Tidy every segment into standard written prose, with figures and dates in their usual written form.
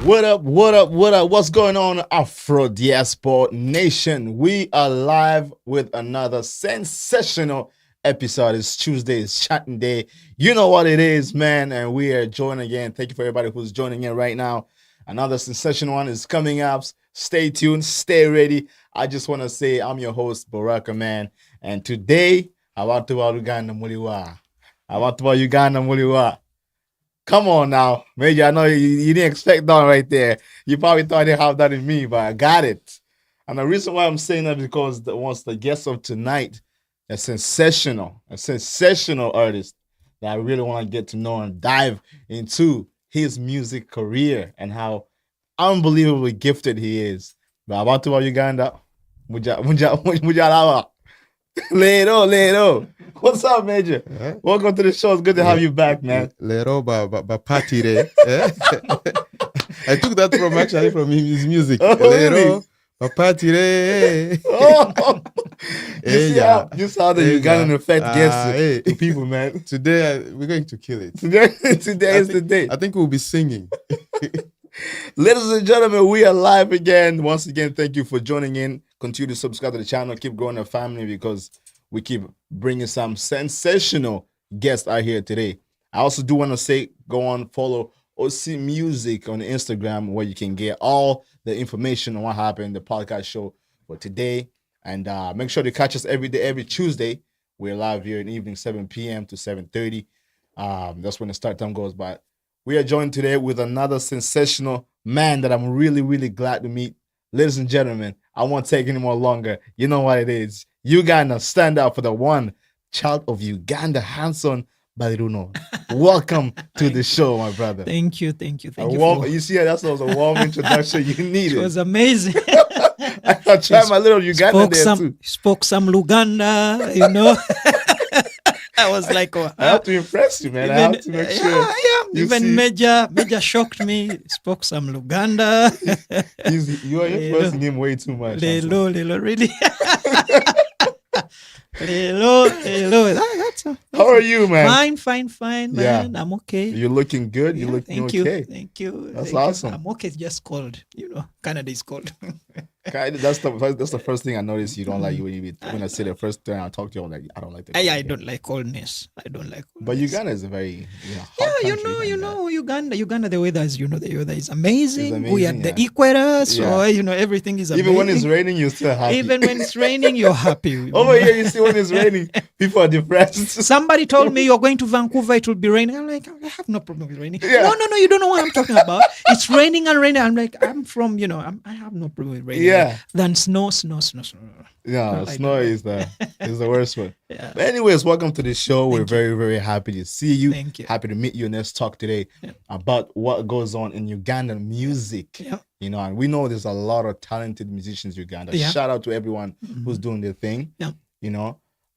What up, what up, what up? What's going on, Afro Diaspora Nation? We are live with another sensational episode. It's Tuesday, it's chatting day. You know what it is, man. And we are joining again. Thank you for everybody who's joining in right now. Another sensational one is coming up. Stay tuned, stay ready. I just want to say I'm your host, Baraka, man. And today, I want to Uganda Muliwa. Uganda Muliwa. Come on now. Major, I know you didn't expect that right there. You probably thought I didn't have that in me, but I got it. And the reason why I'm saying that is because once the guest of tonight, a sensational artist that I really want to get to know and dive into his music career and how unbelievably gifted he is. But about to Uganda, Mujalawa. Lero. What's up, Major? Welcome to the show. It's good to have you back, man. Lero ba patire. I took that from his music. Oh, Lero really? ba patire. You saw the Ugandan effect gets to people, man. Today we're going to kill it. Today is the day. I think we'll be singing. Ladies and gentlemen, we are live again. Once again, thank you for joining in. Continue to subscribe to the channel. Keep growing the family because we keep bringing some sensational guests out here today. I also do want to say, go on, follow OC Music on Instagram where you can get all the information on what happened in the podcast show for today. And make sure to catch us every day, every Tuesday. We're live here in the evening, 7 p.m. to 7:30. That's when the start time goes. But we are joined today with another sensational man that I'm really, really glad to meet. Ladies and gentlemen, I won't take any more longer. You know what it is. Uganda, stand up for the one child of Uganda, HASON Baliruno. Welcome to the show, my brother. Thank you. You see, that was a warm introduction you needed. It was amazing. I tried my little Uganda there too. Spoke some Luganda, you know. I was like, oh, I have to impress you, man. I have to make sure. Yeah. Even Major shocked me. Spoke some Luganda. You are influencing him way too much. Lelo, really. Lelo. How are you, man? Fine, man. Yeah. I'm okay. You're looking good. You're looking okay. Thank you. That's awesome. I'm okay. It's just cold. You know, Canada is cold. That's the first thing I noticed you don't like when I say the first time I talk to you, I'm like, I don't like the I don't like coldness. But Uganda is a very hot country, you know, Uganda, the weather is, the weather is amazing. We are the equator, so everything is amazing. Even when it's raining, you're still happy. Even when it's raining, you're happy. Over here, you see when it's raining, people are depressed. Somebody told me you're going to Vancouver, it will be raining. I'm like, I have no problem with raining. Yeah. No, you don't know what I'm talking about. It's raining and raining. I'm like, I'm from, I have no problem with raining. Yeah. Then snow. Yeah, snow is the worst one. Yeah. But anyways, welcome to the show. We're very, very happy to see you. Thank you. Happy to meet you and let's talk today about what goes on in Ugandan music. Yeah. And we know there's a lot of talented musicians in Uganda. Yeah. Shout out to everyone who's doing their thing. Yeah.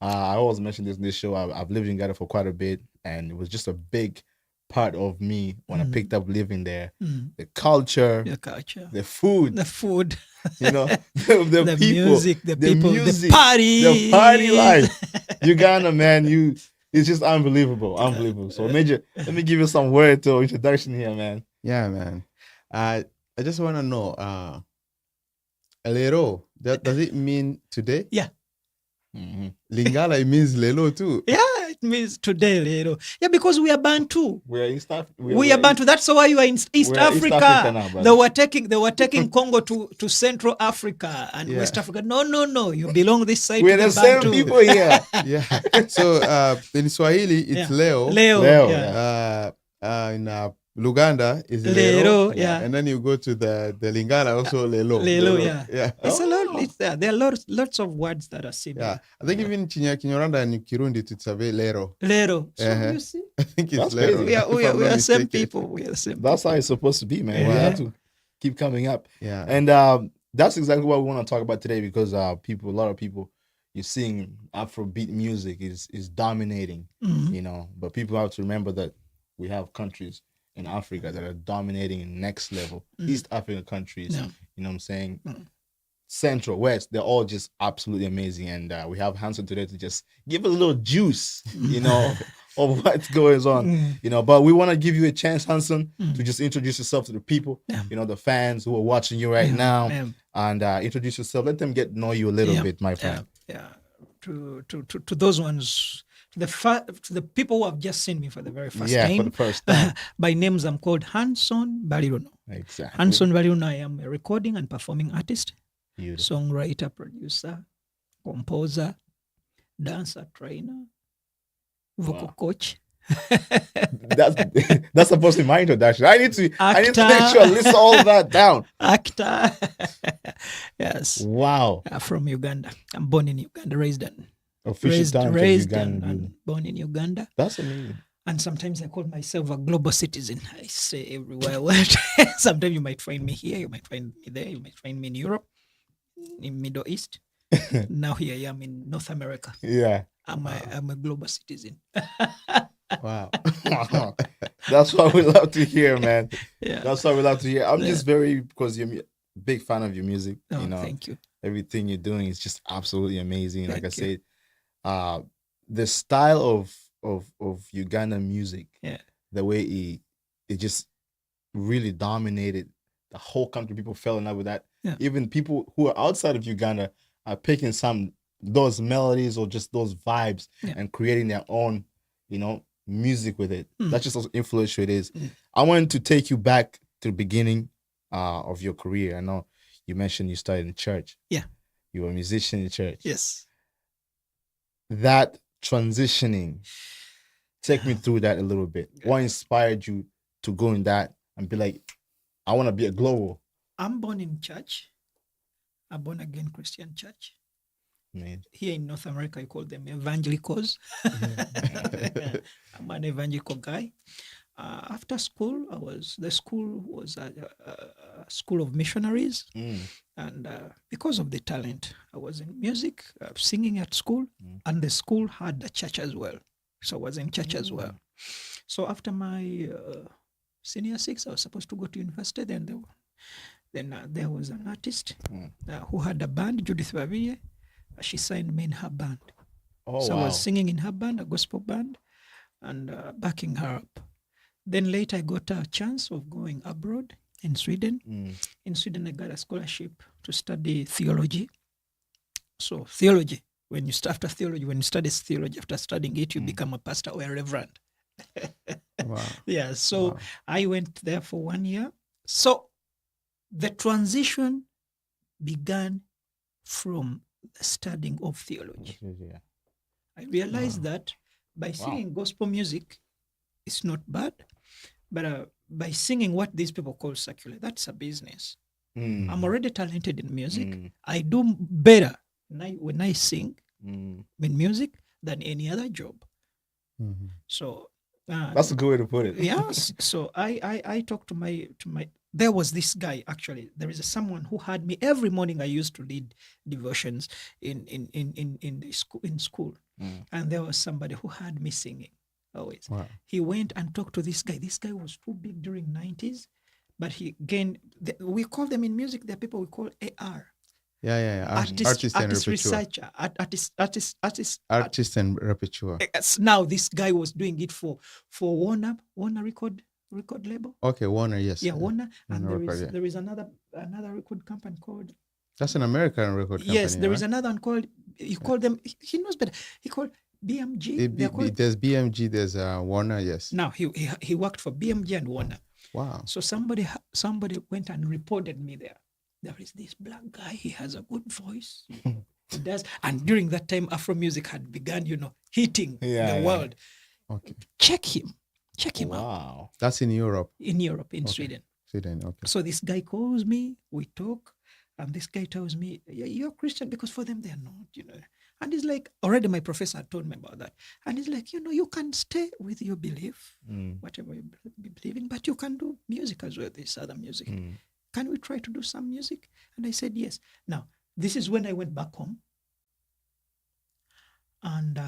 I always mention this in this show. I've lived in Uganda for quite a bit, and it was just a big part of me when I picked up living there. The culture, the food, the the people, music, the people, music, the party life. Uganda, man, it's just unbelievable. So Major, let me give you some word to introduction here, man. Yeah, man. I just want to know, Lero, does it mean today? Yeah. Lingala, it means Lelo too. Yeah, it means today, Lero. Yeah, because we are Bantu. We are East Africa. We are Bantu. That's why you are in East Africa. Now, they were taking Congo to Central Africa and West Africa. No. You belong this side. We're to the same Bantu. people here. Yeah. So in Swahili, it's Leo. Leo. Yeah. In Luganda is Lero. Yeah. And then you go to the Lingala, also Lelo. Lelo, yeah. It's a lot. There are lots of words that are similar. Yeah. I think even Kinyoranda and Kirundi, it's a Lero. Lero. So you see? I think it's That's Lero. crazy. We are same people. We are the same. That's how it's supposed to be, man. We have to keep coming up. Yeah. And that's exactly what we want to talk about today because a lot of people, you're seeing Afrobeat music is dominating, but people have to remember that we have countries in Africa that are dominating next level. East African countries, you know what I'm saying? Central, West, they're all just absolutely amazing. And we have HASON today to just give us a little juice, of what's going on, but we want to give you a chance, Hanson, to just introduce yourself to the people, the fans who are watching you right now, and introduce yourself. Let them get to know you a little bit, my friend. To those ones, to the people who have just seen me for the very first time. For the first time. By names, I'm called HASON BALIRUNO. Exactly. HASON BALIRUNO. I am a recording and performing artist, Beautiful. songwriter, producer, composer, dancer, trainer, vocal coach. That's supposed to be my introduction. I need to make sure I list all that down. Actor. Yes. Wow. From Uganda. I'm born in Uganda, raised and born in Uganda. That's amazing. And sometimes I call myself a global citizen. I say everywhere I went. Sometimes you might find me here, you might find me there, you might find me in Europe, in Middle East. Now here I am in North America. Yeah. I'm a global citizen. Wow. That's what we love to hear, man. Yeah. That's what we love to hear. I'm just because you're a big fan of your music. Thank you. Everything you're doing is just absolutely amazing. Thank like I you. said, the style of Ugandan music, the way it just really dominated the whole country. People fell in love with that. Yeah. Even people who are outside of Uganda are picking those melodies or just those vibes and creating their own, music with it. That's just how influential it is. I wanted to take you back to the beginning of your career. I know you mentioned you started in church. Yeah. You were a musician in church. Yes. That transitioning, take me through that a little bit. What inspired you to go in that and be like, I want to be a global? I'm born in church, a born again Christian church. Man. Here in North America, you call them evangelicals. I'm an evangelical guy. After school, the school was a school of missionaries. And because of the talent, I was in music, singing at school, and the school had a church as well. So I was in church as well. So after my senior 6, I was supposed to go to university. Then there was an artist who had a band, Judith Babiye. She signed me in her band. So I was singing in her band, a gospel band, and backing her up. Then later I got a chance of going abroad in Sweden. In Sweden, I got a scholarship to study theology. So theology, when you study theology, after studying it, you become a pastor or a reverend. Wow. Yeah, so I went there for 1 year. So the transition began from the studying of theology. I realized that by singing gospel music, it's not bad, but by singing what these people call secular, that's a business. I'm already talented in music. I do better when I sing in music than any other job. So that's a good way to put it. Yes. So I talked to my. There was this guy, actually. There is someone who had me every morning. I used to lead devotions in school, and there was somebody who had me singing always. Wow. He went and talked to this guy. This guy was too big during 90s, but he gained. We call them in music. There are people we call AR. Yeah. Artist researcher, artist and repertoire. Now this guy was doing it for Warner record label. Okay, Warner, yes. Yeah, Warner. And there is another record company called. That's an American record company. Yes, there is another one called. He called them. He knows better. He called BMG. There's BMG. There's Warner. Yes. Now he worked for BMG and Warner. Wow. So somebody went and reported me there. There is this black guy. He has a good voice. He does. And during that time, Afro music had begun, hitting the world. Okay. Check him out. Wow. That's in Europe. In Sweden. Sweden, okay. So this guy calls me, we talk, and this guy tells me, you're Christian, because for them, they're not, And he's like, already my professor had told me about that. And he's like, you can stay with your belief, whatever you believe in, but you can do music as well, this other music. Can we try to do some music? And I said, yes. Now, this is when I went back home. And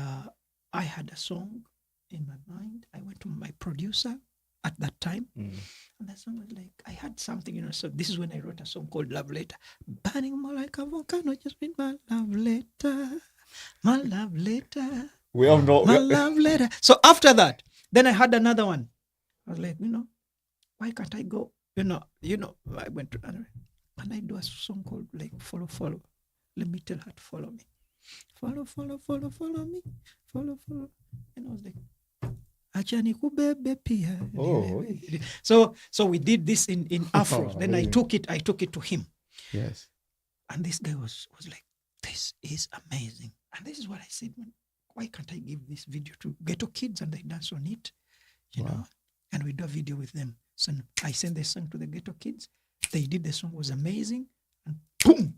I had a song in my mind. I went to my producer at that time. And that song was like, I had something, so this is when I wrote a song called Love Letter. Burning more like a volcano, just been my love letter. My love letter. We all know. My love letter. So after that, then I had another one. I was like, why can't I go? I went to and I do a song called like Follow, Follow. Let me tell her to follow me. Follow, follow, follow, follow me. Follow, follow. And I was like, Achani kubebe pia. Oh. So we did this in Afro. Then I took it to him. Yes. And this guy was like, this is amazing. And this is what I said, why can't I give this video to ghetto kids and they dance on it? You know? And we do a video with them. So I sent the song to the ghetto kids. They did the song, was amazing. And boom!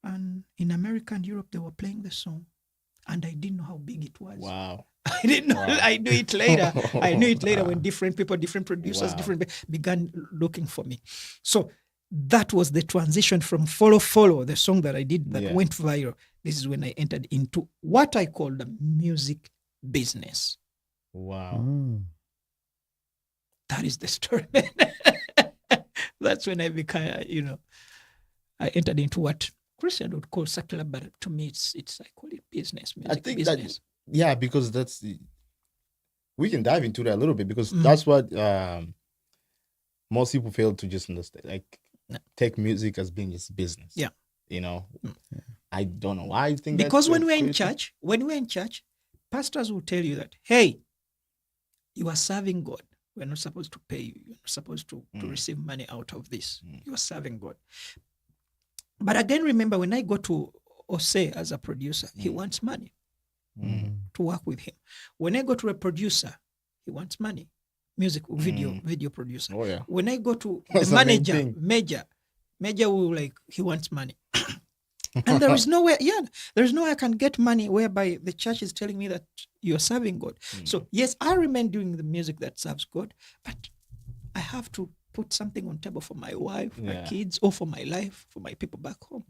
And in America and Europe, they were playing the song. And I didn't know how big it was. Wow. I didn't know. Wow. I knew it later. I knew it later when different people, different producers, began looking for me. So that was the transition from Follow, Follow, the song that I did that went viral. This is when I entered into what I call the music business. Wow. That is the story. That's when I became, I entered into what Christian would call secular, but to me, it's I call it business. Music I think business. Because we can dive into that a little bit because that's what most people fail to just understand. Like, take music as being its business. Yeah. I don't know why I think because when we're in church, pastors will tell you that, hey, you are serving God. We're not supposed to pay you. You're not supposed to receive money out of this. You are serving God. But again, remember, when I go to Ose as a producer, he wants money to work with him. When I go to a producer, he wants money. Music, video producer. Oh, yeah. When I go to the manager, Major will he wants money. And there is no way I can get money whereby the church is telling me that you're serving God. So yes, I remain doing the music that serves God, but I have to put something on table for my wife, my kids, or for my life, for my people back home.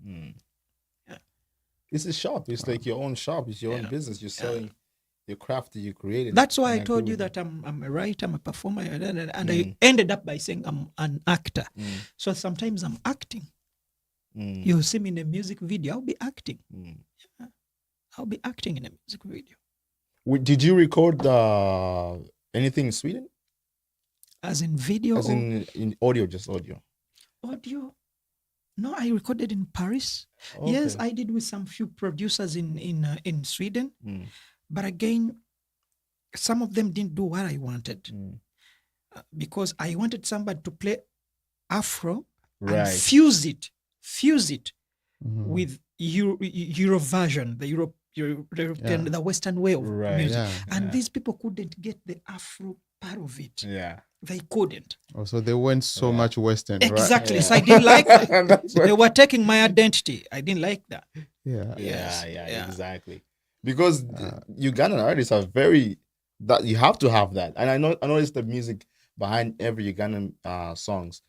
Yeah. It's a shop. It's like your own shop. It's your own business. You're selling your craft that you created. That's why I told you that I'm a writer, I'm a performer, and I ended up by saying I'm an actor. So sometimes I'm acting. You see me in a music video, I'll be acting. Yeah. I'll be acting in a music video. Did you record anything in Sweden? As in video? As in audio, just audio? Audio? No, I recorded in Paris. Okay. Yes, I did with some few producers in Sweden. But again, some of them didn't do what I wanted. Because I wanted somebody to play Afro and fuse it with Eurovision, the European, the Western way of music. And these people couldn't get the Afro part of it. Yeah. They couldn't. Oh, so they went so much Western, exactly. Right? So I didn't like that. They were taking my identity. I didn't like that. Yeah, exactly. Because Ugandan artists are that you have to have that. And I noticed the music behind every Ugandan songs,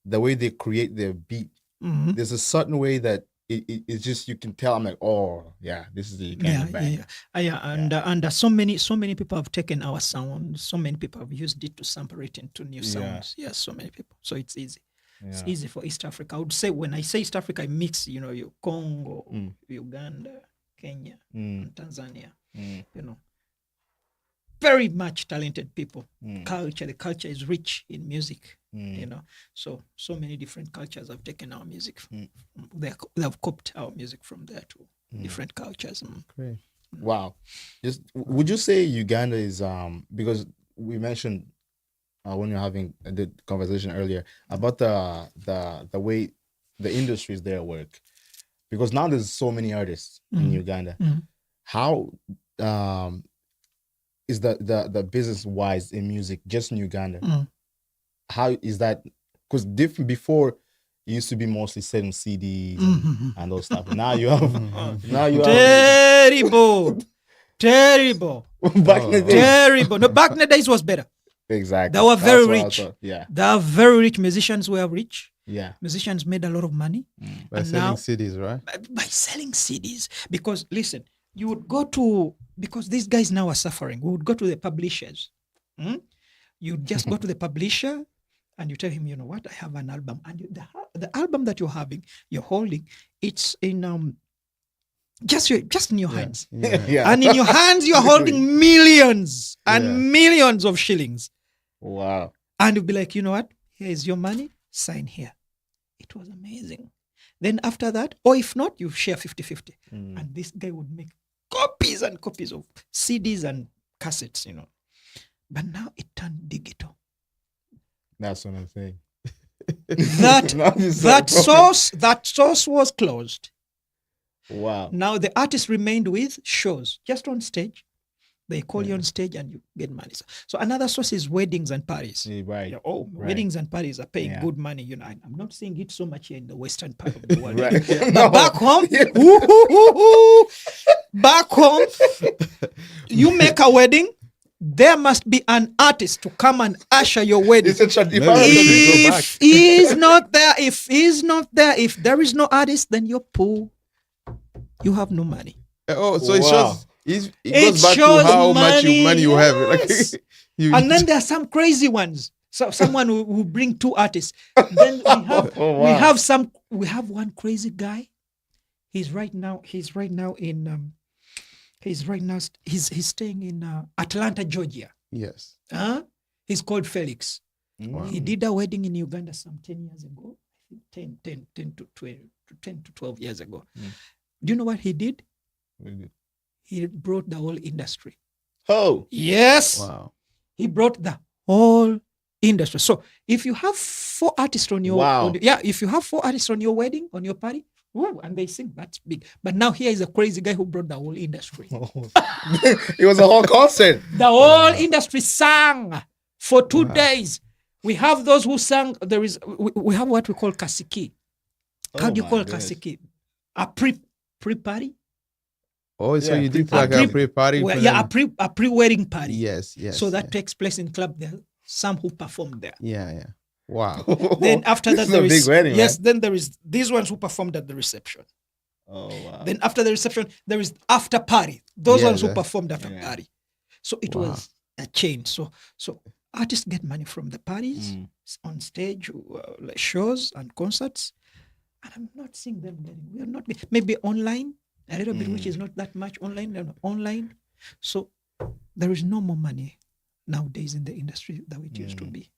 the way they create their beat. There's a certain way that it's just, you can tell. I'm like, oh yeah, this is the Ugandan band. And so many people have taken our sound. So many people have used it to sample it into new sounds. Yes, so many people. So it's easy. It's easy for East Africa. I would say when I say East Africa, I mix, your Congo, Uganda, Kenya, and Tanzania. Very much talented people. The culture is rich in music. So many different cultures have taken our music. They have copied our music from there to different cultures. Great. Wow. Would you say Uganda is because we mentioned when we were having the conversation earlier about the way the industries there work, because now there's so many artists in Uganda. How is the business wise in music just in Uganda? How is that? Because different before, it used to be mostly selling CDs and those stuff. Now you have terrible. Back in the day, terrible. No, back in the days was better. Exactly. They were very rich. Yeah. They are very rich. Musicians were rich. Yeah. Musicians made a lot of money. By selling CDs, right? By selling CDs. Because listen, you would go to, because these guys now are suffering, we would go to the publishers. You just go to the publisher and you tell him, you know what, I have an album. And the album that you're holding, it's in just in your hands. Yeah. And in your hands, you're holding millions and Yeah. millions of shillings. Wow. And you'll be like, you know what? Here is your money. Sign here. It was amazing. Then after that, or if not, you share 50-50. And this guy would make copies and copies of CDs and cassettes, you know. But now it turned digital. That's what I'm saying. That Now you that source was closed. Wow. Now the artist remained with shows, just on stage. They call you on stage and you get money. So another source is weddings and parties. Yeah, right. Yeah, oh, Right. weddings and parties are paying Yeah. good money. You know, I'm not seeing it so much here in the western part of the world. Right. But No. back home, Yeah. back home, you make a wedding, there must be an artist to come and usher your wedding. It's a if Maybe I we should go was- back. If he's not there, if there is no artist, then you're poor. You have no money. Oh, so it Wow. shows. It It goes back to shows how much money you have. Like, yes. you, And then there are some crazy ones. So someone who bring two artists. Then we have Oh, wow. we have one crazy guy. He's staying in Atlanta, Georgia. yes. He's called Felix. Mm. He did a wedding in Uganda some 10 years ago. 10 to 12 years ago. Do you know what he did? He brought the whole industry. Oh. Yes. Wow. He brought the whole industry. So if you have 4 artists on your Wow. if you have 4 artists on your wedding, on your party, woo, and they sing, that's big. But now here is a crazy guy who brought the whole industry. It was a whole concert. The whole industry sang for 2 Wow. days. We have those who sang. We have what we call kasiki. How Oh do you my call goodness. kasiki? A pre-party? Oh, so Yeah, you did pre-party. like a pre-party? Well, for yeah, them. a pre-wedding party. Yes, yes. So that yeah. takes place in club. There are some who perform there. Yeah. Wow. Then after that, This is there a is big wedding, yes. right? Then there is these ones who performed at the reception. Oh wow. Then after the reception, there is after party. Those Yeah, ones who that- performed after Yeah. party. So it Wow. was a chain. So artists get money from the parties on stage, like shows and concerts. And I'm not seeing them getting. We are not maybe online a little bit, which is not that much online. So there is no more money nowadays in the industry that it used to be.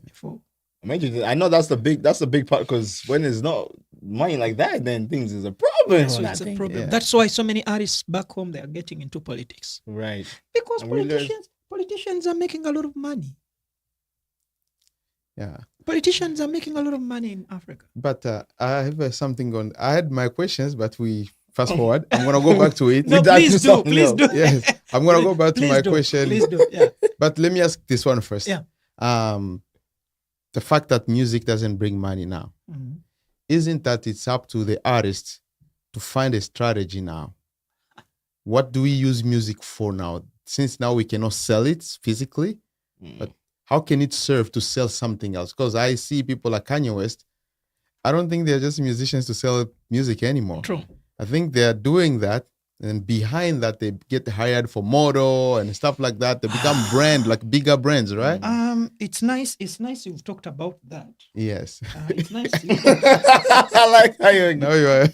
Before. Imagine, I know that's the big part, because when there's not money like that, then things is a problem. So on it's that a thing. problem. Yeah. That's why so many artists back home, they are getting into politics. Right. Because And we learn- politicians are making a lot of money. Yeah. Politicians are making a lot of money in Africa. But I have something on. I had my questions, but we fast forward. I'm gonna go back to it. No, dive please into do. something Please else. do. Yes, I'm gonna go back to Please my do, question. Please do. Yeah. But let me ask this one first. Yeah. The fact that music doesn't bring money now, Mhm. isn't that it's up to the artists to find a strategy now? What do we use music for now? Since now we cannot sell it physically, but how can it serve to sell something else? Because I see people like Kanye West. I don't think they're just musicians to sell music anymore. True. I think they're doing that, and behind that they get hired for model and stuff like that. They become brand, like bigger brands, right? It's nice. It's nice you've talked about that. Yes. It's nice. I like how you. Now you are.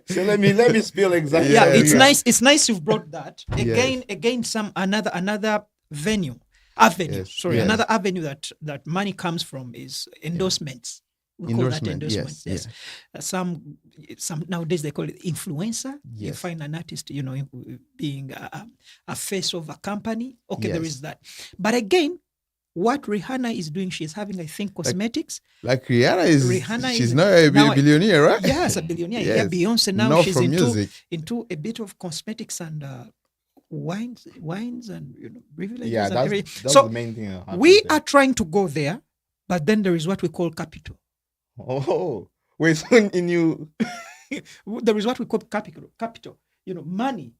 So let me spill exactly. Yeah, how it's you- nice. It's nice you've brought that Yes. again. Another avenue. Yes, Sorry, yes. another avenue that money comes from is endorsements. We call that Endorsement, yes, endorsements. Yes. Some nowadays they call it influencer. You Yes. find an artist, being a face of a company. Okay, there Yes. is that. But again, what Rihanna is doing, she's having, I think, cosmetics. Like Rihanna is, Rihanna she's is- not a now- billionaire, right? Yes, a billionaire. Yeah, Yes. Beyonce now Not she's from into music. a bit of cosmetics and wines and privileges. Yeah, and that's everything. the So main thing. I have we to say. are trying to go there, but then there is what we call capital. Oh, wait. So in you. There is what we call capital. Money,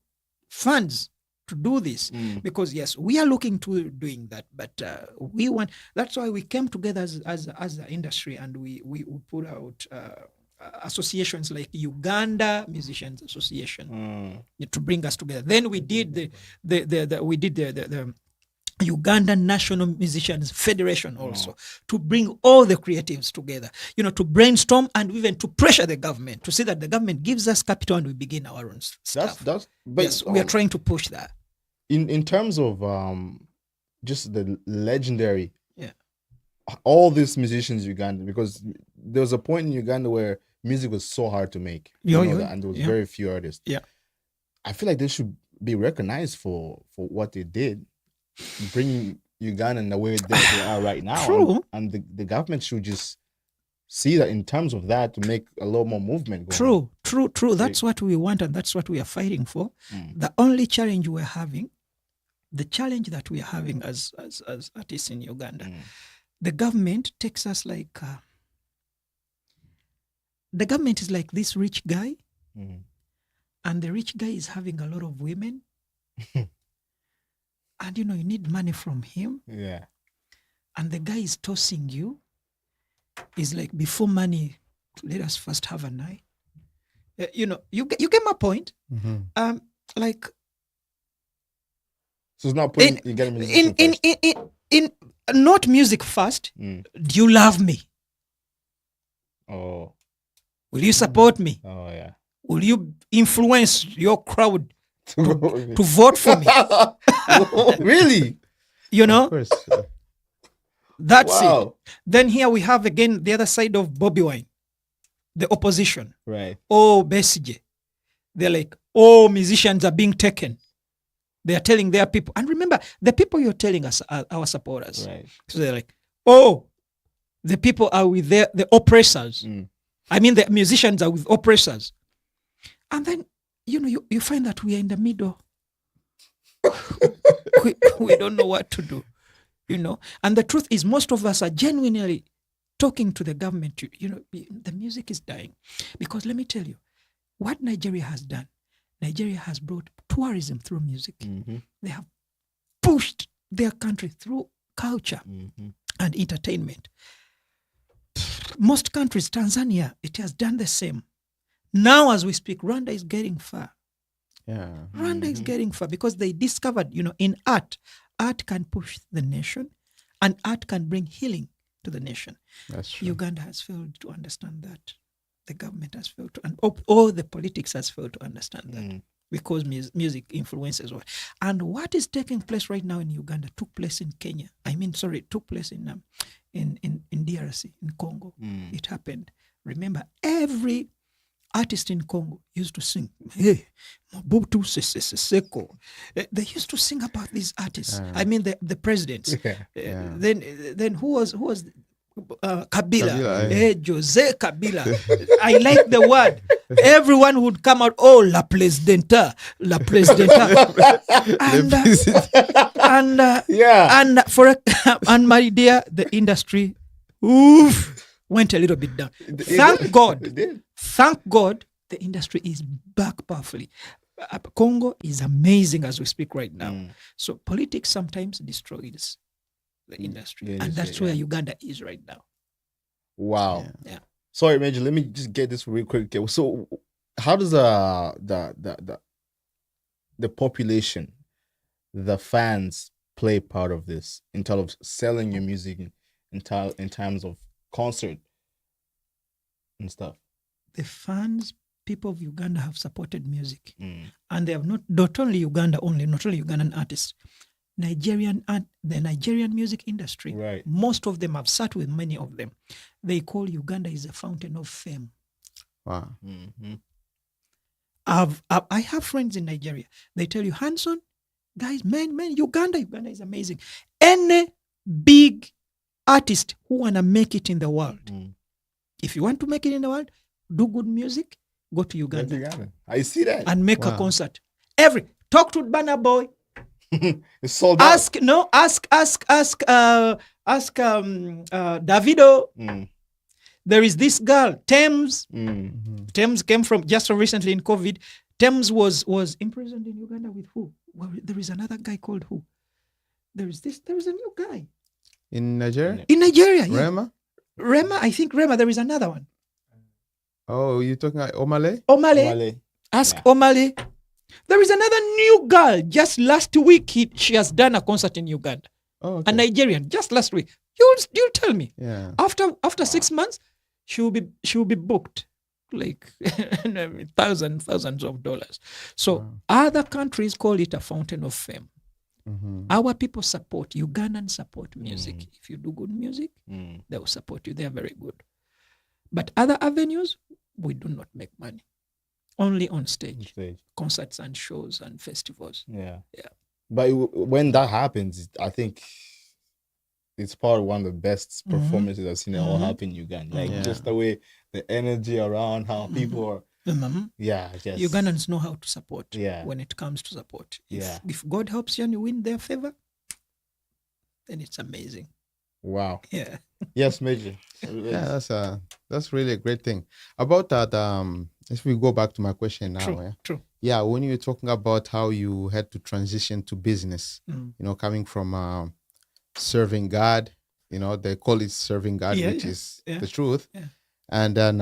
funds to do this. Because yes, we are looking to doing that, but we want. That's why we came together as an industry, and we put out associations like Uganda Musicians Association to bring us together. Then we did Ugandan National Musicians Federation also, to bring all the creatives together, to brainstorm and even to pressure the government to see that the government gives us capital and we begin our own stuff. But yes, we are trying to push that. In terms of just the legendary, Yeah, all these musicians in Uganda, because there was a point in Uganda where music was so hard to make, and there was very few artists. Yeah, I feel like they should be recognized for what they did, bringing Uganda in the way they are right now. True. And the government should just see that in terms of that to make a lot more movement going on. True. That's what we want and that's what we are fighting for. The only challenge we're having, the challenge that we are having as artists in Uganda, the government takes us like, the government is like this rich guy, and the rich guy is having a lot of women. And you need money from him. Yeah. And the guy is tossing you. Is like, before money, let us first have a night. You get my point. Like, so it's not putting you getting music in not music first. Do you love me? Oh. Will you support me? Oh yeah. Will you influence your crowd to vote for me? Really? Of course. That's it. Then here we have again the other side of Bobby Wine, the opposition. Right. Oh, Besigye. They're like, oh, musicians are being taken. They are telling their people. And remember, the people you're telling us are our supporters. Right. So they're like, oh, the people are with the oppressors. I mean, the musicians are with oppressors. And then, you find that we are in the middle. we don't know what to do, And the truth is, most of us are genuinely talking to the government. The music is dying. Because let me tell you, what Nigeria has done, Nigeria has brought tourism through music. They have pushed their country through culture and entertainment. Most countries, Tanzania, it has done the same. Now, as we speak, Rwanda is getting far. Yeah. Rwanda is getting far because they discovered, in art can push the nation and art can bring healing to the nation. That's true. Uganda has failed to understand that. The government has failed to, and all the politics has failed to understand that because music influences what. And what is taking place right now in Uganda took place in Kenya. Took place in DRC, in Congo. It happened. Remember, every artist in Congo used to sing, hey, Mobutu Sese Seko. They used to sing about these artists. The presidents. Then who was Kabila. Jose Kabila. I like the word. Everyone would come out, oh, la presidenta. And my dear, the industry went a little bit down. Thank God the industry is back powerfully. Congo is amazing as we speak right now. So politics sometimes destroys the industry. And that's where Uganda is right now. Wow. Yeah. Sorry, Major, let me just get this real quick. So how does the population, the fans play part of this in terms of selling your music in terms of concert and stuff? The fans, people of Uganda have supported music. And they have not only Uganda only, not only Ugandan artists, the Nigerian music industry, right. Most of them have sat with many of them. They call Uganda is a fountain of fame. Wow. I have friends in Nigeria. They tell you, Hanson, guys, man, Uganda is amazing. Any big artist who want to make it in the world, if you want to make it in the world, do good music, go to Uganda. I see that. And make a concert. Talk to Banner Boy. It's sold out. Ask Davido. There is this girl, Thames. Thames came from just recently in COVID. Thames was imprisoned in Uganda with who? Well, there is another guy called who? There is a new guy. In Nigeria? In Nigeria, yeah. Rema? I think Rema, there is another one. Oh, you're talking about Omale? Omale. Ask Omale. There is another new girl. Just last week, she has done a concert in Uganda. Oh, A okay. Nigerian, just last week. You'll tell me. Yeah. After 6 months, she will be booked like thousands of dollars. So Wow. other countries call it a fountain of fame. Mhm. Our people support, Ugandans support music. Mm. If you do good music, Mm. they will support you. They are very good. But other avenues, we do not make money. Only on stage, Stage. concerts and shows and festivals. Yeah. Yeah. But when that happens, I think it's probably one of the best performances I've seen it all happen in Uganda. Like Yeah. just the way the energy around how people are. Yeah, just Ugandans know how to support Yeah. when it comes to support. Yeah. If God helps you and you win their favor, then it's amazing. Wow. Yeah. Yes, Major. Yeah, that's really a great thing. About that, if we go back to my question now, True. yeah. True. Yeah, when you were talking about how you had to transition to business, Mm. coming from serving God, they call it serving God, Yeah, which yeah, is yeah, the truth. yeah. And then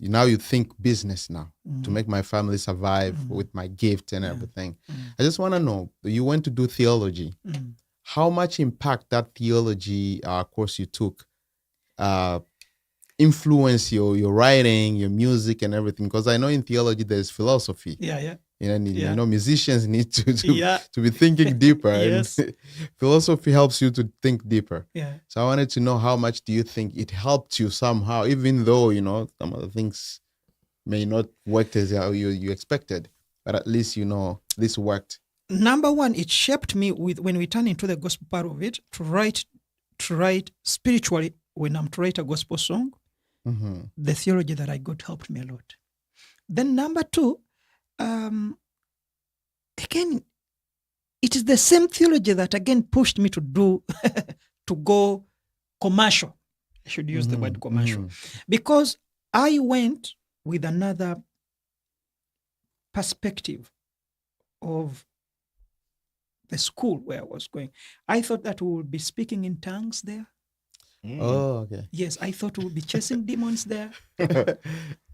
now you think business now to Mm. make my family survive Mm. with my gift and Yeah. everything. Mm. I just want to know, you went to do theology. Mm. How much impact that theology course you took influence your writing, your music, and everything? Because I know in theology there's philosophy. Yeah, yeah. And Yeah. musicians need to Yeah. to be thinking deeper. Yes. And philosophy helps you to think deeper. Yeah. So I wanted to know, how much do you think it helped you somehow, even though some of the things may not work as how you expected, but at least this worked. Number one, it shaped me when we turn into the gospel part of it to write spiritually. When I'm to write a gospel song, Mm-hmm. the theology that I got helped me a lot. Then number two, again, it is the same theology that again pushed me to do to go commercial. I should use the word commercial, because I went with another perspective of the school where I was going. I thought that we would be speaking in tongues there. Oh, okay. Yes, I thought we would be chasing demons there.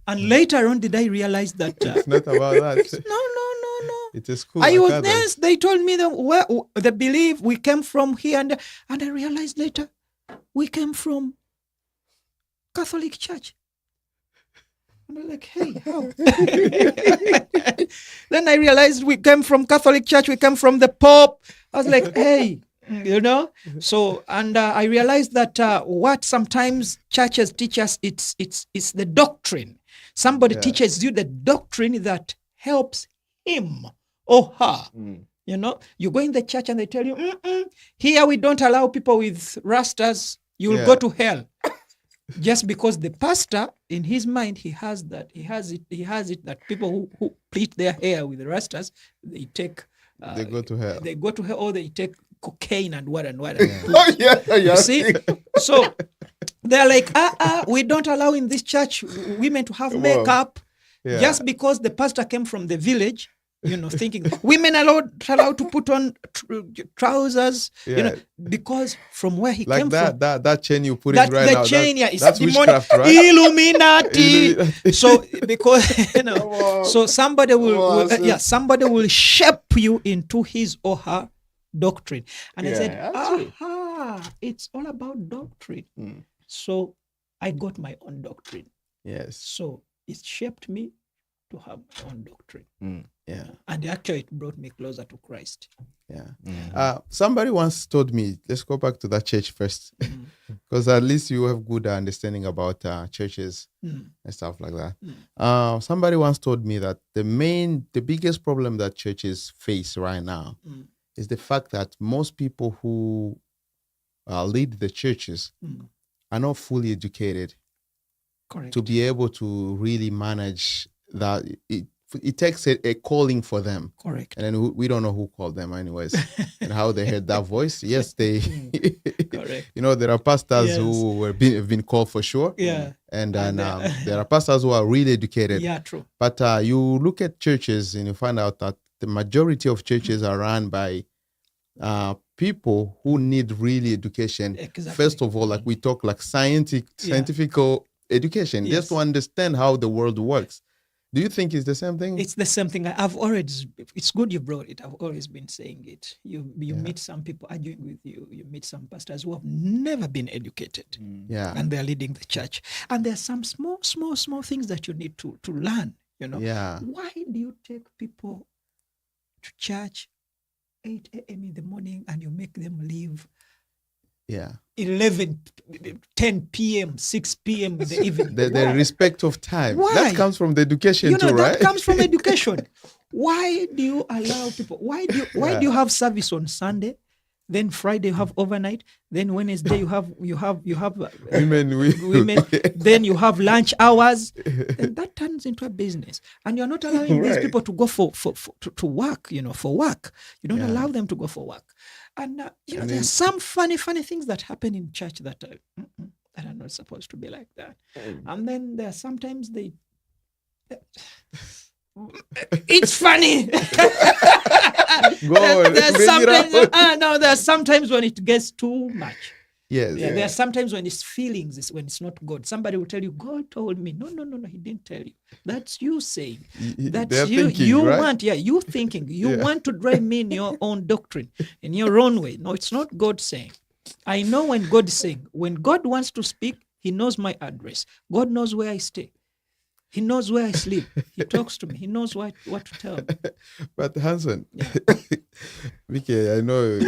And later on, did I realize that It's not about that. no. It's a school. I like was others. yes, they told me that they believe we came from here, and I realized later we came from Catholic Church. And I was like, hey, how? Then I realized we came from Catholic Church, we came from the Pope. I was like, hey, So, and I realized that what sometimes churches teach us, it's the doctrine. Somebody teaches you the doctrine that helps him or her. You go in the church and they tell you, here we don't allow people with rastas. You'll go to hell. Just because the pastor, in his mind, he has it that people who pleat their hair with the rastas, they take. They go to hell. They go to hell, or they take cocaine and what. Oh yeah. You see, so they're like, we don't allow in this church women to have makeup, just because the pastor came from the village. Thinking women are allowed to put on trousers, because from where he came from. That chain you put in right the now. chain, it's that's demonic, witchcraft, right? Illuminati. So because so somebody will shape you into his or her doctrine. And I said, it's all about doctrine. So I got my own doctrine. Yes. So it shaped me to have my own doctrine. Yeah. And actually it brought me closer to Christ. Yeah. Somebody once told me, let's go back to that church first, because at least you have good understanding about churches and stuff like that. Somebody once told me that the biggest problem that churches face right now is the fact that most people who lead the churches are not fully educated. Correct. To be able to really manage that. It takes a calling for them. Correct. And then we don't know who called them anyways and how they heard that voice. Yes, they, Correct. there are pastors who have been called for sure. Yeah. And then there are pastors who are really educated. Yeah, true. But you look at churches and you find out that the majority of churches are run by people who need really education. Exactly. First of all, like we talk like scientific education, just to understand how the world works. Do you think it's the same thing? It's the same thing. I've always. It's good you brought it. I've always been saying it. You meet some people arguing with you. You meet some pastors who have never been educated, Yeah. and they're leading the church. And there are some small things that you need to learn. Yeah. Why do you take people to church 8 a.m. in the morning and you make them leave Yeah. 11, 10 p.m., 6 p.m. in the evening? The respect of time. Why? That comes from the education too, right? That comes from education. Why do you allow people? Why do you have service on Sunday? Then Friday you have overnight. Then Wednesday you have women. Then you have lunch hours. And that turns into a business. And you're not allowing these people to go to work. For work. You don't allow them to go for work. And there's some funny things that happen in church that are not supposed to be like that. And then there are sometimes it's funny. There's sometimes when it gets too much. Yes. Yeah, there are sometimes when it's feelings, when it's not God. Somebody will tell you, God told me. No, he didn't tell you. That's you saying. That's you. Thinking, you right? want, you thinking. You want to drive me in your own doctrine, in your own way. No, it's not God saying. I know when God is saying. When God wants to speak, He knows my address. God knows where I stay. He knows where I sleep. He talks to me. He knows what to tell me. But Hanson, Vicky, I know,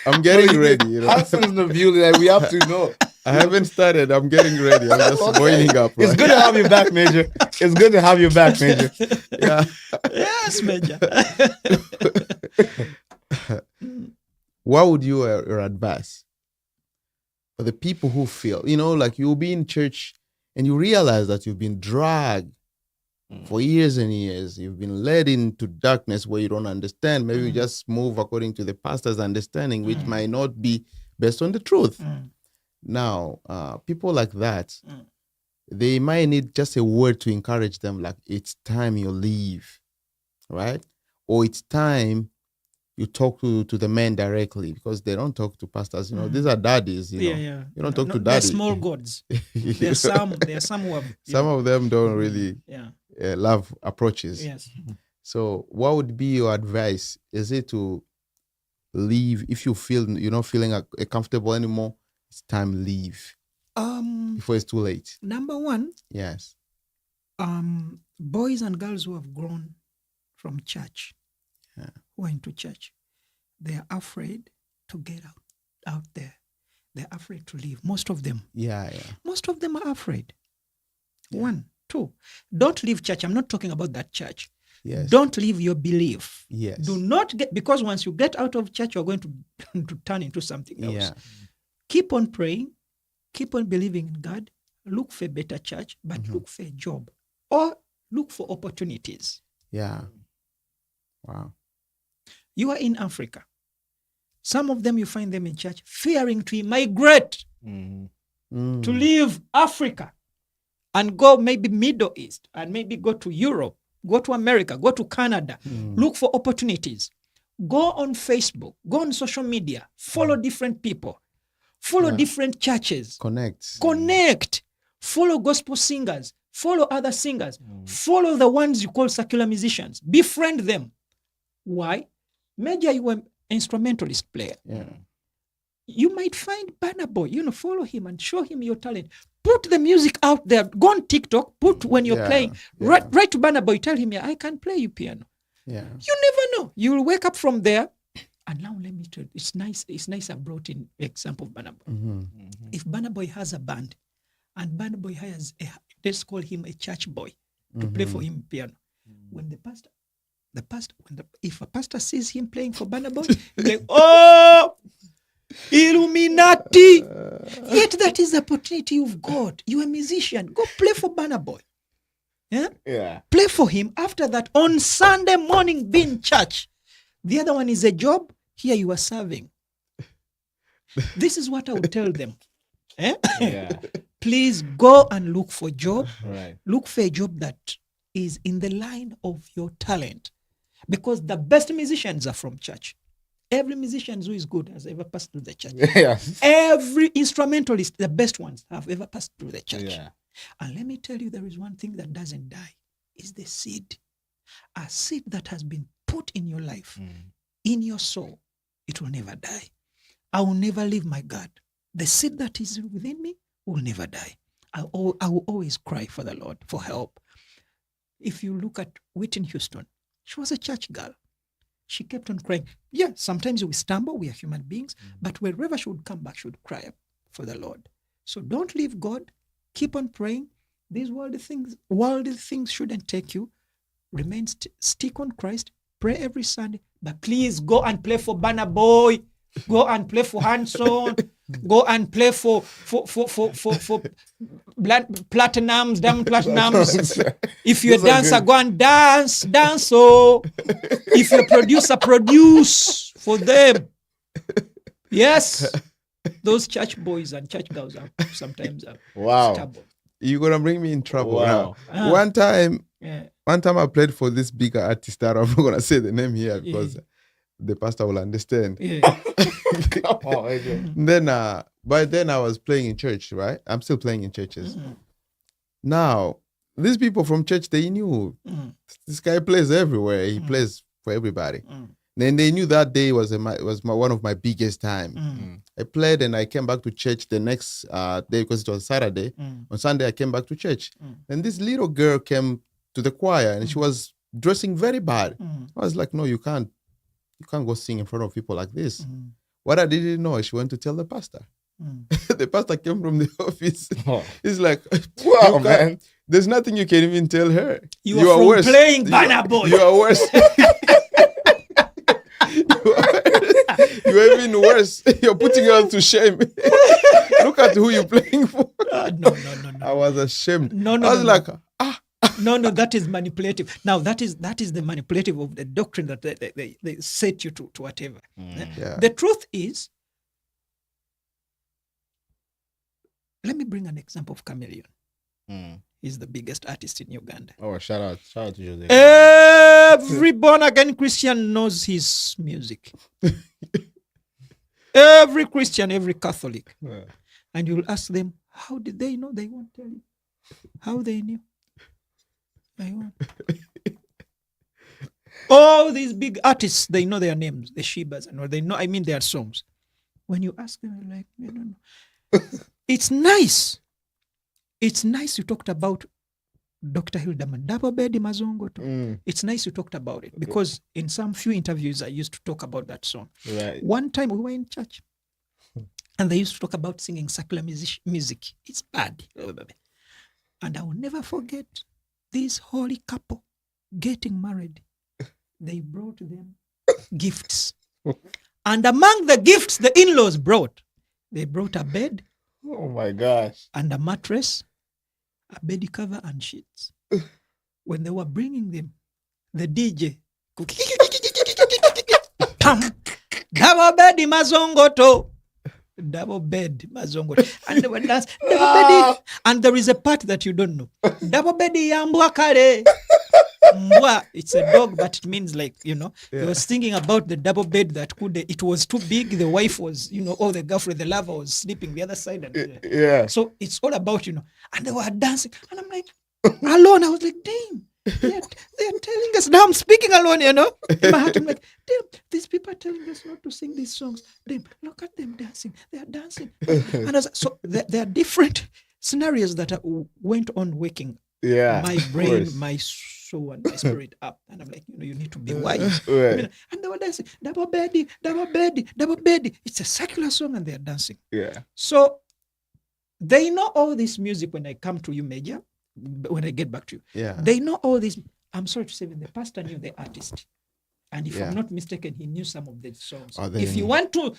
I'm getting ready. Hanson is the view that we have to know. I haven't started. I'm getting ready. I'm just boiling up. Right? It's good to have you back, Major. It's good to have you back, Major. Yeah. Yes, Major. What would your advice for the people who feel, like you'll be in church and you realize that you've been dragged for years and years. You've been led into darkness where you don't understand. Maybe you just move according to the pastor's understanding, which might not be based on the truth. Now, people like that, they might need just a word to encourage them, like, it's time you leave, right? Or it's time you talk to the men directly, because they don't talk to pastors. These are daddies. You don't talk to daddies. They're small gods. There are some who have. Some of them don't really love approaches. Yes. So, what would be your advice? Is it to leave if you feel you're not feeling comfortable anymore? It's time to leave before it's too late. Number one. Yes. Boys and girls who have grown from church. Who are into church, they are afraid to get out there. They're afraid to leave. Most of them. Yeah. Most of them are afraid. Yeah. 1, 2. Don't leave church. I'm not talking about that church. Yes. Don't leave your belief. Yes. Do not because once you get out of church, you're going to turn into something else. Yeah. Keep on praying. Keep on believing in God. Look for a better church, but look for a job or look for opportunities. Yeah. Wow. You are in Africa. Some of them, you find them in church fearing to immigrate, to leave Africa and go maybe Middle East and maybe go to Europe, go to America, go to Canada, look for opportunities. Go on Facebook, go on social media, follow different people, follow different churches. Connect. Follow gospel singers, follow other singers, follow the ones you call secular musicians, befriend them. Why? Major, you were instrumentalist player. Yeah. You might find Burna Boy, follow him and show him your talent. Put the music out there. Go on TikTok, put when you're playing. Write to Burna Boy, tell him, I can play you piano. Yeah. You never know. You'll wake up from there. And now let me tell you, it's nice I brought in the example of Burna Boy. If Burna Boy has a band and Burna Boy hires, let's call him a church boy to play for him piano. When if a pastor sees him playing for Burna Boy, he'll be like, oh, Illuminati. Yet that is the opportunity you've got. You're a musician. Go play for Burna Boy. Yeah. Play for him. After that, on Sunday morning, be in church. The other one is a job. Here you are serving. This is what I would tell them. Please go and look for a job. Right. Look for a job that is in the line of your talent. Because the best musicians are from church. Every musician who is good has ever passed through the church. Yeah. Every instrumentalist, the best ones, have ever passed through the church. Yeah. And let me tell you, there is one thing that doesn't die. is the seed. A seed that has been put in your life, in your soul. It will never die. I will never leave my God. The seed that is within me will never die. I will always cry for the Lord for help. If you look at Whitney Houston, she was a church girl. She kept on crying. Yeah, sometimes we stumble, we are human beings, but wherever she would come back, she would cry for the Lord. So don't leave God. Keep on praying. These worldly things shouldn't take you. Remain, stick on Christ. Pray every Sunday. But please go and play for Burna Boy. Go and play for Hanson. Go and play for platinums, diamond platinums. If you're a dancer, go and dance. So if you're a producer, produce for them. Yes, those church boys and church girls are sometimes stubborn. You're gonna bring me in trouble. Wow. Now. One time I played for this bigger artist that I'm not gonna say the name here because the pastor will understand. Yeah. Then by then I was playing in church, right? I'm still playing in churches. Now, these people from church, they knew this guy plays everywhere. He plays for everybody. Then they knew that day was one of my biggest time. I played and I came back to church the next day because it was Saturday. On Sunday, I came back to church. And this little girl came to the choir and she was dressing very bad. I was like, no, you can't go sing in front of people like this. What I didn't know, she went to tell the pastor. The pastor came from the office. He's like, wow, man. There's nothing you can even tell her. You are worse. Playing Burna Boy. You are worse. You are even worse. You're putting her to shame. Look at who you're playing for. No. I was ashamed. No, I was like, No, that is manipulative. Now, that is the manipulative of the doctrine that they set you to whatever. Yeah. The truth is, let me bring an example of Chameleon. He's the biggest artist in Uganda. Oh, shout out to you there. Every born-again Christian knows his music. Every Christian, every Catholic. Yeah. And you'll ask them, how did they know? They won't tell you. How they knew. All these big artists, they know their names, the Shebas, and they know, their songs. When you ask them, they're like, I don't know. It's nice. It's nice you talked about Dr. Hildeman, Dabo Bedi Mazongoto. It's nice you talked about it because in some few interviews I used to talk about that song. Right. One time we were in church and they used to talk about singing secular music. It's bad. And I will never forget this holy couple getting married. They brought them gifts. And among the gifts the in-laws brought, they brought a bed. Oh my gosh. And a mattress, a bed cover and sheets. When they were bringing them, the DJ, pam, double bed mazongoto. Double bed mazongoto. And they were dancing, double bed. And there is a part that you don't know. Double bed yambwa kare. Mbwa, it's a dog, but it means like, He was thinking about the double bed that it was too big. The wife was, or the girlfriend, the lover was sleeping the other side. And, So it's all about, and they were dancing. And I'm like, alone. I was like, damn, they're telling us. Now I'm speaking alone, In my heart, I'm like, damn, these people are telling us not to sing these songs. Damn, look at them dancing. They are dancing. And so there are different scenarios that went on waking my brain, my soul, and my spirit up. And I'm like, you need to be wise. Right. And they were dancing, double beddy, double beddy, double beddy. It's a secular song and they're dancing. Yeah. So they know all this music when I come to you, Major, when I get back to you. Yeah. They know all this. I'm sorry to say, the pastor knew the artist. And if I'm not mistaken, he knew some of the songs. If you want to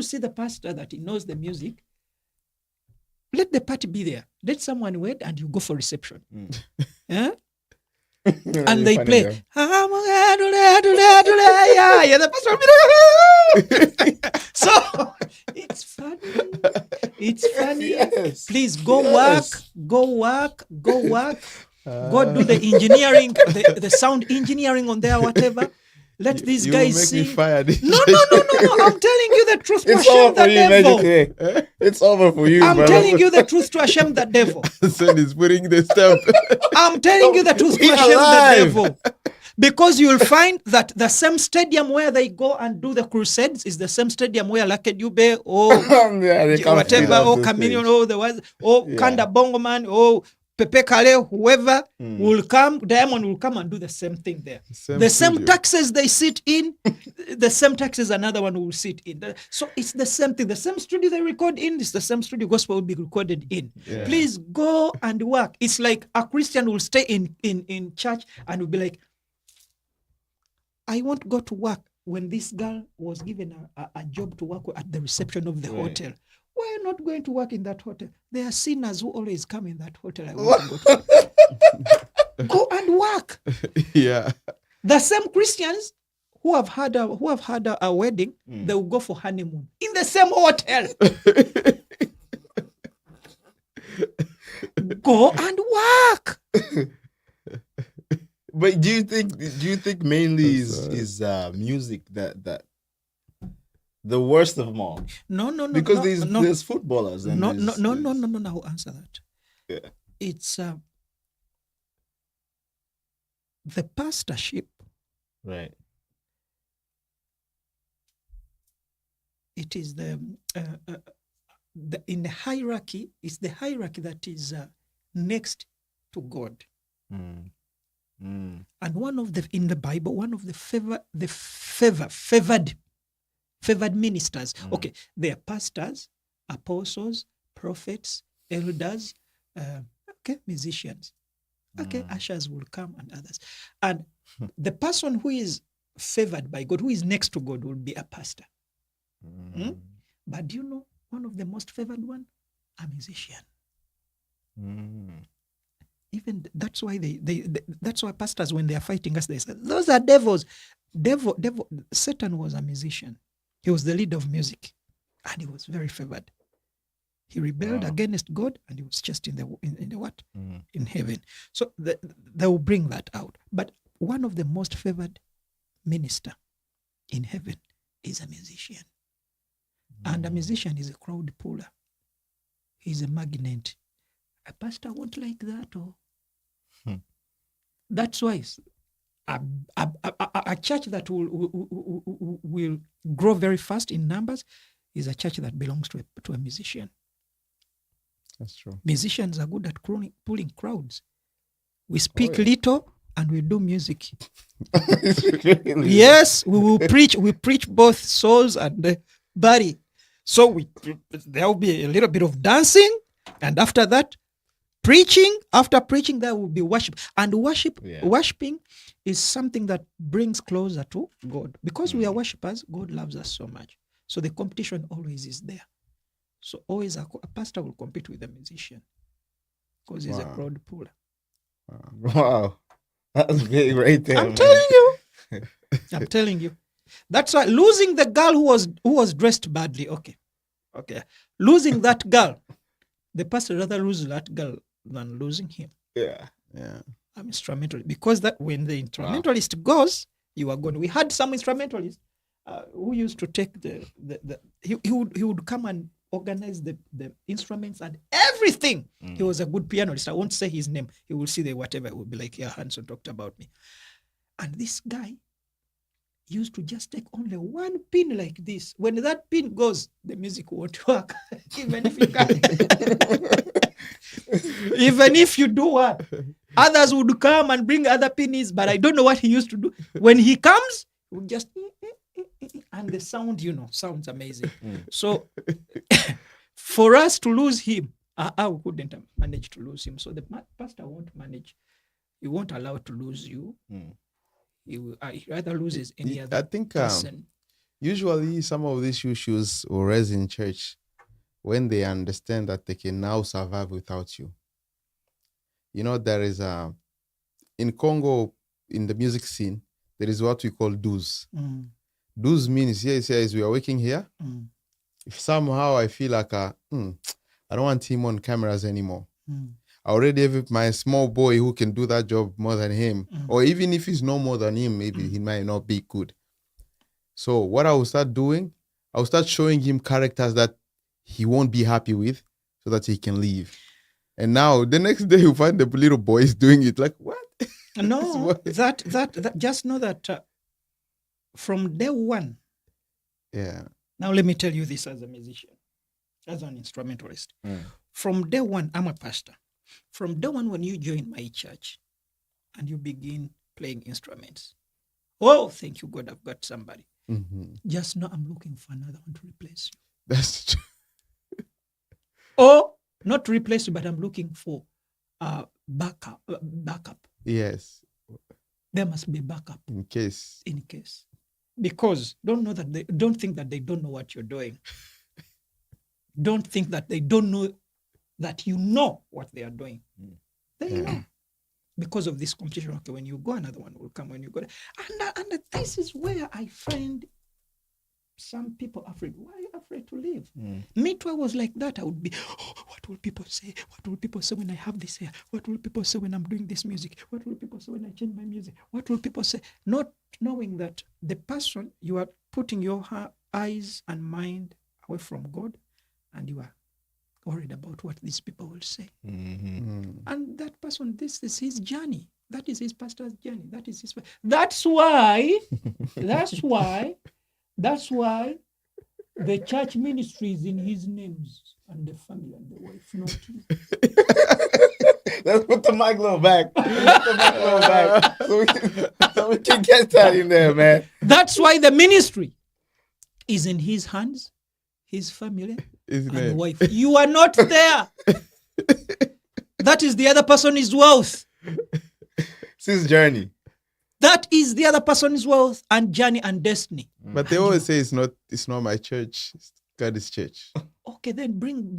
see the pastor that he knows the music, let the party be there. Let someone wait and you go for reception. Yeah? And they play. The pastor. So it's funny. It's funny. Yes. Please go work. Go do the engineering, the sound engineering on there, whatever. Let these you guys will make sing. me fire this No. I'm telling you the truth to It's shame over the for you, devil. Magic Clay. It's over for you, I'm brother. telling you the truth to shame the devil. Son is putting the stamp. I'm telling you the truth We to are shame the live. devil. Because you'll find that the same stadium where they go and do the crusades is the same stadium where Lucky Dube or Yeah, they come straight whatever, off or the Chameleon, stage. or the was, or Yeah. Kanda Bongo Man, or Pepe Kale, whoever will come, Diamond will come and do the same thing there. The same studio. taxes they sit in, the same taxes another one will sit in. So it's the same thing. The same studio they record in is the same studio gospel will be recorded in. Yeah. Please go and work. It's like a Christian will stay in church and will be like, I won't go to work. When this girl was given a job to work at the reception of the hotel, why not going to work in that hotel? There are sinners who always come in that hotel. I want to go to go and work. Yeah. The same Christians who have had a wedding, they will go for honeymoon in the same hotel. Go and work. But do you think mainly is music that the worst of them all? No. Because no, there's footballers and no. there's- I will answer that. Yeah. It's the pastorship. Right. It is the in the hierarchy. It's the hierarchy that is next to God. And one of the in the Bible, one of the favored ministers. Okay, they are pastors, apostles, prophets, elders, musicians. Okay, ushers will come and others. And the person who is favored by God, who is next to God, will be a pastor. But do you know one of the most favored one? A musician. Even that's why that's why pastors, when they are fighting us, they say those are devils. Satan was a musician. He was the leader of music, and he was very favored. He rebelled against God, and he was just in the what? In heaven. So they will bring that out. But one of the most favored minister in heaven is a musician. And a musician is a crowd puller. He's a magnet. A pastor won't like that. That's why a church that will grow very fast in numbers is a church that belongs to a musician. That's true. Musicians are good at pulling crowds. We speak little and we do music. Yes, we will preach. We preach both souls and body. So there will be a little bit of dancing, and after that, preaching. After preaching, there will be worship. And worshiping is something that brings closer to God. Because we are worshipers, God loves us so much. So the competition always is there. So always a pastor will compete with a musician because he's a crowd puller. Wow. That's big right there. I'm telling you. I'm telling you. That's why losing the girl who was dressed badly. Okay. Losing that girl, the pastor rather lose that girl than losing him. Yeah. I'm instrumentalist, because that when the instrumentalist goes, you are gone. We had some instrumentalists who used to take he would come and organize the instruments and everything. He was a good pianist. I won't say his name. He will see the whatever. It will be like, yeah, Hanson talked about me. And this guy used to just take only one pin like this. When that pin goes, the music won't work. Even if you can. Even if you do what? Others would come and bring other pins, but I don't know what he used to do. When he comes, he would just, and the sound, sounds amazing. So for us to lose him, I couldn't manage to lose him. So the pastor won't manage. He won't allow to lose you. He rather loses any other person. Usually some of these issues will raise in church when they understand that they can now survive without you. There is in Congo, in the music scene, there is what we call dues. Dues means, we are working here. If somehow I feel like, I don't want him on cameras anymore. I already have my small boy who can do that job more than him. Or even if he's no more than him, maybe he might not be good. So what I will start doing, I will start showing him characters that he won't be happy with so that he can leave. And now the next day you find the little boy is doing it like, what? No, that just know that from day one. Yeah. Now let me tell you this as a musician, as an instrumentalist. From day one, I'm a pastor. From day one, when you join my church and you begin playing instruments, oh, thank you, God, I've got somebody. Just know I'm looking for another one to replace you. That's true. Or not to replace you, but I'm looking for backup. Yes. There must be backup In case. Because don't think that they don't know what you're doing. Don't think that they don't know that you know what they are doing. They know. Because of this competition, okay, when you go, another one will come. When you go, and this is where I find some people afraid. Why are you afraid to leave? Me too, I was like that. I would be, what will people say? What will people say when I have this hair? What will people say when I'm doing this music? What will people say when I change my music? What will people say? Not knowing that the person, you are putting your eyes and mind away from God, and you are worried about what these people will say. And that person, this is his journey. That is his pastor's journey. That's why the church ministry is in his names and the family and the wife, not his. Let's put the mic a little back. So we can get that in there, man. That's why the ministry is in his hands, his family, and wife. You are not there. That is the other person's wealth. It's his journey. That is the other person's wealth and journey and destiny. But they always say it's not my church. It's God's church. Okay, then bring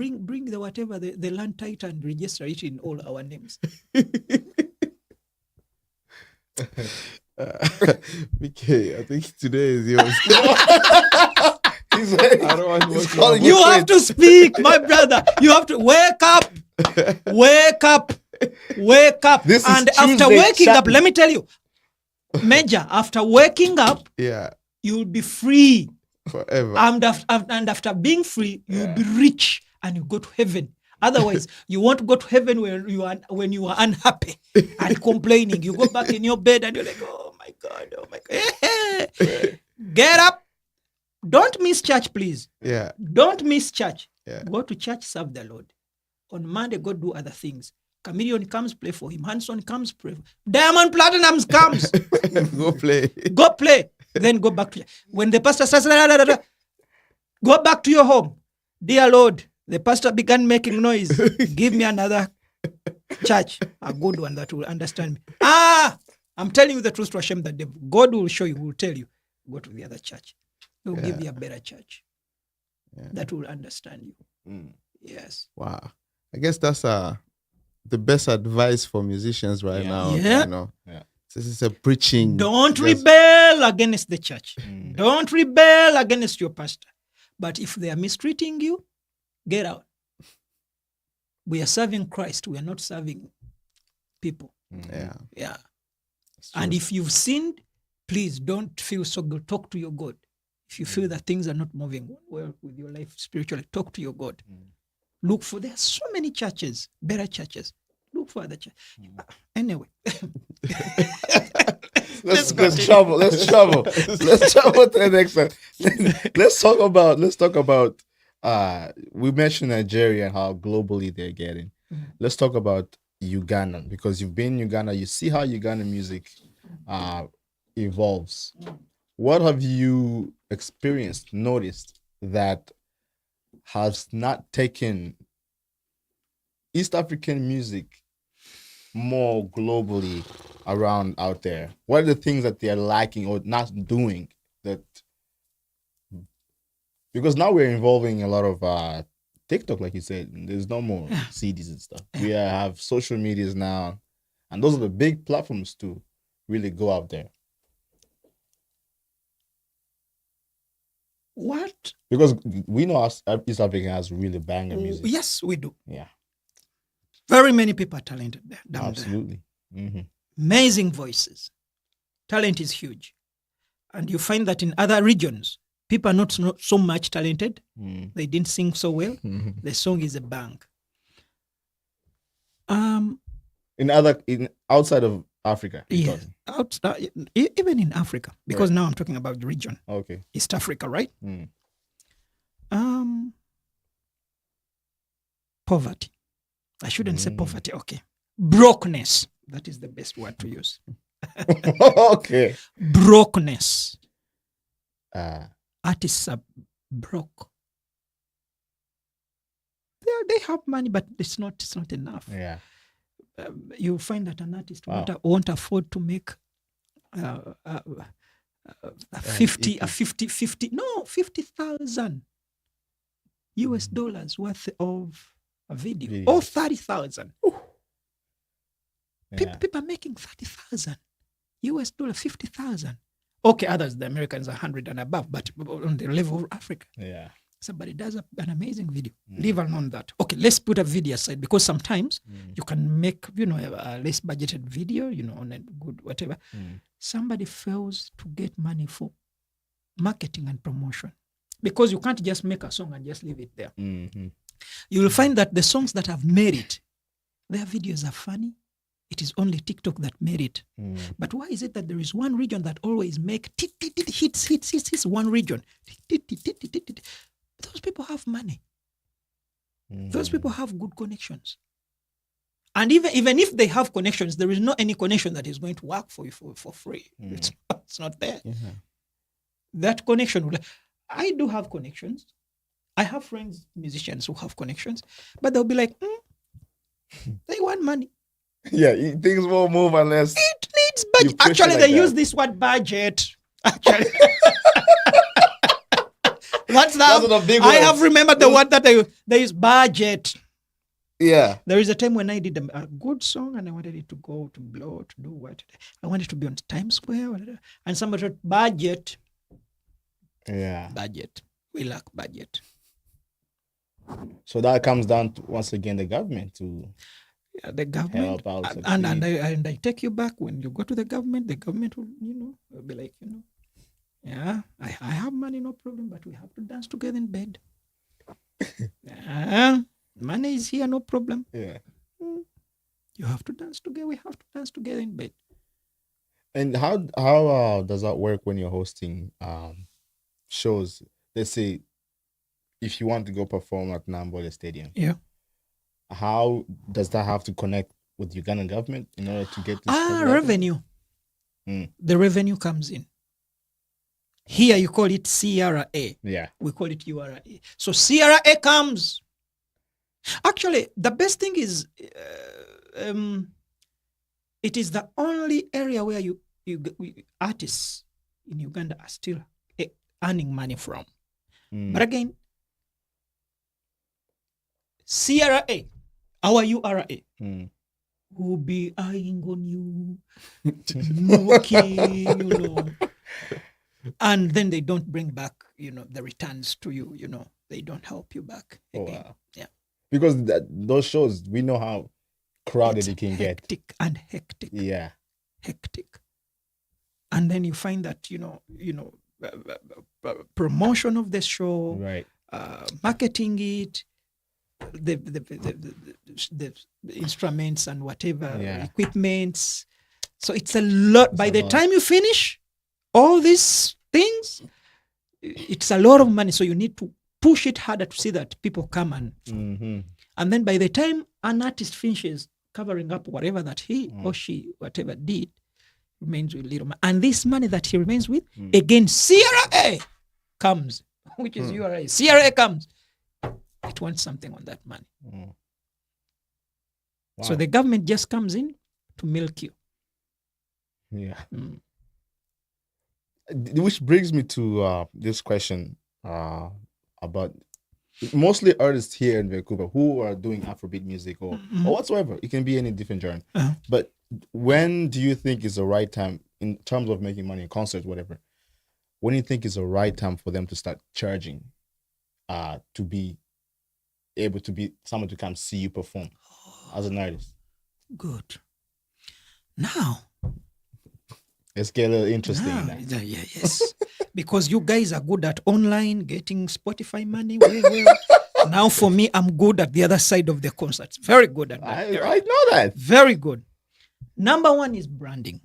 the whatever, the land title and register it in all our names. Okay, I think today is yours. You have to speak, my brother. You have to wake up. Wake up. And after waking up, let me tell you, Major, after waking up, you'll be free forever. And after being free, you'll be rich and you go to heaven. Otherwise, you won't go to heaven when you are unhappy and complaining. You go back in your bed and you're like, oh my God. Get up. Don't miss church, please. Yeah. Don't miss church. Yeah. Go to church, serve the Lord. On Monday, go do other things. Chameleon comes, play for him. Hanson comes, pray for him. Diamond Platinums comes. Go play. Then go back to church. When the pastor says, go back to your home. Dear Lord, the pastor began making noise. Give me another church, a good one that will understand me. I'm telling you the truth to shame the devil. God will show you, will tell you, go to the other church. He will give you a better church that will understand you. Yes. Wow. I guess that's the best advice for musicians right now. Yeah. You know? Yeah. This is a preaching. Don't rebel against the church. Don't rebel against your pastor. But if they are mistreating you, get out. We are serving Christ. We are not serving people. Yeah. And if you've sinned, please don't feel so good. Talk to your God. If you feel that things are not moving well with your life spiritually, talk to your God. Look for, there are so many churches, better churches. Look for other churches. Anyway. Let's travel to the next one. Let's talk about we mentioned Nigeria and how globally they're getting. Let's talk about Uganda, because you've been in Uganda, you see how Ugandan music evolves. What have you experienced, noticed that has not taken East African music more globally around out there? What are the things that they're lacking or not doing that? Because now we're involving a lot of TikTok, like you said. There's no more CDs and stuff. We have social medias now, and those are the big platforms to really go out there. What? Because we know East Africa has really banger music. Yes, we do. Yeah. Very many people are talented there, down there. Absolutely. Mm-hmm. Amazing voices. Talent is huge. And you find that in other regions, people are not so much talented. They didn't sing so well. The song is a bang. Outside of Africa. Yeah, even in Africa, because now I'm talking about the region. Okay. East Africa, right? Poverty. I shouldn't say poverty. Okay. Brokenness. That is the best word to use. Okay. Brokenness. Uh, Artists are broke. They have money, but it's not enough. yeah. You find that an artist won't afford to make 50,000 US dollars worth of a video. Or 30,000. Yeah. People are making 30,000 US dollars, 50,000. Okay, others, the Americans are 100 and above, but on the level of Africa. Yeah. Somebody does an amazing video. Leave alone that. Okay, let's put a video aside, because sometimes you can make, a less budgeted video, on a good whatever. Somebody fails to get money for marketing and promotion, because you can't just make a song and just leave it there. You will find that the songs that have made it, their videos are funny. It is only TikTok that made it. But why is it that there is one region that always make hits, one region? Those people have money. Those people have good connections. And even if they have connections, there is not any connection that is going to work for you for free. It's not there. That connection, I do have connections. I have friends, musicians who have connections, but they'll be like, they want money. Yeah, things won't move unless it needs budget. Actually, they use this word budget. Actually, that's the big word. I have remembered the word that they use, budget. Yeah. There is a time when I did a good song and I wanted it to go to blow, to do what? I wanted to be on Times Square, whatever, and somebody said, budget. Yeah. Budget. We lack budget. So that comes down to, once again, the government to the government help out. And I take you back, when you go to the government will, will be like, yeah, I have money, no problem, but we have to dance together in bed. Money is here, no problem. Yeah. You have to dance together. We have to dance together in bed. And how does that work when you're hosting shows? Let's say if you want to go perform at Nambola Stadium. Yeah. How does that have to connect with Ugandan government in order to get this revenue? The revenue comes in. Here you call it CRA. Yeah. We call it URA. So CRA comes. Actually, the best thing is it is the only area where artists in Uganda are still earning money from. But again, CRA, our URA, will be eyeing on you, looking, and then they don't bring back, the returns to you. They don't help you back again. Wow. Yeah, because those shows, we know how crowded it can get. Hectic. Yeah, hectic. And then you find that promotion of the show, right? Marketing it, the instruments and whatever equipments. So it's a lot. By the time you finish all these things, it's a lot of money. So you need to push it harder to see that people come and then by the time an artist finishes covering up whatever that he or she whatever did, remains with little money. And this money that he remains with, again, CRA comes, which is URA. CRA comes. It wants something on that money. Wow. So the government just comes in to milk you. Yeah. Which brings me to this question about mostly artists here in Vancouver who are doing Afrobeat music or whatsoever. It can be any different genre. But when do you think is the right time in terms of making money in concerts, whatever? When do you think is the right time for them to start charging to be able to be someone to come see you perform? as an artist? Good. Now, Let's get a little interesting. now yes. Because you guys are good at online, getting Spotify money. Well. Now for me, I'm good at the other side of the concerts. Very good at that. I know that. Very good. Number one is branding.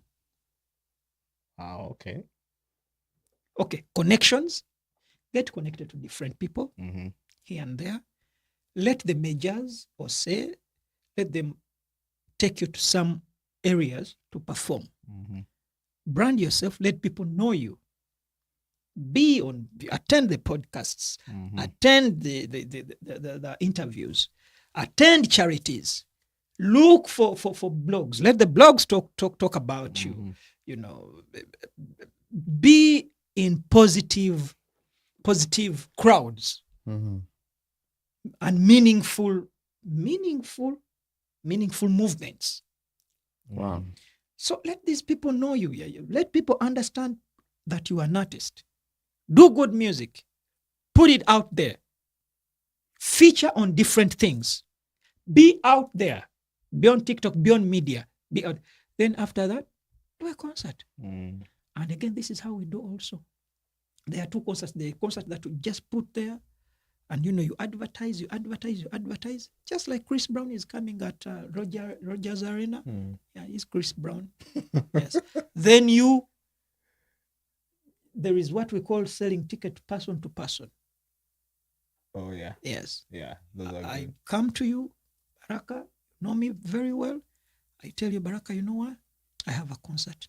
Okay. Okay, connections. Get connected to different people here and there. Let the majors let them take you to some areas to perform. Brand yourself. Let people know you. Attend the podcasts, attend the interviews, attend charities, look for blogs. Let the blogs talk about you. You know, be in positive crowds and meaningful movements. Wow. So let these people know you. Let people understand that you are an artist. Do good music. Put it out there. Feature on different things. Be out there. Be on TikTok, be on media. Be out. Then after that, do a concert. And again, this is how we do also. There are two concerts. The concert that we just put there, and you advertise. Just like Chris Brown is coming at Rogers Arena. Yeah, he's Chris Brown. Yes. Then there is what we call selling ticket person to person. Oh yeah. Yes. Yeah. I come to you, Baraka, know me very well. I tell you, Baraka, you know what? I have a concert.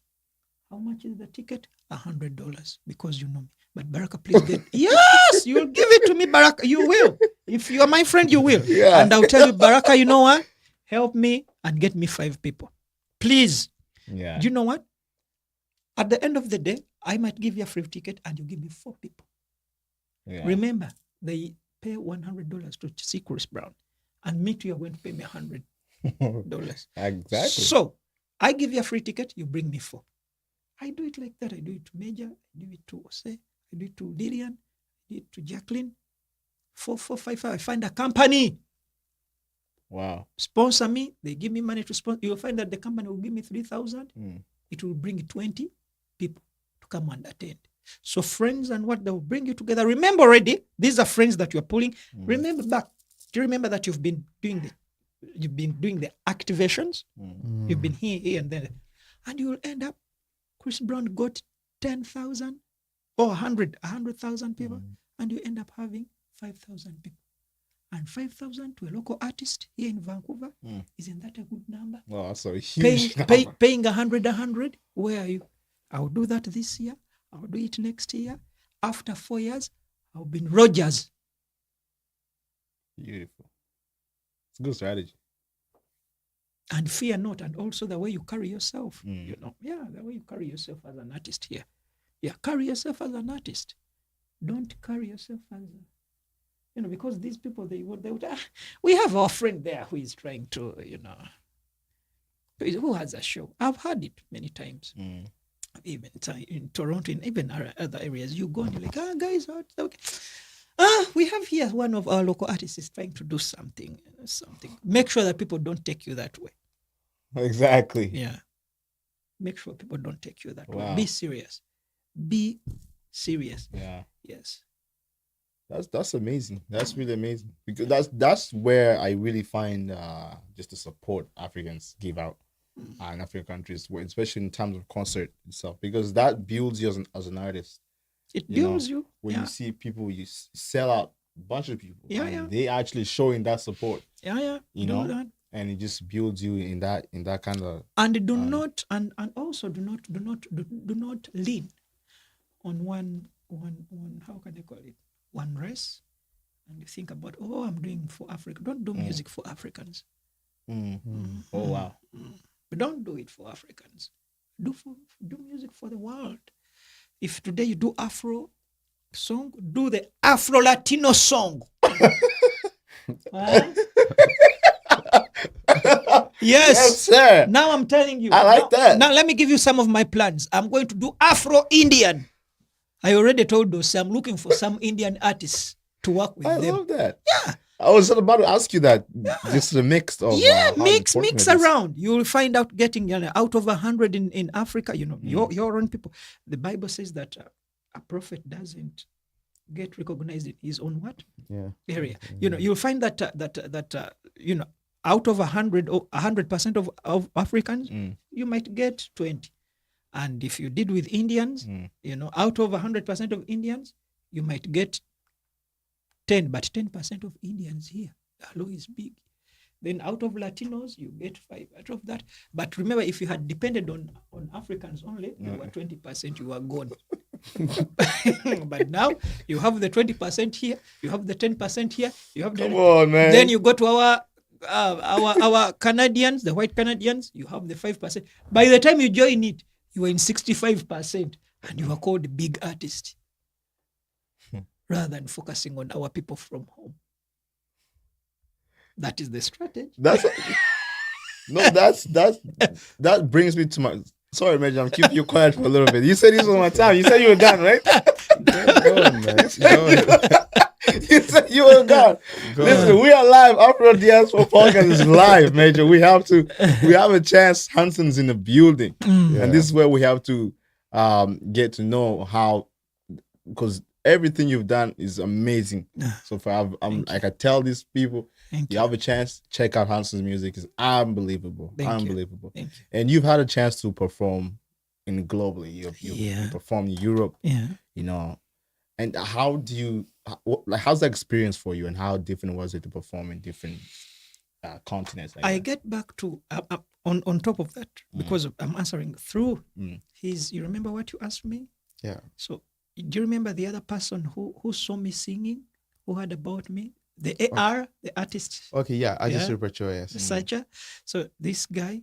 How much is the ticket? $100 because you know me. But Baraka, please get yes, you'll give it to me, Baraka. You will. If you are my friend, you will. Yeah. And I'll tell you, Baraka, you know what? Help me and get me 5 people. Please. Yeah. Do you know what? At the end of the day, I might give you a free ticket and you give me 4 people. Yeah. Remember, they pay $100 to see Chris Brown, and me too, you're going to pay me $100. Exactly. So I give you a free ticket, you bring me 4. I do it like that. I do it to Major, I do it to Ose, I do it to Lillian, I do it to Jacqueline. 4, 5. I find a company. Wow. Sponsor me. They give me money to sponsor. You'll find that the company will give me 3,000. It will bring 20 people to come and attend. So friends and what they will bring you together. Remember already, these are friends that you're pulling. Remember back. Do you remember that you've been doing the activations? You've been here and there. And you will end up, Chris Brown got 10,000 or 100,000 people, and you end up having 5,000 people. And 5,000 to a local artist here in Vancouver, isn't that a good number? Well, that's a huge number. Paying 100, where are you? I'll do that this year. I'll do it next year. After 4 years, I'll be in Rogers. Beautiful. It's a good strategy. And fear not. And also the way you carry yourself, the way you carry yourself as an artist here. Yeah, carry yourself as an artist. Don't carry yourself as because these people, they would we have our friend there who is trying to, who has a show. I've heard it many times. Even in Toronto, in even other areas, you go and you're like, guys, okay. We have here one of our local artists is trying to do something. Make sure that people don't take you that way. Exactly. Yeah. Make sure people don't take you that Wow. way. Be serious. Be serious. Yeah. Yes. That's amazing. That's really amazing, because that's where I really find just the support Africans give out in African countries, especially in terms of concert itself, because that builds you as an artist. It builds you. When you see people, you sell out a bunch of people. Yeah, and yeah. They actually showing that support. Yeah. You Do know, that. and it just builds you in that kind of. And do not lean on one how can I call it, one race, and you think about, I'm doing for Africa. Don't do music for Africans. Oh wow. But don't do it for Africans. Do music for the world. If today you do Afro song, do the Afro Latino song. Yes, sir. Now I'm telling you. I like that. Now let me give you some of my plans. I'm going to do Afro Indian. I already told those I'm looking for some Indian artists to work with I them. love that. Yeah. I was about to ask you that. Just the mix of how mix important it is. around. You will find out getting out of 100 in Africa. Your own people. The Bible says that a prophet doesn't get recognized in his own what area. You'll find that out of 100% of Africans, you might get 20. And if you did with Indians, out of 100% of Indians, you might get 10. But 10% of Indians here, hello, is big. Then out of Latinos, you get 5 out of that. But remember, if you had depended on Africans only, you were 20%, you were gone. But now you have the 20% here, you have the 10% here, you have Come on, man. Then you go to our Canadians, the white Canadians, you have the 5%. By the time you join it, you are in 65%, and you are called big artist, rather than focusing on our people from home. That is the strategy. That brings me to my. Sorry, Major, I'm keeping you quiet for a little bit. You said this was my time. You said you were done, right? Go on, man. You said you were done. Listen, we are live. Afro Diaspora Podcast is live, Major. We have a chance. Hanson's in the building, and this is where we have to get to know how, because everything you've done is amazing. So far, I can tell these people. You have a chance, check out Hanson's music. It's unbelievable. Unbelievable. Thank you. And you've had a chance to perform globally. You performed in Europe. Yeah. And how's the experience for you, and how different was it to perform in different continents? I get back to on top of that, because I'm answering through his. You remember what you asked me? Yeah. So do you remember the other person who saw me singing, who heard about me? The AR, the artist. Okay, yeah, I just remember, yes. Sacha. So this guy,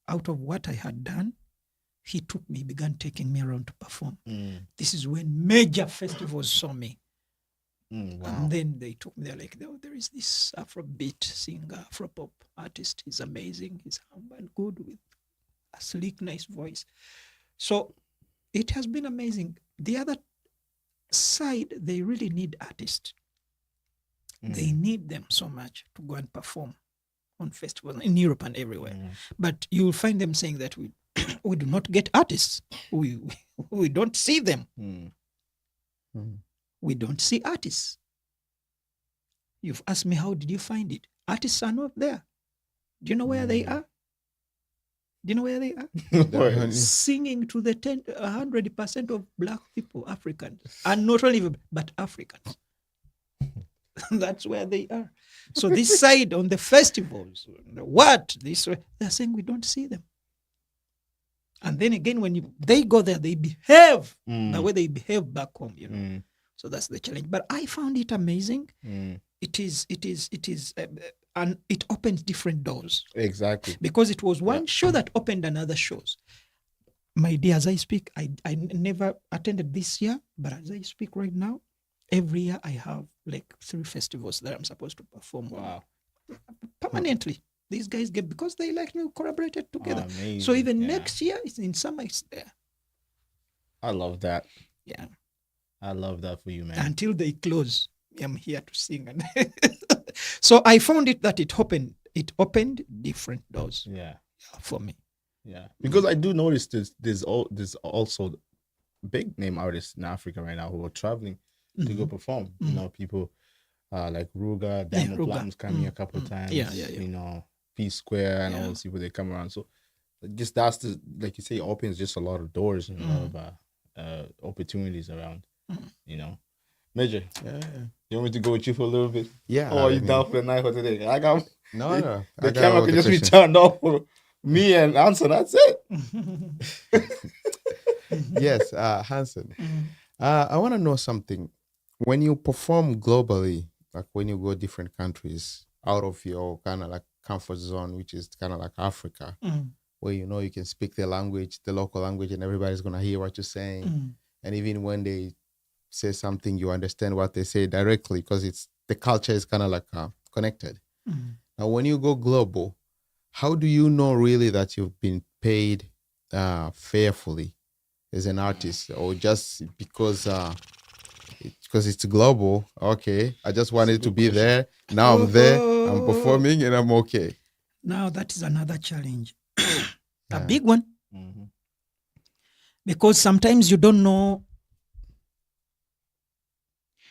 out of what I had done, he began taking me around to perform. This is when major festivals saw me. Wow. And then they took me, they're like, oh, there is this Afrobeat singer, Afropop artist. He's amazing. He's humble and good with a sleek, nice voice. So it has been amazing. The other side, they really need artists. They need them so much to go and perform on festivals in Europe and everywhere. But you'll find them saying that we do not get artists. We don't see them. We don't see artists. You've asked me, how did you find it? Artists are not there. Do you know where they are? Do you know where they are? Singing to the 100% of Black people, Africans. And not only, but Africans. That's where they are. So this side on the festivals, they're saying we don't see them. And then again, when they go there, they behave the way they behave back home, So that's the challenge. But I found it amazing. It is, and it opens different doors. Exactly. Because it was one show that opened another shows. My dear, as I speak, I never attended this year, but as I speak right now, every year I have like 3 festivals that I'm supposed to perform. Wow. Permanently. These guys get, because they like me, collaborated together. Amazing. So even next year, it's in summer, it's there. I love that. Yeah. I love that for you, man. Until they close, I'm here to sing. And so I found it that it opened different doors. Yeah. For me. Yeah. Because I do notice there's also big name artists in Africa right now who are traveling to go perform. People like Ruga, Diamond Platinum's coming a couple of times. Yeah. P Square and all those people, they come around. So just that's like you say, opens just a lot of doors and a lot of opportunities around. Major, you want me to go with you for a little bit? Yeah. Or are you down for the night for today? I got no. The camera can just be turned off for me and Hanson. That's it. Yes, Hanson. I want to know something. When you perform globally, like when you go different countries out of your kind of like comfort zone, which is kind of like Africa, where you can speak the language, the local language, and everybody's going to hear what you're saying. And even when they say something, you understand what they say directly, because the culture is kind of like connected. Now, when you go global, how do you know really that you've been paid fairly as an artist, or just because because it's global. Okay, I just wanted to good be question. there. Now I'm there. I'm Oh. performing, and I'm okay. Now that is another challenge, a Yeah. big one, Mhm. because sometimes you don't know.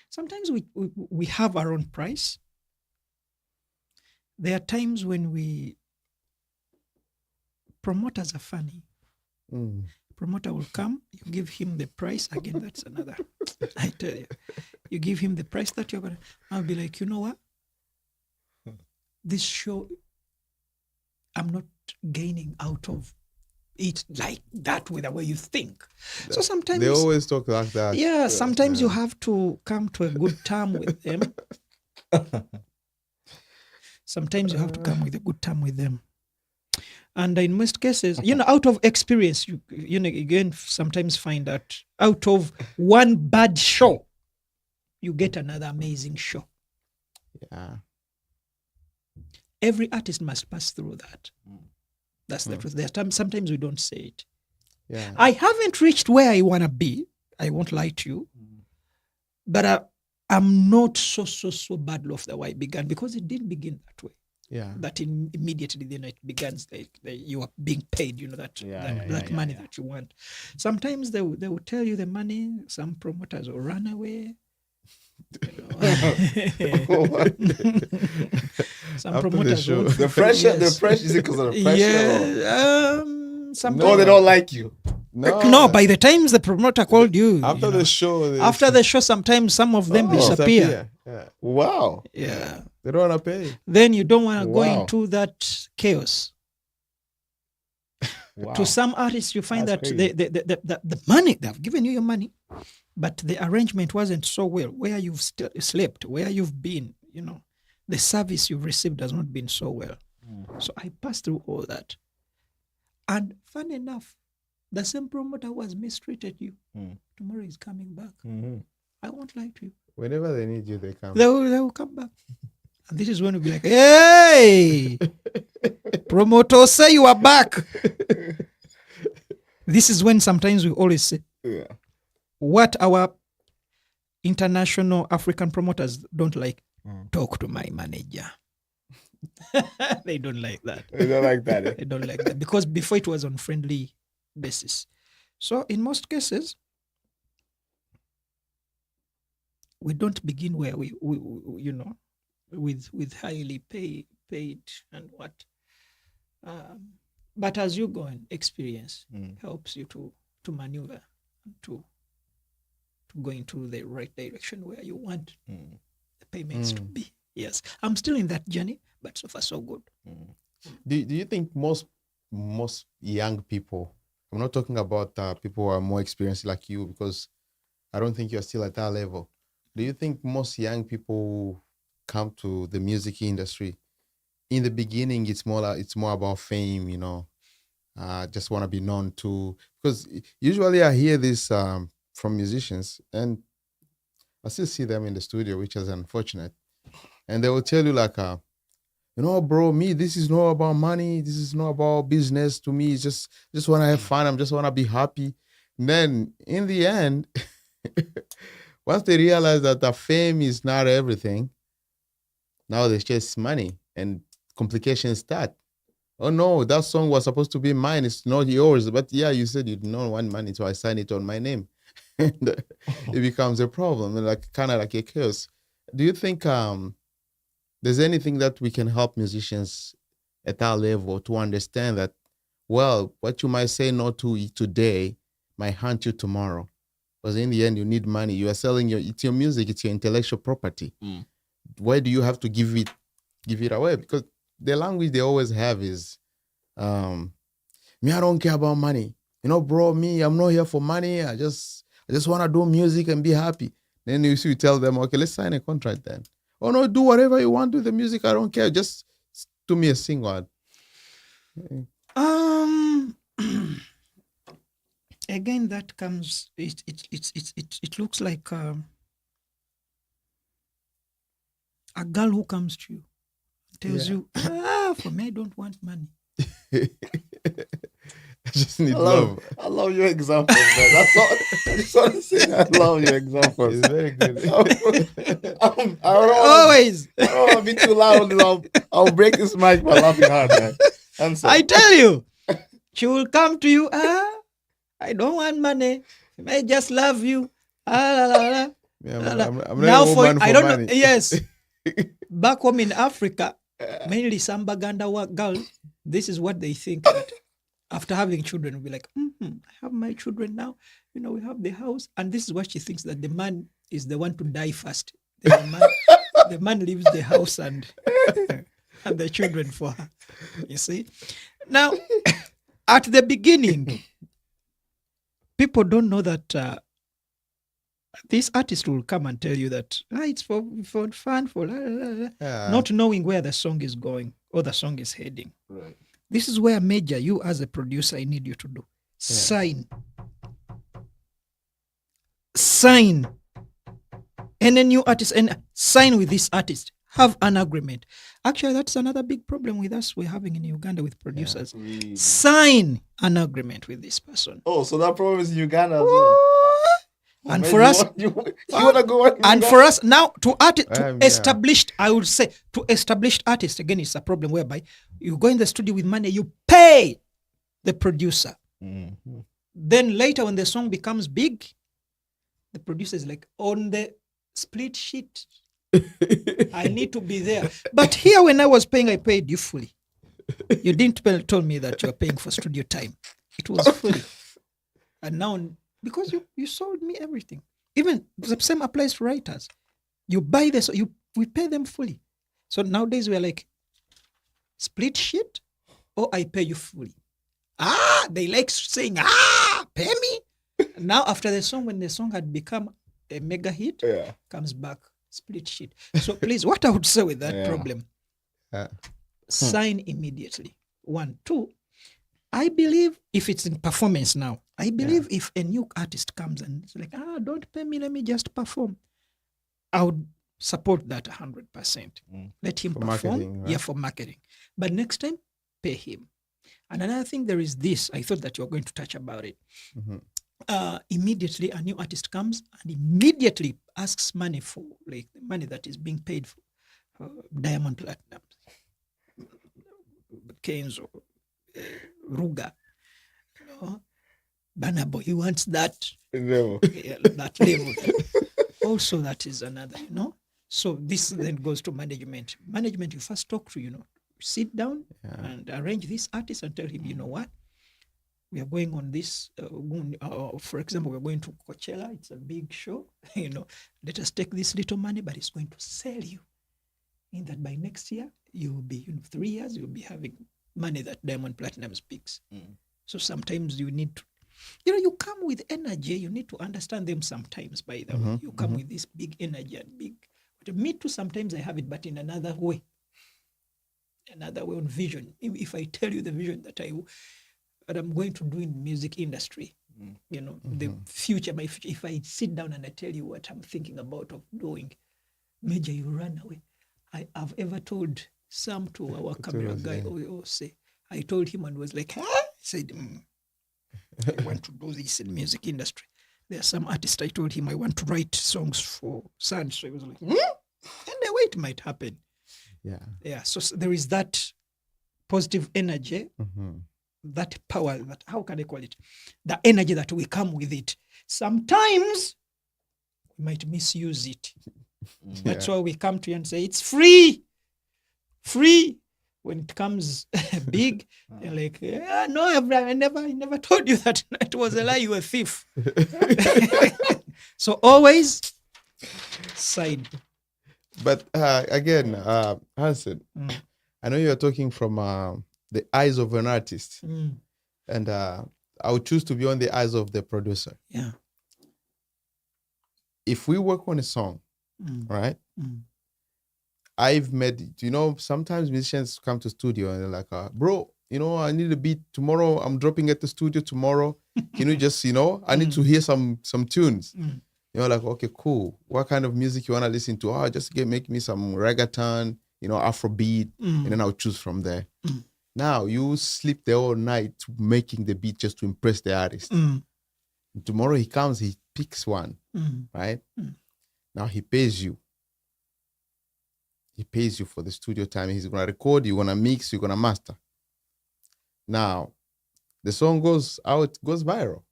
Sometimes we have our own price. There are times when promoters are funny. Mm. Promoter will come, you give him the price. Again, that's another. I tell you, you give him the price that you're gonna. I'll be like, you know what? This show, I'm not gaining out of it like that with the way you think. So sometimes They always talk like that. yeah, sometimes you have to come to a good term with them. Sometimes you have to come with a good term with them. And in most cases, out of experience, you again sometimes find that out of one bad show, you get another amazing show. Yeah. Every artist must pass through that. That's the truth. There are times, sometimes we don't say it. Yeah. I haven't reached where I want to be. I won't lie to you. But I'm not so badly off the way I began, because it didn't begin that way. Yeah. That immediately then it begins like you are being paid, that money that you want. Sometimes they will tell you the money. Some promoters will run away. Some After the promoters show. won't. The pressure, Yes. the pressure, is it because of the pressure? Yeah. Or Sometimes they don't like you. no. By the time the promoter called you, After the show, after the show, sometimes some of them disappear. Yeah. Wow. Yeah. They don't want to pay. Then you don't want to go Wow. into that chaos. Wow. To some artists, you find That's that the money, they've given you your money, but the arrangement wasn't so well. Where you've slept, where you've been, the service you've received has not been so well. So I passed through all that. And fun enough, the same promoter who has mistreated you, tomorrow is coming back. I won't lie to you. Whenever they need you, they come. They will come back. And this is when we'll be like, hey, promoter, say you are back. This is when sometimes we always say, what our international African promoters don't like, talk to my manager. They don't like that. They don't like that. They don't like that, because before it was on friendly basis. So in most cases, we don't begin where we with highly paid and what. But as you go on, experience helps you to maneuver, to go into the right direction where you want the payments to be. Yes, I'm still in that journey, but so far so good. Do you think most young people, I'm not talking about people who are more experienced like you, because I don't think you're still at that level. Do you think most young people come to the music industry, in the beginning it's more about fame, just want to be known to, because usually I hear this from musicians, and I still see them in the studio, which is unfortunate, and they will tell you like, bro, me, this is not about money, this is not about business. To me, it's just want to have fun, I just want to be happy. And then in the end, once they realize that the fame is not everything, now they chase money and complications start. Oh no, that song was supposed to be mine, it's not yours. But yeah, you said you don't want money, so I signed it on my name. And it becomes a problem, and kind of like a chaos. Do you think there's anything that we can help musicians at that level to understand that, well, what you might say no to today might haunt you tomorrow? Because in the end, you need money. You are selling it's your music, it's your intellectual property. Why do you have to give it away? Because the language they always have is, me, I don't care about money. Bro, me, I'm not here for money. I just want to do music and be happy. Then you tell them, okay, let's sign a contract then. Oh no, do whatever you want with the music. I don't care. Just do me a single. Again, that comes. It looks like a girl who comes to you, tells you, for me, I don't want money. I just need love. I love your examples, man. That's all. I just want to say I love your examples. It's very good. Always. I don't want to be too loud. I'll break this mic by laughing hard, man. Answer. I tell you, she will come to you. I don't want money. I just love you. Yeah, I'm Now not a for woman I for don't money. know. Yes, back home in Africa, mainly some Baganda girls, this is what they think that after having children, will be like, I have my children now. You know, we have the house, and this is what she thinks, that the man is the one to die first. The man leaves the house and the children for her. You see, now at the beginning, people don't know that. This artist will come and tell you that it's for fun, for la, la, la, Yeah. not knowing where the song is going or the song is heading. Right. This is where major, you as a producer, I need you to do. Sign. Any new artist and sign with this artist. Have an agreement. Actually, that's another big problem with us we're having in Uganda with producers. Really? Sign an agreement with this person. Oh, so that problem is in Uganda as well. And Man, for us, you want to go on and Uganda? for us now to Yeah. established, I would say to established artists, again, it's a problem whereby you go in the studio with money, you pay the producer. Mhm. Then later when the song becomes big, the producer is like, on the split sheet, I need to be there. But here when I was paying, I paid you fully. You didn't tell me that you're paying for studio time. It was fully. And now, because you sold me everything. Even the same applies to writers. You buy this, we pay them fully. So nowadays we're like, split sheet or I pay you fully. They like saying, pay me. Now after the song, when the song had become a mega hit, Yeah. comes back, split sheet. So please, what I would say with that Yeah. problem, Yeah. sign immediately. 1, 2, I believe if it's in performance now, I believe if a new artist comes and it's like, don't pay me, let me just perform, I would support that 100%. Let him For perform. marketing, right? Yeah, for marketing. But next time, pay him. And another thing, there is this, I thought that you were going to touch about it. Mhm. Immediately, a new artist comes and immediately asks money for, like, the money that is being paid for Diamond Platinum, Kenzo, Ruga, Banabo, he wants that, No. that level. Also, that is another, So this then goes to management. Management, you first talk to, sit down and arrange this artist and tell him, you know what? We are going on this, for example, we're going to Coachella. It's a big show, Let us take this little money, but it's going to sell you. In that by next year, you will be, 3 years, you'll be having money that Diamond Platinum speaks. So sometimes you need to, you come with energy. You need to understand them sometimes, by the way. You come with this big energy and big. But me too, sometimes I have it, but in another way. Another way on vision. If I tell you the vision that I'm going to do in the music industry, the future, my future, if I sit down and I tell you what I'm thinking about of doing, Major, you run away. I've ever told Sam, to our camera guy, or say, I told him and was like, I said, I want to do this in music industry. There are some artists, I told him I want to write songs for Sun. So he was like, and the way it might happen. Yeah. So there is that positive energy, that power, that, how can I call it? The energy that we come with it. Sometimes we might misuse it. That's why we come to you and say, it's free. When it comes big, you're like, no, I never told you that. It was a lie, you were a thief. So always side. But again, Hansen, I know you are talking from the eyes of an artist, and I would choose to be on the eyes of the producer. Yeah. If we work on a song, right? I've met, sometimes musicians come to studio and they're like, bro, I need a beat tomorrow. I'm dropping at the studio tomorrow. Can you just, I need to hear some tunes. Like, okay, cool. What kind of music you want to listen to? Just make me some reggaeton, Afrobeat, and then I'll choose from there. Now you sleep the whole night making the beat just to impress the artist. Tomorrow he comes, he picks one, right? Now he pays you. He pays you for the studio time. He's gonna record, you're gonna mix, you're gonna master. Now, the song goes out, goes viral.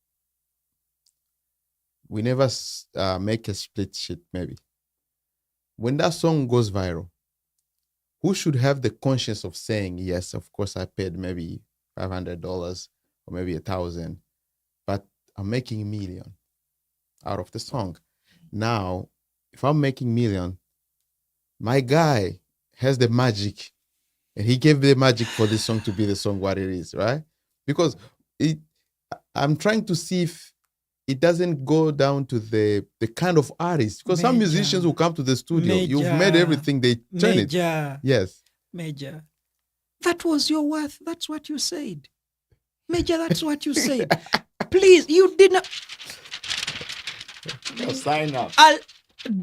We never make a split shit, maybe. When that song goes viral, who should have the conscience of saying, yes, of course I paid maybe $500 or maybe 1,000, but I'm making $1 million out of the song. Now, if I'm making $1 million, my guy has the magic, and he gave the magic for this song to be the song what it is, right? Because I'm trying to see if it doesn't go down to the kind of artist. Because some musicians will come to the studio, you've made everything, they turn it. Yes. Major. That was your worth. That's what you said. Major, that's what you said. Please, you did not. No, sign up.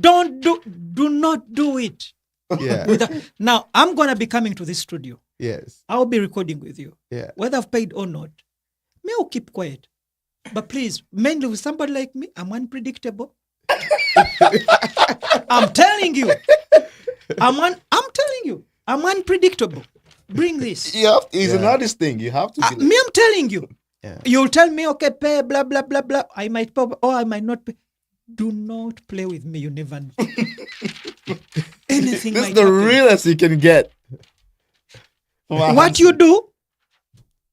Do not do it. Yeah. Now, I'm going to be coming to this studio. Yes. I'll be recording with you. Yeah. Whether I've paid or not. Me, I'll keep quiet. But please, mainly with somebody like me, I'm unpredictable. I'm telling you. I'm telling you. I'm unpredictable. Bring this. It's an artist thing. You have to be me, I'm telling you. Yeah. You'll tell me, okay, pay, blah, blah, blah, blah. I might pay, or I might not pay. Do not play with me. You never know. Anything This might is the happen. realest you can get. What you do,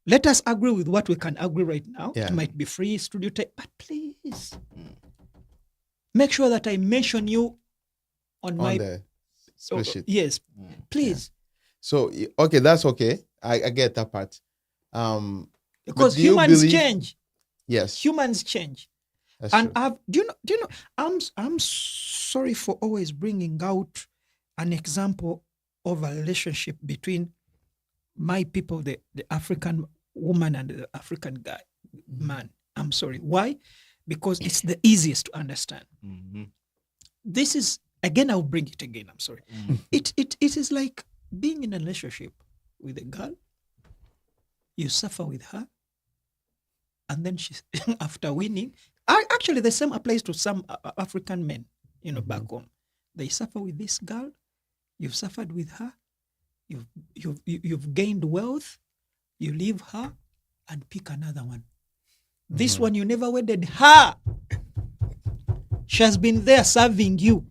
let us agree with what we can agree right now. Yeah. It might be free studio time, but please make sure that I mention you on my the spreadsheet. yes, please. So, okay, that's okay. I get that part. Because do you humans believe- change. Yes. Humans change. That's And true. do you know? I'm sorry for always bringing out an example of a relationship between my people, the African woman and the African guy, man. I'm sorry. Why? Because it's the easiest to understand. This is, again, I'll bring it again. I'm sorry. It is like being in a relationship with a girl. You suffer with her. And then she, after winning, actually the same applies to some African men, back home. They suffer with this girl. You've suffered with her. You've gained wealth. You leave her and pick another one. This one, you never wedded her. She has been there serving you.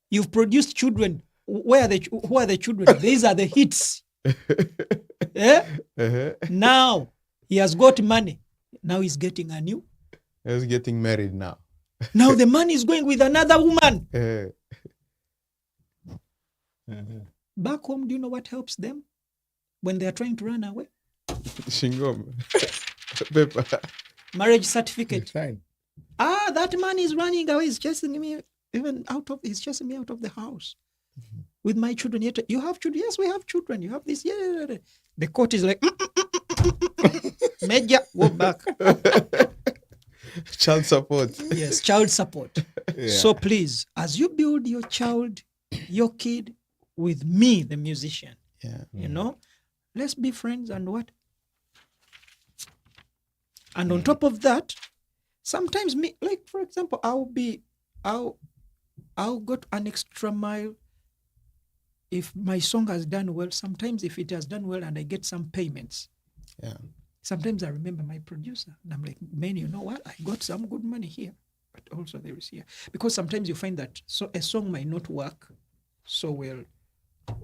You've produced children. Who are the children? These are the hits. Now he has got money. Now he's getting a new. He's getting married now. Now the man is going with another woman. Back home, do you know what helps them when they are trying to run away? Shingom. Paper. Marriage certificate. Fine. That man is running away. He's chasing me he's chasing me out of the house with my children. Yet you have children? Yes, we have children. You have this? Yeah. The court is like, Major, go back. Child support. Yes, child support. Yeah. So please, as you build your child, your kid with me, the musician, Yeah. Let's be friends and what? And on top of that, sometimes me, like for example, I'll go to an extra mile if my song has done well. Sometimes if it has done well and I get some payments. Yeah. Sometimes I remember my producer and I'm like, man, you know what? I got some good money here, but also there is here. Because sometimes you find that a song might not work so well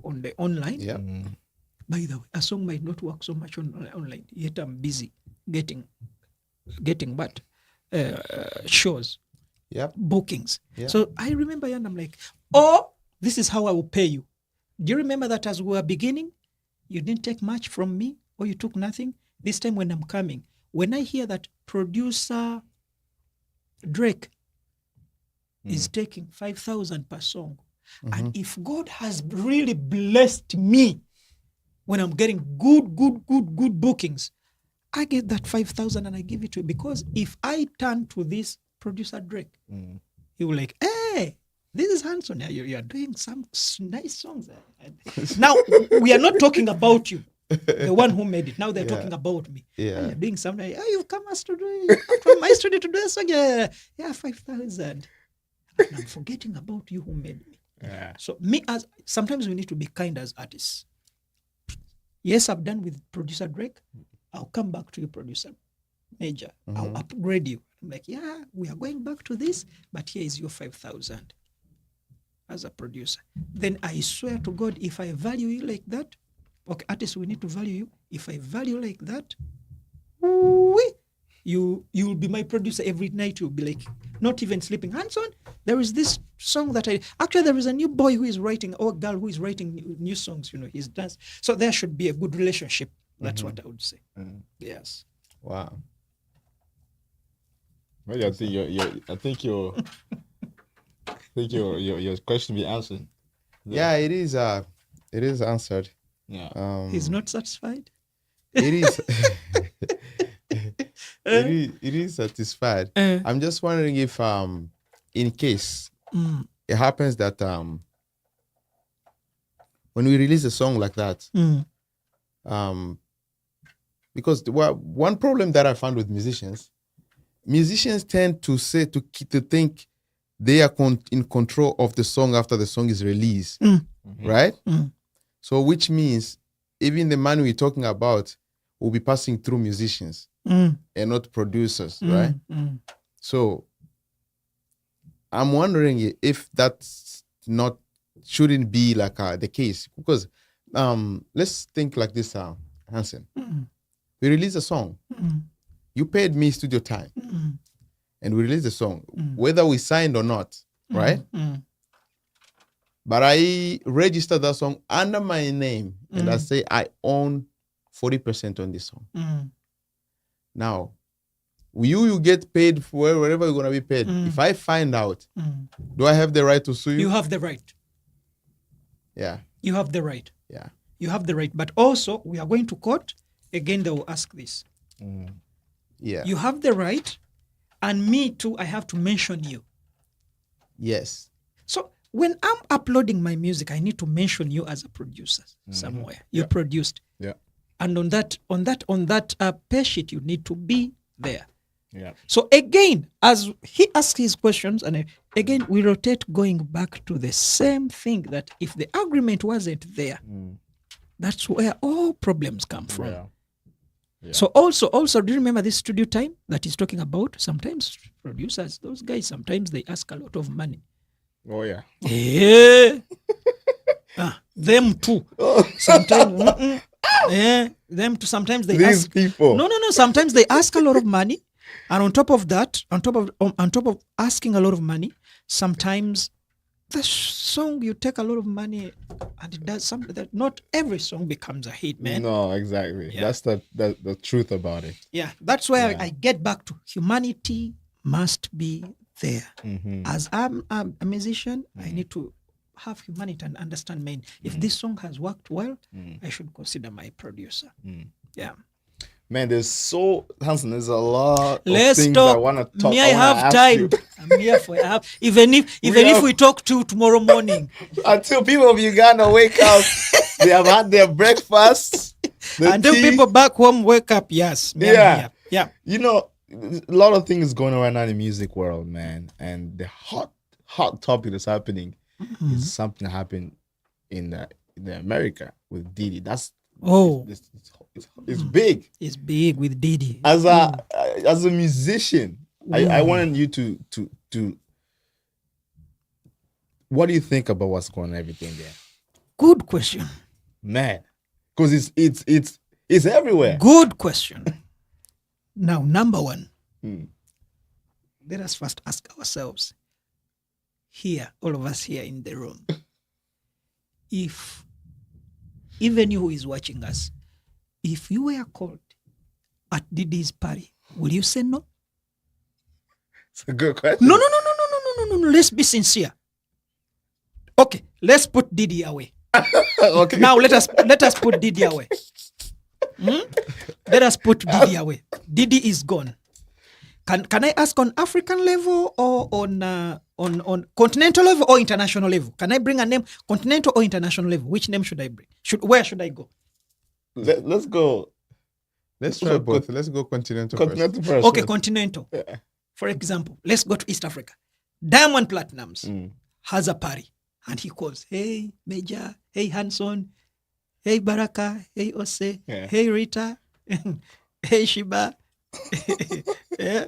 on the online. Yeah. By the way, a song might not work so much online. Yet I'm busy getting what? Shows. Yep. Bookings. Yeah. So I remember and I'm like, this is how I will pay you. Do you remember that as we were beginning, you didn't take much from me or you took nothing? This time when I'm coming, when I hear that producer Drake is taking 5,000 per song, and if God has really blessed me when I'm getting good bookings, I get that 5,000 and I give it to him. Because if I turn to this producer Drake, he will like, hey, this is Hanson. You are doing some nice songs. Now, we are not talking about you. the one who made it. Now they're Yeah. talking about me. Yeah. You're doing something. Oh, you've come us to do from my studio to do this. Yeah, 5,000. And I'm forgetting about you who made me. Yeah. So sometimes we need to be kind as artists. Yes, I've done with producer Drake. I'll come back to you, producer Major. I'll upgrade you. I'm like, yeah, we are going back to this, but here is your 5,000 as a producer. Then I swear to God, if I value you like that, okay, artists, we need to value you. If I value you like that, you'll be my producer every night. You'll be like, not even sleeping. Hanson, there is this song that there is a new boy who is writing, or girl who is writing new songs, he's dance. So there should be a good relationship. That's what I would say. Yes. Wow. Well, I think your question be answered. Yeah, it is answered. Yeah. He's not satisfied. It is. it is satisfied. I'm just wondering if in case it happens that when we release a song like that, because one problem that I found with musicians tend to think they are in control of the song after the song is released, right? So which means even the money we're talking about will be passing through musicians and not producers, right? So I'm wondering if that's shouldn't be like the case, because let's think like this, Hanson. We release a song. You paid me studio time, and we released the song, whether we signed or not, right? But I registered that song under my name, and I say I own 40% on this song. Now, you get paid for wherever you're gonna be paid. If I find out, do I have the right to sue you? You have the right. Yeah. You have the right. Yeah. You have the right. But also, we are going to court. Again, they will ask this. Yeah. You have the right, and me too, I have to mention you. Yes. So when I'm uploading my music, I need to mention you as a producer somewhere. You produced. Yeah. And on that pay sheet, you need to be there. Yeah. So again, as he asks his questions, and again, we rotate going back to the same thing, that if the agreement wasn't there, that's where all problems come from. Yeah. Yeah. So also, do you remember this studio time that he's talking about? Sometimes producers, those guys, sometimes they ask a lot of money. Oh yeah. Yeah. Them too. Sometimes, them too. Sometimes they These ask. people. No. Sometimes they ask a lot of money, and on top of that, on top of asking a lot of money, sometimes the song you take a lot of money, and it does something that not every song becomes a hit, man. No, exactly. Yeah. That's the truth about it. Yeah, that's where Yeah. I get back to humanity must be there. As I'm a musician, I need to have humanity and understand, man, if this song has worked well, I should consider my producer. Yeah. Man, there's a lot Let's of things talk. I want to talk. Me, I have ask time. you. I'm here for you. Even if we talk to tomorrow morning, Until people of Uganda wake up, they have had their breakfast. until tea. people back home wake up, yes. Me, I'm Yeah. here. Yeah. You know, a lot of things going on right now in the music world, man. And the hot topic that's happening is something that happened in the America with Diddy. That's it's big. It's big with Diddy. As a musician, I wanted you to what do you think about what's going on, everything there, Good question. man? Because it's everywhere. Good question. Now, number one, let us first ask ourselves here, all of us here in the room, if even you who is watching us, if you were called at Diddy's party, will you say no? It's a good question. No. Let's be sincere. Okay, let's put Diddy away. Okay. Now let us put Diddy away. Let us put Diddy away. Diddy is gone. Can I ask on African level or on continental level or international level? Can I bring a name, continental or international level? Which name should I bring? Where should I go? Let's go. Let's try both. Let's go continental Continental first. first. Okay, continental. Yeah. For example, let's go to East Africa. Diamond Platnumz Mm. has a party and he calls, hey, Major, hey, Hanson, hey, Baraka, hey, Ose, Yeah. hey, Rita, hey, Shiba. Yeah.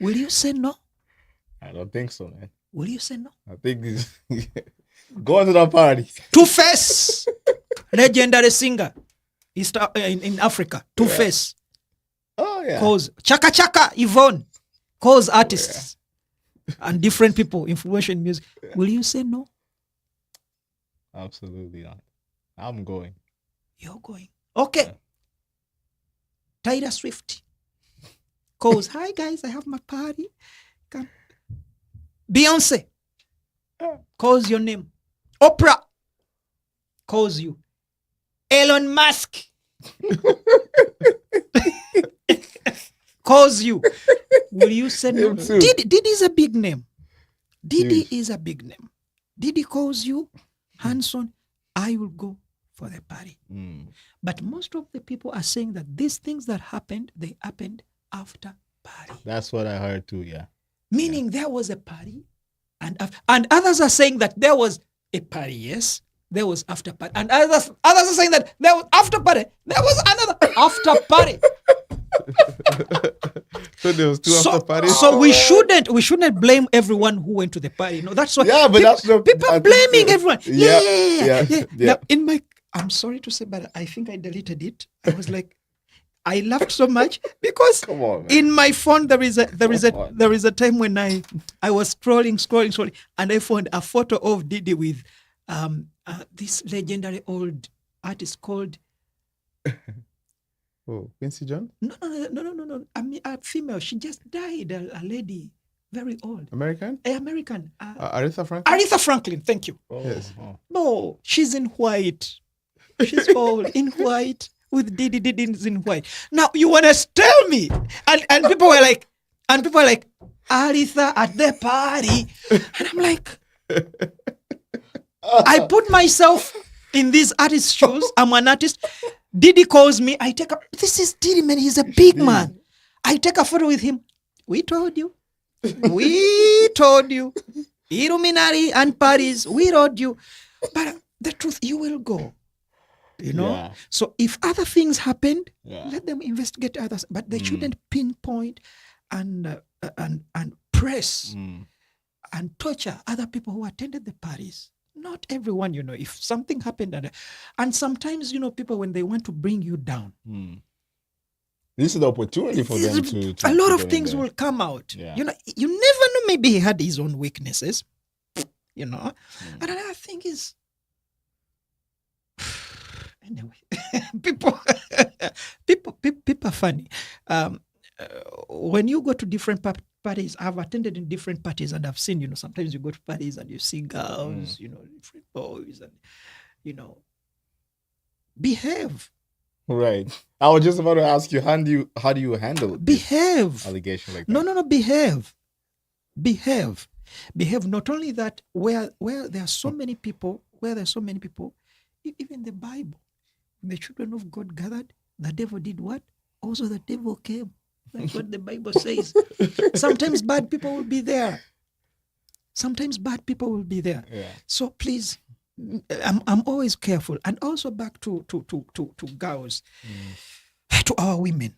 Will you say no? I don't think so, man. Will you say no? I think this going to that party. Two-Face, legendary singer in Africa. Two-Face Oh yeah. calls Chaka Chaka, Yvonne, calls artists and different people, influential in music. Will you say no? Absolutely not. I'm going. You're going. Okay. Yeah. Taylor Swift calls, hi guys, I have my party. Come. Beyonce calls your name. Oprah calls you. Elon Musk calls you. Will you say no? Him too. Diddy is a big name. Diddy Huge. is a big name. Diddy calls you, Hanson, I will go for the party. Mm. But most of the people are saying that these things that happened, they happened after party. That's what I heard too. Yeah. Meaning there was a party, and others are saying that there was a party, yes, there was after party, and others are saying that there was after party, there was another after party. So there was two after parties. So we shouldn't blame everyone who went to the party. No, that's what. Yeah, but that's the people I are think blaming so. everyone. Yeah, Yeah. yeah. Now, I'm sorry to say, but I think I deleted it. I was like, I laughed so much because Come on, man. in my phone there is a on. time when I was scrolling, and I found a photo of Diddy with this legendary old artist called Oh, Quincy John? no. I mean, a female. She just died. A lady, very old, American? American. Aretha Franklin? Aretha Franklin. Thank you. Oh, Yes. oh. No, she's in white. She's old in white with Diddy. Diddy's in white. Now you want to tell me? And people were like, Aretha at the party, and I'm like, I put myself in these artist shoes. I'm an artist. Diddy calls me. I take a. This is Diddy, man. He's a big man. I take a photo with him. We told you. We told you. Illuminati and parties. We told you. But the truth, you will go. You know. Yeah. So if other things happened, Yeah. let them investigate others. But they shouldn't pinpoint and press Mm. and torture other people who attended the parties. Not everyone, you know, if something happened. And sometimes, you know, people, when they want to bring you down, Mm. This is the opportunity for them to a lot to of get in things there. will come out. Yeah. You know, you never know. Maybe he had his own weaknesses, you know. And another thing is, anyway, people are funny. When you go to different parties, I've attended in different parties, and I've seen, you know, sometimes you go to parties and you see girls, you know, different boys, and you know, behave. Right. I was just about to ask you, how do you handle this Behave. allegation like that? No, behave. Not only that, where there are so many people, even the Bible, when the children of God gathered, the devil did what? Also the devil came. That's what the Bible says. Sometimes bad people will be there. Yeah. So please, I'm always careful. And also back to girls, to our women.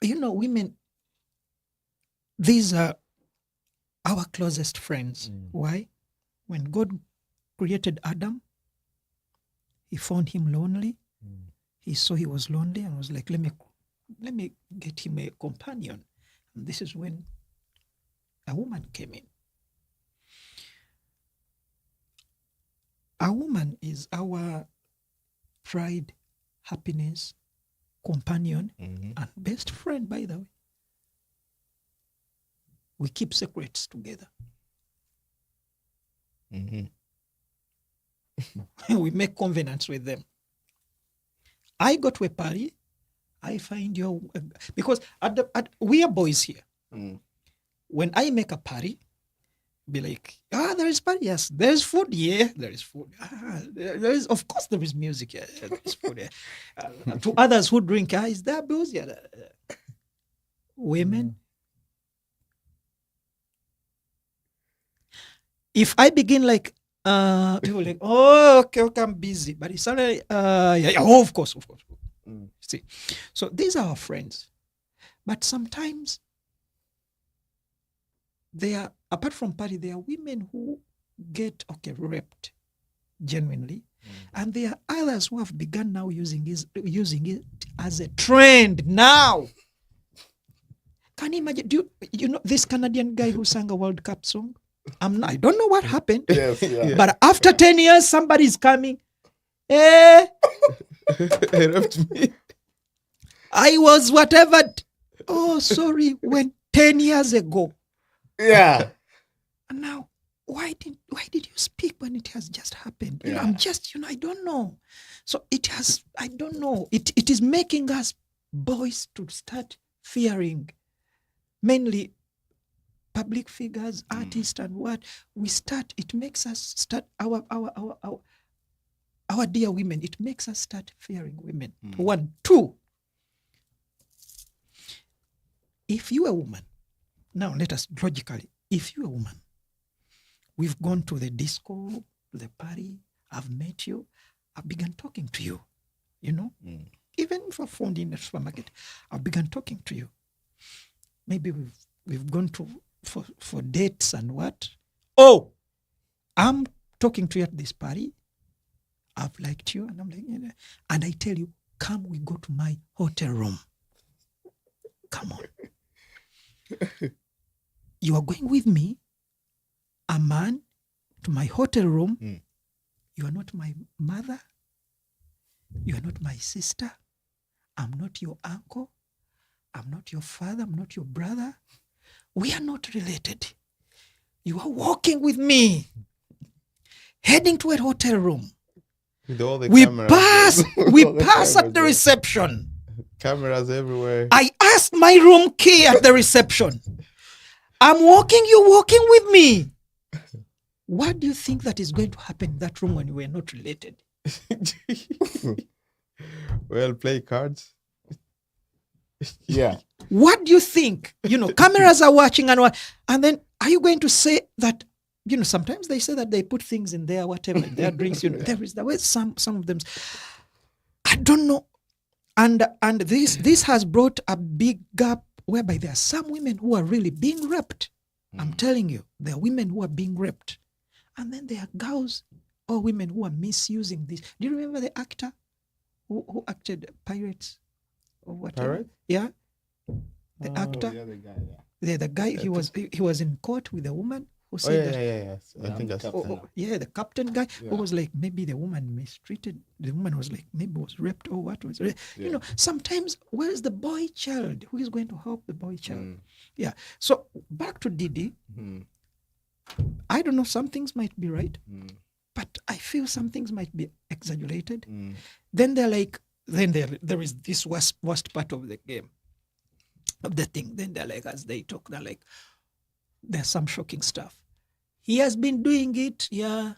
You know, women, these are our closest friends. Why? When God created Adam, he found him lonely. He saw he was lonely and was like, let me get him a companion. And this is when a woman came in. A woman is our pride, happiness, companion, and best friend, by the way. We keep secrets together. We make covenants with them. I go to a party, I find your, because we are boys here. When I make a party, be like, there is party. Yes, there is food. Yeah, there is food. There is, of course, there is music. Yeah, there is food. Yeah. To others who drink, is there booze? Yeah. Women. If I begin like, people like, oh, okay, I'm busy. But it's suddenly, of course. See, so these are our friends. But sometimes they are, apart from party, there are women who get, raped genuinely. And there are others who have begun now using it as a trend now. Can you imagine? Do you know this Canadian guy who sang a World Cup song? I don't know what happened. Yes, yeah. But after 10 years, somebody's coming. It left me. I was whatever. Oh, sorry. When 10 years ago. Yeah. And now, why did you speak when it has just happened? You know, Yeah. I'm just, I don't know. So I don't know. It is making us boys to start fearing, mainly public figures, artists, and what we start. It makes us start our dear women. It makes us start fearing women. 1, 2. If you are a woman, now let us logically. If you're a woman, we've gone to the disco, to the party. I've met you. I've begun talking to you. Even if I've found in the supermarket, I've begun talking to you. Maybe we've gone for dates and what. Oh, I'm talking to you at this party. I've liked you, and I'm like, and I tell you, come, we go to my hotel room. Come on. You are going with me, a man, to my hotel room. You are not my mother. You are not my sister. I'm not your uncle. I'm not your father. I'm not your brother. We are not related. You are walking with me, heading to a hotel room. With all the We cameras. pass cameras at the there. reception. Cameras everywhere. I asked my room key at the reception. I'm walking, you're walking with me. What do you think that is going to happen in that room when we're not related? Well, play cards. Yeah. What do you think? Cameras are watching and then are you going to say that, sometimes they say that they put things in there, whatever, in their drinks, there is the way some of them, I don't know. And this has brought a big gap whereby there are some women who are really being raped. I'm telling you, there are women who are being raped. And then there are girls or women who are misusing this. Do you remember the actor who acted Pirates or whatever? Pirate? Yeah. The actor. Yeah, the guy, yeah. The guy, he was in court with a woman who Oh, said yeah. that. I think I saw. Captain. The captain guy Yeah. who was like, maybe the woman mistreated. The woman was like, maybe was raped or what was. Yeah. Sometimes where is the boy child? Who is going to help the boy child? Yeah. So back to Didi. I don't know. Some things might be right, but I feel some things might be exaggerated. Then they're like, there is this worst part of the game, of the thing. Then they're like, as they talk, they're like, there's some shocking stuff. He has been doing it, yeah.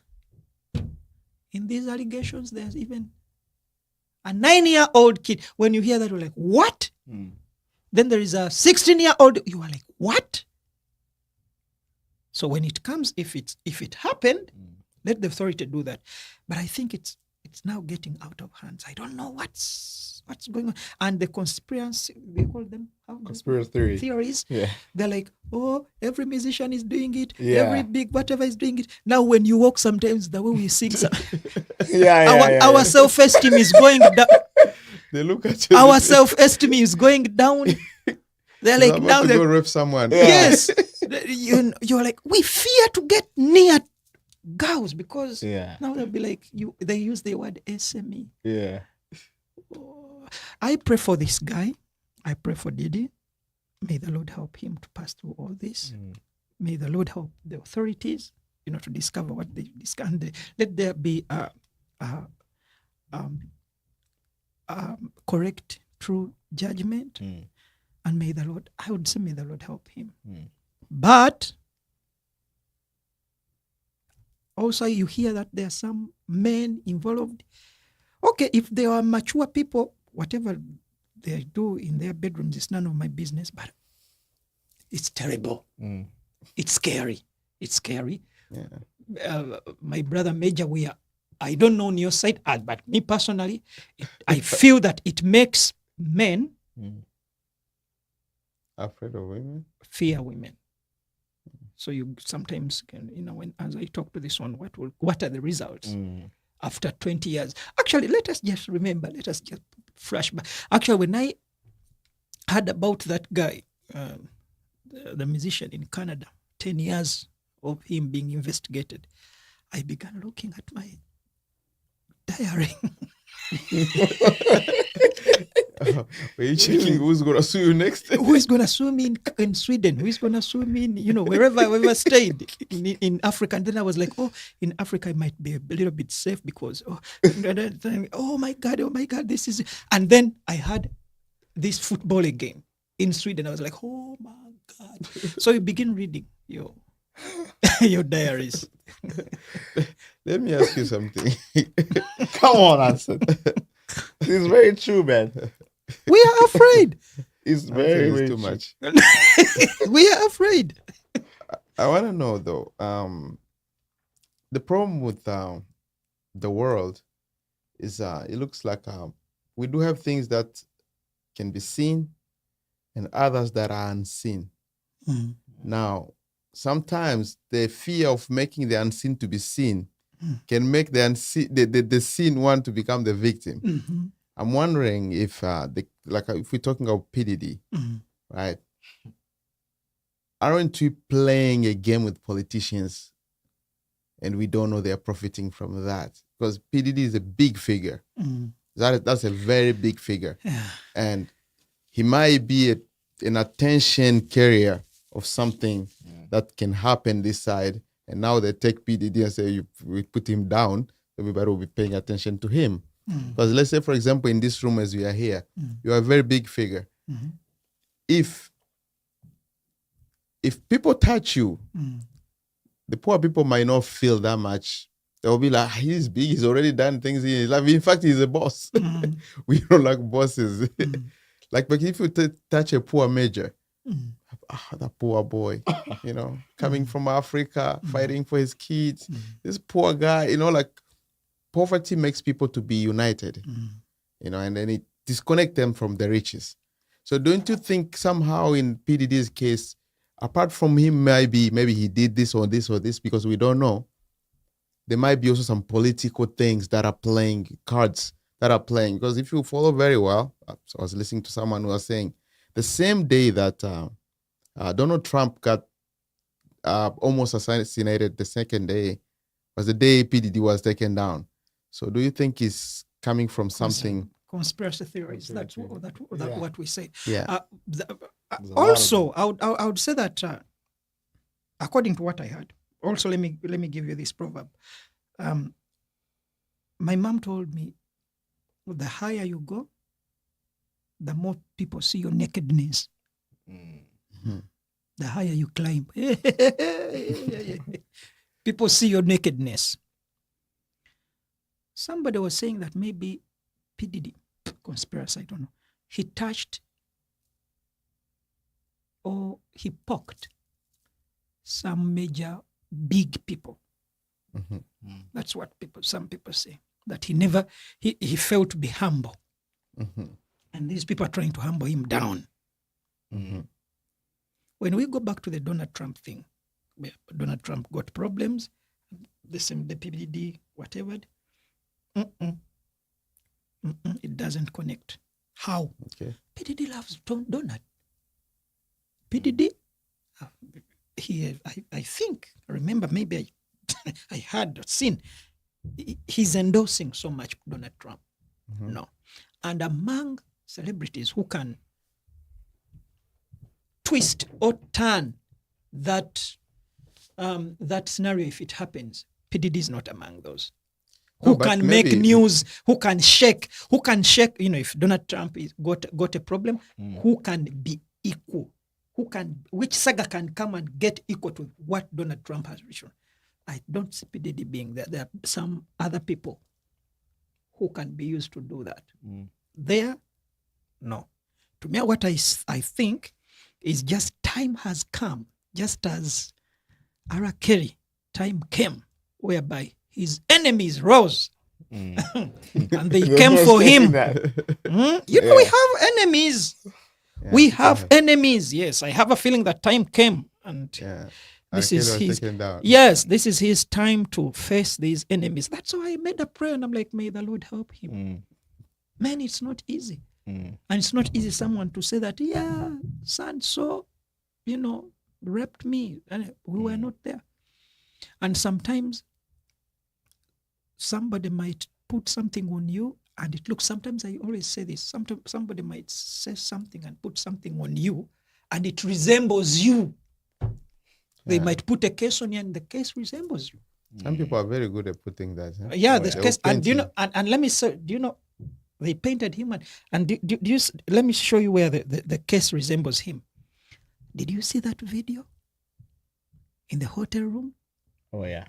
In these allegations, there's even a 9-year-old kid. When you hear that, you're like, what? Then there is a 16-year-old. You are like, what? So when it comes, if it happened, let the authority do that. But I think it's now getting out of hands. I don't know what's going on. And the conspiracy, we call them Conspiracy theories. Yeah. They're like, oh, every musician is doing it. Yeah. Every big whatever is doing it. Now when you walk, sometimes the way we sing, Yeah. our self-esteem is going down. They look at you. Our self-esteem is going down. They're He's like, about now to they're go rape someone. Yeah. yes. You're like, we fear to get near girls because Yeah. now they'll be like, they use the word SME. Yeah. I pray for this guy. I pray for Didi. May the Lord help him to pass through all this. May the Lord help the authorities, to discover what they discover. And let there be a correct, true judgment. And may the Lord, I would say, may the Lord help him. But Also, you hear that there are some men involved. Okay, if they are mature people, whatever they do in their bedrooms is none of my business, but it's terrible. It's scary. It's scary. My brother Major, I don't know on your side, but me personally, I feel that it makes men Afraid of women? fear women. So you sometimes can, when as I talk to this one, what are the results after 20 years? Actually, let us just flash back. Actually, when I heard about that guy, the musician in Canada, 10 years of him being investigated, I began looking at my diary. Were you checking who's gonna sue you next? Who is going to sue me in Sweden? Who is going to sue me in, wherever I ever stayed in Africa? And then I was like, in Africa, it might be a little bit safe because, oh my God, this is... And then I had this football game in Sweden. I was like, oh my God. So you begin reading your diaries. Let me ask you something. Come on, answer. It's very true, man. We are afraid. It's very, very too true. much. We are afraid. I want to know though. The problem with the world is it looks like we do have things that can be seen and others that are unseen. Now, sometimes the fear of making the unseen to be seen can make the seen one to become the victim. I'm wondering if if we're talking about PDD, right? Aren't we playing a game with politicians and we don't know they're profiting from that? Because PDD is a big figure. That's a very big figure. And he might be an attention carrier of something that can happen this side. And now they take PDD and say, we put him down, everybody will be paying attention to him. Because let's say, for example, in this room as we are here, you are a very big figure. If people touch you, the poor people might not feel that much. They'll be like, he's big, he's already done things in his life. In fact, he's a boss. We don't like bosses. But if you touch a poor major, that poor boy, coming from Africa, fighting for his kids, this poor guy, poverty makes people to be united, and then it disconnects them from the riches. So don't you think somehow in PDD's case, apart from him, maybe he did this or this or this because we don't know, there might be also some political things that are playing, cards that are playing. Because if you follow very well, I was listening to someone who was saying the same day that Donald Trump got almost assassinated, the second day was the day PDD was taken down. So do you think it's coming from something? Conspiracy theories. That's what we say. Yeah. Also, I would say that according to what I heard, also let me give you this proverb. My mom told me, the higher you go, the more people see your nakedness. The higher you climb, people see your nakedness. Somebody was saying that maybe PDD, conspiracy, I don't know, he touched or he poked some major big people. That's what some people say, that he felt to be humble. And these people are trying to humble him down. When we go back to the Donald Trump thing, where Donald Trump got problems, the PDD, whatever, it doesn't connect. How? Okay. PDD loves Donald. PDD, I think, remember, maybe I had seen, he's endorsing so much Donald Trump. No. And among celebrities who can twist or turn that scenario if it happens, PDD is not among those. Who can make news, who can shake, if Donald Trump got a problem, who can be equal, which saga can come and get equal to what Donald Trump has written. I don't see P. Diddy being there. There are some other people who can be used to do that. There, no. To me, what I think is just time has come, just as R. Kelly, time came whereby his enemies rose and they came for him. You know, we have enemies. We have enemies. Yes, I have a feeling that time came, and this is his. Yes, this is his time to face these enemies. That's why I made a prayer, and I'm like, may the Lord help him. Man, it's not easy, and it's not easy someone to say that, yeah, son, so, you know, raped me, and we were not there. And sometimes somebody might put something on you, and it looks, sometimes I always say this, sometimes somebody might say something and put something on you, and it resembles you. They might put a case on you, and the case resembles you. Some people are very good at putting that. Huh? Yeah, this case, and do you know, and let me say, do you know, they painted him, and do you, let me show you where the case resembles him. Did you see that video in the hotel room? Oh, yeah.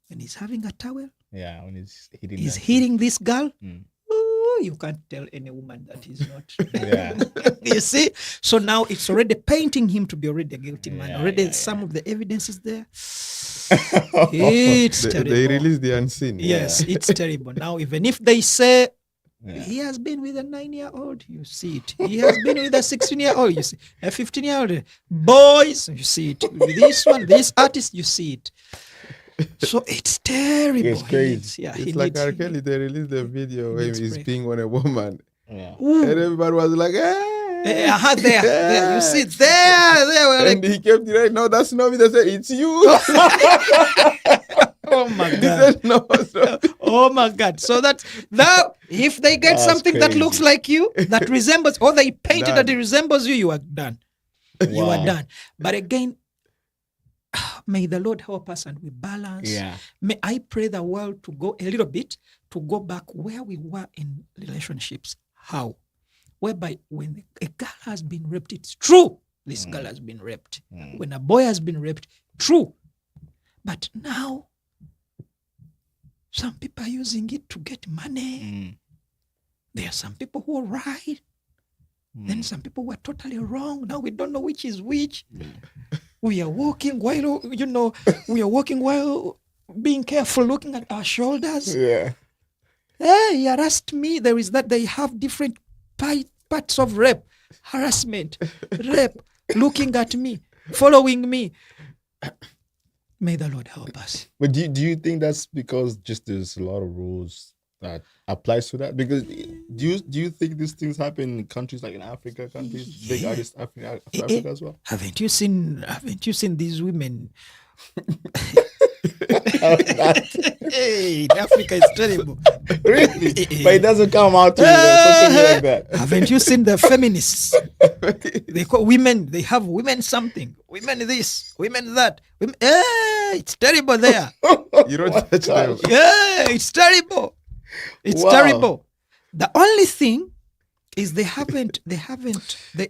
When he's having a towel? Yeah, when he's hitting this girl. Ooh, you can't tell any woman that he's not. Yeah. You see? So now it's already painting him to be already a guilty man. Already some of the evidence is there. It's terrible. They release the unseen. Yes, it's terrible. Now, even if they say he has been with a 9-year-old, you see it. He has been with a 16-year-old, you see. A 15-year-old. Boys, you see it. With this one, this artist, you see it. So it's terrible. It's crazy. It's like R. Kelly, they released the video where he's being on a woman. Yeah. And everybody was like, hey. There, you see it. There. And he kept right, no, that's not me. They said, it's you. Oh my God. He said, no. Oh my God. So that if they get something that looks like you, that resembles, or they painted that it resembles you, you are done. You are done. But again, may the Lord help us and we balance. Yeah. May I pray the world to go a little bit, to go back where we were in relationships. How? Whereby when a girl has been raped, it's true. This girl has been raped. When a boy has been raped, true. But now, some people are using it to get money. There are some people who are right. Then some people were totally wrong. Now we don't know which is which. We are walking while, being careful, looking at our shoulders. Yeah. Hey, he harassed me. There is that. They have different parts of rape, harassment, rape, looking at me, following me. May the Lord help us. But do you think that's because just there's a lot of rules that applies to that? Because do you think these things happen in countries like in Africa, big artists Africa as well? Haven't you seen these women? Hey, Africa is terrible. Really? But it doesn't come out to something like that. Haven't you seen the feminists? They call women, they have women something. Women this, women that. Women, it's terrible there. You don't touch them. Yeah, it's terrible. It's terrible. The only thing is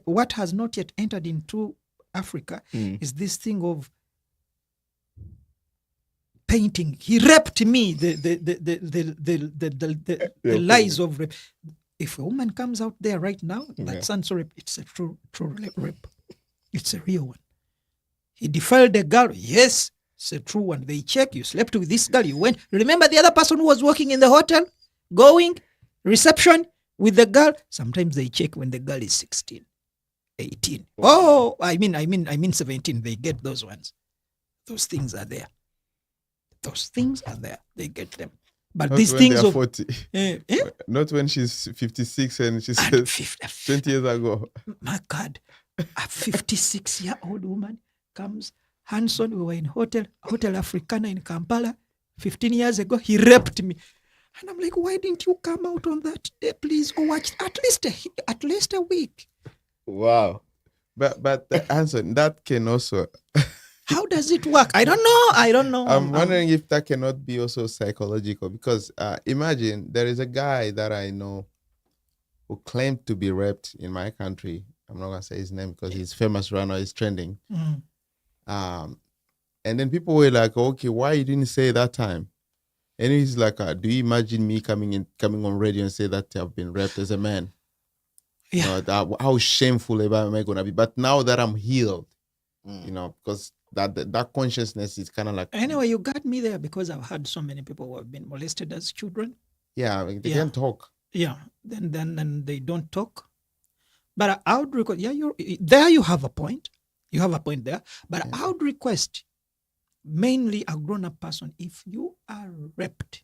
what has not yet entered into Africa is this thing of painting. He raped me. The lies of rape. If a woman comes out there right now, that's rape. It's a true rape. It's a real one. He defiled a girl. Yes, it's a true one. They check. You slept with this girl. You went. Remember the other person who was working in the hotel, going reception with the girl. Sometimes they check when the girl is 16, 18. Oh, I mean 17. They get those ones. Those things are there. Those things are there. They get them. But not these when things they are of 40. Not when she's 56 and she says 20 years ago. My God, a 56-year-old woman comes. Hanson, we were in Hotel Africana in Kampala 15 years ago. He raped me. And I'm like, why didn't you come out on that day, please? Or watch at least a week. Wow. But Hanson, that can also... How does it work? I don't know. I'm wondering if that cannot be also psychological, because imagine there is a guy that I know who claimed to be raped in my country. I'm not going to say his name because he's famous right now, he's trending. And then people were like, okay, why you didn't say that time? And he's like, do you imagine me coming on radio and say that I've been raped as a man? Yeah. How shameful am I gonna be? But now that I'm healed, because that consciousness is kind of like, Anyway, you got me there because I've had so many people who have been molested as children. yeah, they can't talk. Yeah. Then they don't talk. But I would request, there you have a point. You have a point there. But I would request mainly a grown-up person, if you are raped,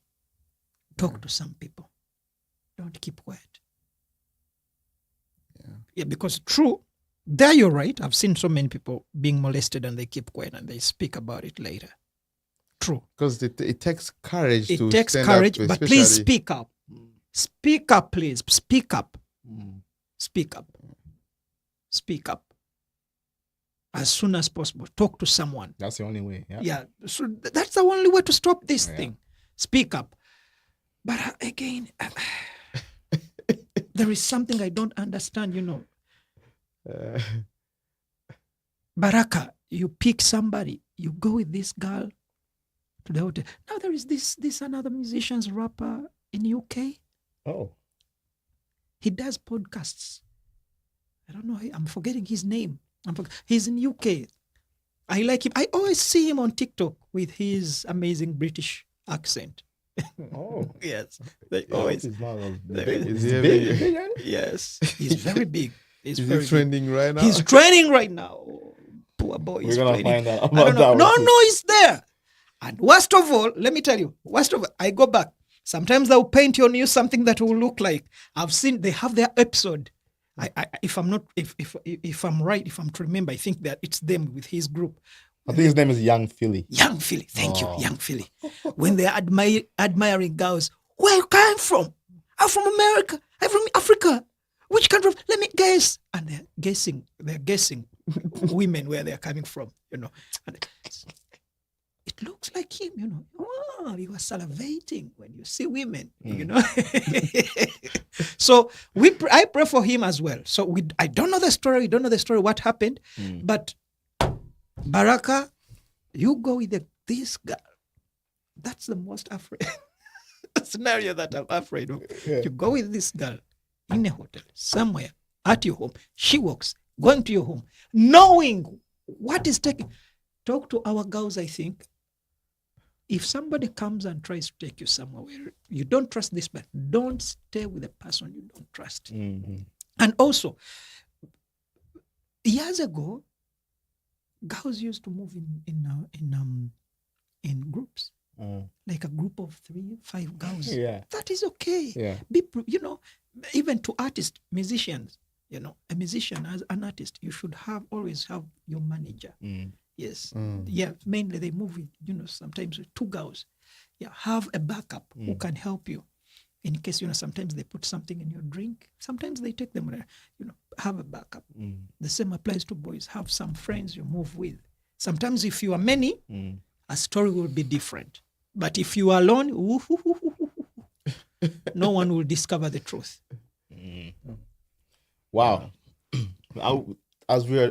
talk to some people. Don't keep quiet. Yeah, because true, there you're right. I've seen so many people being molested and they keep quiet and they speak about it later. True. Because it takes courage It to takes stand courage, up, but please especially- speak up. Speak up, please. Speak up. Speak up. Speak up. As soon as possible. Talk to someone. That's the only way. Yeah. Yeah. So that's the only way to stop this thing. Speak up. But again, there is something I don't understand, Baraka, you pick somebody, you go with this girl to the hotel. Now there is this another musician's rapper in UK. Oh. He does podcasts. I don't know. I'm forgetting his name. He's in UK. I like him. I always see him on TikTok with his amazing British accent. Oh. Yes. They always. Is Is he big. Yes. He's very big. He's Is very he big. trending right now? He's training right now. Oh, poor boy. We're He's gonna training. find out I about don't know. that. No, one too. no, he's there. And worst of all, let me tell you, I go back. Sometimes they'll paint on you something that will look like. I've seen they have their episode. If I'm right, if I'm to remember, I think that it's them with his group. I think his name is Young Philly. Young Philly, thank you, Young Philly. When they're admiring girls, where you come from? I'm from America. I'm from Africa. Which country? Let me guess. And they're guessing women where they're coming from, And it looks like him, Oh, you are salivating when you see women, So I pray for him as well. So I don't know the story. We don't know the story, what happened. But Baraka, you go with this girl. That's the most afraid scenario that I'm afraid of. Yeah. You go with this girl in a hotel, somewhere, at your home. She walks, going to your home, knowing what is taking. Talk to our girls, I think. If somebody comes and tries to take you somewhere where you don't trust this person, don't stay with a person you don't trust. Mm-hmm. And also, years ago, girls used to move in groups, like a group of 3-5 girls. Yeah. That is okay. Yeah. Even to artists, musicians, a musician as an artist, you should always have your manager. Yes. Yeah, mainly they move with, sometimes with 2 girls. Yeah, have a backup who can help you. In case, sometimes they put something in your drink. Sometimes they take them, have a backup. The same applies to boys. Have some friends you move with. Sometimes if you are many, a story will be different. But if you are alone, no one will discover the truth. Wow. As we are,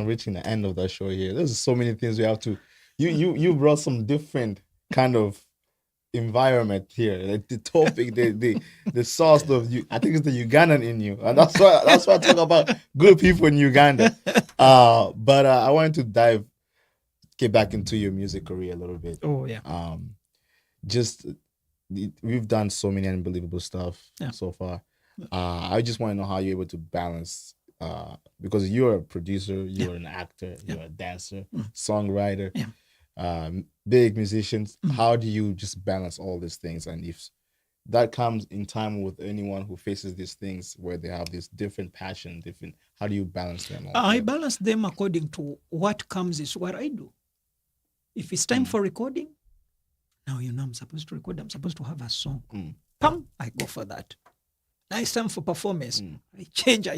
reaching the end of the show here, there's so many things we have to. You brought some different kind of environment here. Like the topic, the source of you. I think it's the Ugandan in you, and that's why I talk about good people in Uganda. But I wanted to get back into your music career a little bit. Oh yeah. We've done so many unbelievable stuff so far. I just want to know how you're able to balance. Because you're a producer, you're an actor, you're a dancer, songwriter, big musicians. How do you just balance all these things? And if that comes in time with anyone who faces these things where they have this different passion, how do you balance them? I balance them according to what comes is what I do. If it's time for recording, now I'm supposed to record, I'm supposed to have a song. Pam, I go for that. Now it's time for performance. I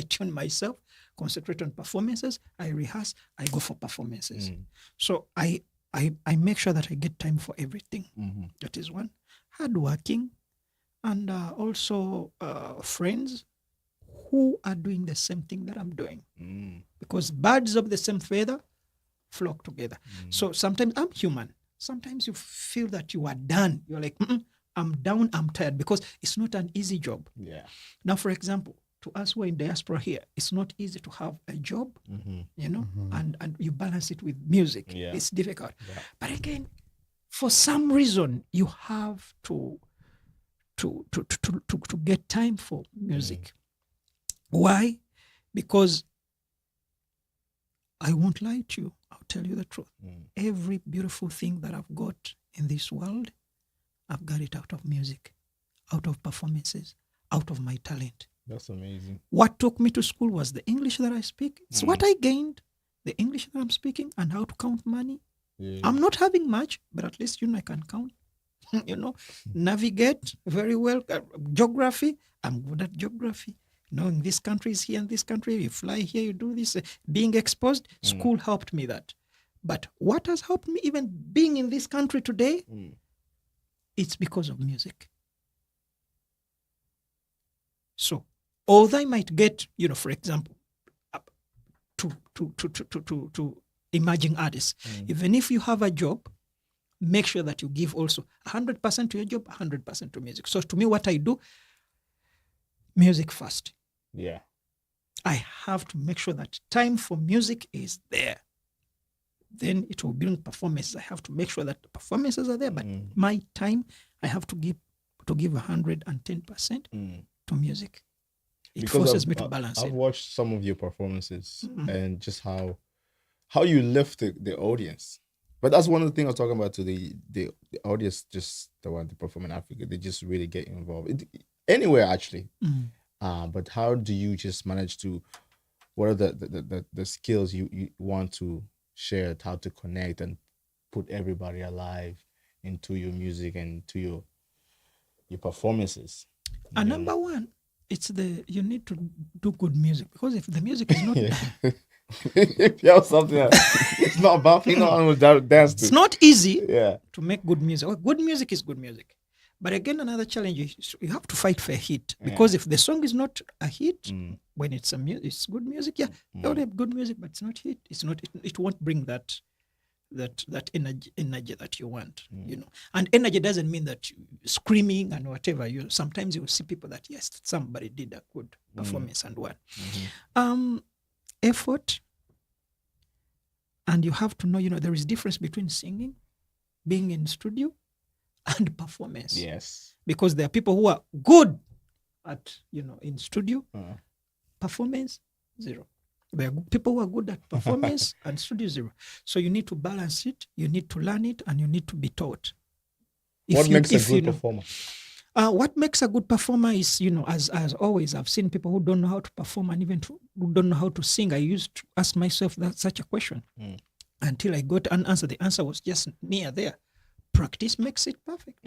tune myself, concentrate on performances, I rehearse, I go for performances. So I make sure that I get time for everything. That is one. Hardworking, and also friends who are doing the same thing that I'm doing. Because birds of the same feather flock together. So sometimes I'm human. Sometimes you feel that you are done. You're like, I'm down, I'm tired, because it's not an easy job. Yeah. Now, for example, to us who are in diaspora here, it's not easy to have a job, and you balance it with music. Yeah. It's difficult. Yeah. But again, for some reason, you have to get time for music. Why? Because I won't lie to you. I'll tell you the truth. Every beautiful thing that I've got in this world, I've got it out of music, out of performances, out of my talent. That's amazing. What took me to school was the English that I speak. It's what I gained, the English that I'm speaking, and how to count money. Yeah. I'm not having much, but at least I can count. Navigate very well. Geography, I'm good at geography. Knowing this country is here and this country, you fly here, you do this. Being exposed, school helped me that. But what has helped me even being in this country today, it's because of music. So, although I might get, for example, to emerging artists, even if you have a job, make sure that you give also 100% to your job, 100% to music. So to me, what I do, music first. Yeah. I have to make sure that time for music is there. Then it will bring performances. I have to make sure that the performances are there, but my time, I have to give 110% to music. It forces me to balance I've it. watched some of your performances and just how you lift the audience. But that's one of the things I was talking about to the audience, just the one to perform in Africa. They just really get involved. Anywhere, actually. But how do you just manage to, what are the skills you want to share, how to connect and put everybody alive into your music and to your performances? And number one, you need to do good music, because if the music is not if you have something it's not about dance to. It's not easy to make good music. Well, good music is good music. But again, another challenge is you have to fight for a hit, because if the song is not a hit, when it's it's good music, you'll have good music, but it's not hit. It won't bring that energy that you want, And energy doesn't mean that screaming and whatever. Sometimes you will see people that, yes, somebody did a good performance and what. Effort, and you have to know, there is difference between singing, being in studio, and performance. Yes. Because there are people who are good at, in studio, performance, zero. There are people who are good at performance and studio, zero. So you need to balance it, you need to learn it, and you need to be taught. What makes a good performer? What makes a good performer is, as always, I've seen people who don't know how to perform and even who don't know how to sing. I used to ask myself such a question until I got an answer. The answer was just near there. Practice makes it perfect.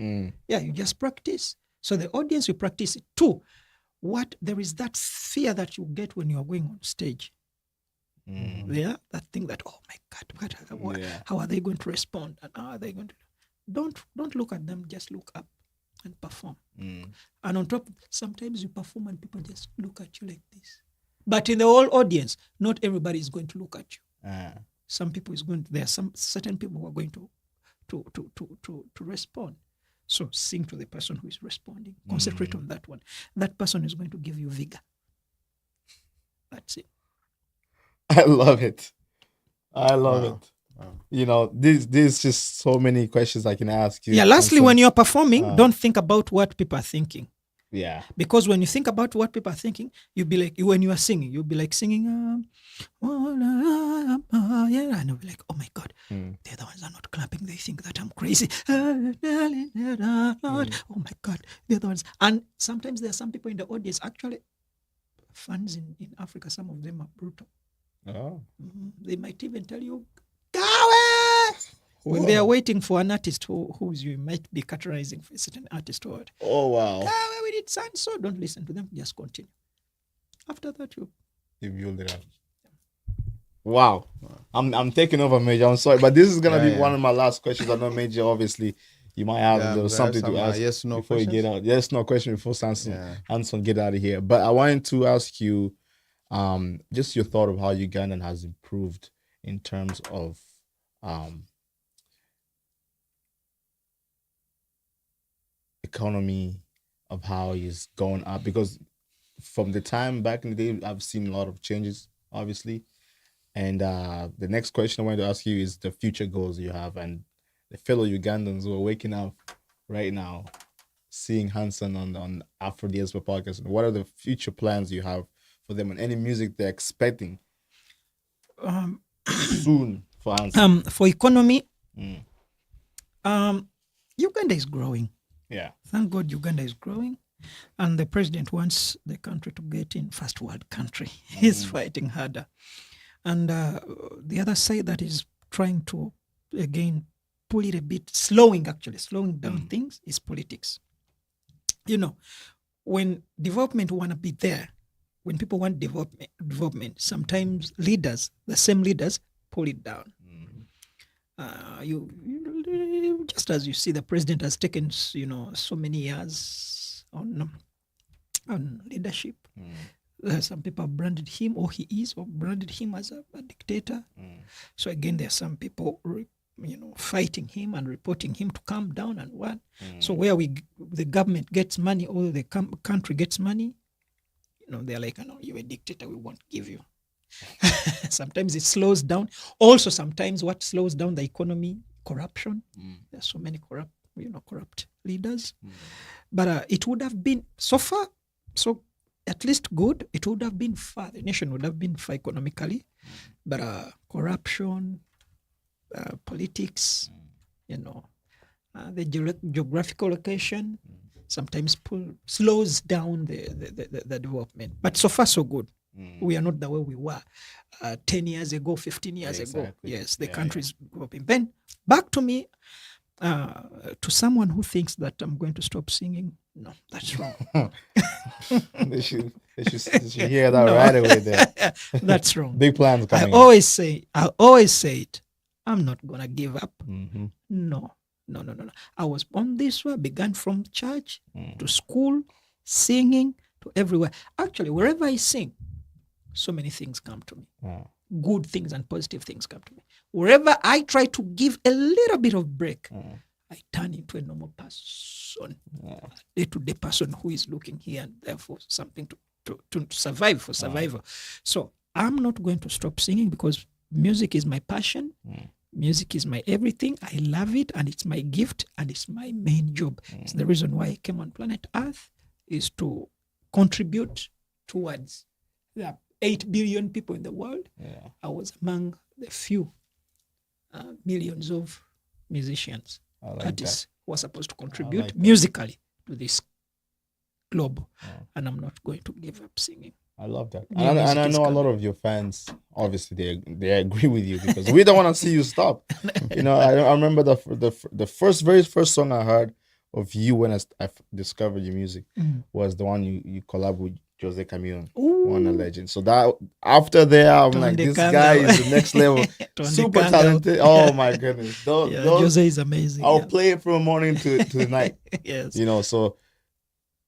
Yeah, you just practice. So the audience, you practice it too. There is that fear that you get when you are going on stage. Yeah, that thing that, oh my God, how are they going to respond? And how are they going to? Don't look at them, just look up and perform. And on top, sometimes you perform and people just look at you like this. But in the whole audience, not everybody is going to look at you. Some people there are some certain people who are going to respond. So sing to the person who is responding. Concentrate on that one. That person is going to give you vigor. That's it. I love it. I love it. Wow. There's just so many questions I can ask you. Yeah, lastly, when you're performing, don't think about what people are thinking. Yeah. Because when you think about what people are thinking, you'll be like, when you are singing, you'll be like singing, and you'll be like, oh my God, the other ones are not clapping. They think that I'm crazy. Oh my God, the other ones. And sometimes there are some people in the audience, actually, fans in Africa, some of them are brutal. Oh. They might even tell you, go away! When they are waiting for an artist who you might be categorizing for a certain artist or what. Oh, wow. We did so don't listen to them, just continue. After that, you build it up. Wow. I'm taking over, Major. I'm sorry, but this is gonna be one of my last questions. I know, Major, obviously you might have something to ask yes, no before questions? you get out. Yes, no question before Samson get out of here. But I wanted to ask you just your thought of how Ugandan has improved in terms of um, economy of how he's going up? Because from the time back in the day, I've seen a lot of changes, obviously. And the next question I wanted to ask you is the future goals you have, and the fellow Ugandans who are waking up right now, seeing Hanson on Afro Diaspora podcast. What are the future plans you have for them, and any music they're expecting Um, soon for Hanson? for economy, Mm. Uganda is growing. Yeah. Thank God Uganda is growing. And the president wants the country to get in first world country. He's fighting harder. And the other side that is trying to, again, pull it a bit, slowing down things is politics. You know, when development want to be there, when people want development, sometimes leaders, the same leaders, pull it down. You just as you see, the president has taken so many years on leadership. Some people have branded him, or he is, or branded him as a dictator. So again, there are some people fighting him and reporting him to calm down and what. So where the government gets money or the country gets money, they're like, no, you're a dictator, we won't give you. Sometimes it slows down. Also, sometimes what slows down the economy, corruption. There's so many corrupt leaders. But it would have been so far, so at least good. It would have been far. The nation would have been far economically. But corruption, politics, the geographical location sometimes slows down the development. But so far, so good. We are not the way we were 10 years ago, 15 years ago. Yes, the country is developing. Then back to me, to someone who thinks that I'm going to stop singing. No, that's wrong. they should hear that right away there. That's wrong. Big plans coming. I always say it. I'm not going to give up. No. I was born this way, began from church to school, singing to everywhere. Actually, wherever I sing, so many things come to me. Good things and positive things come to me. Wherever I try to give a little bit of break, I turn into a normal person, day-to-day person who is looking here and there for something to survive, for survival. So I'm not going to stop singing because music is my passion. Music is my everything. I love it, and it's my gift, and it's my main job. It's the reason why I came on planet Earth, is to contribute towards the 8 billion people in the world. I was among the few millions of musicians, artists who are supposed to contribute musically to this globe. And I'm not going to give up singing. I love that. And I know a lot of your fans, obviously, they agree with you, because we don't want to see you stop. I remember the very first song I heard of you when I discovered your music was the one you collab with Jose Camille, one a legend. So that after there, I'm like, this guy is the next level, super talented. Oh my goodness, Jose is amazing. I'll play it from morning to the night. Yes, so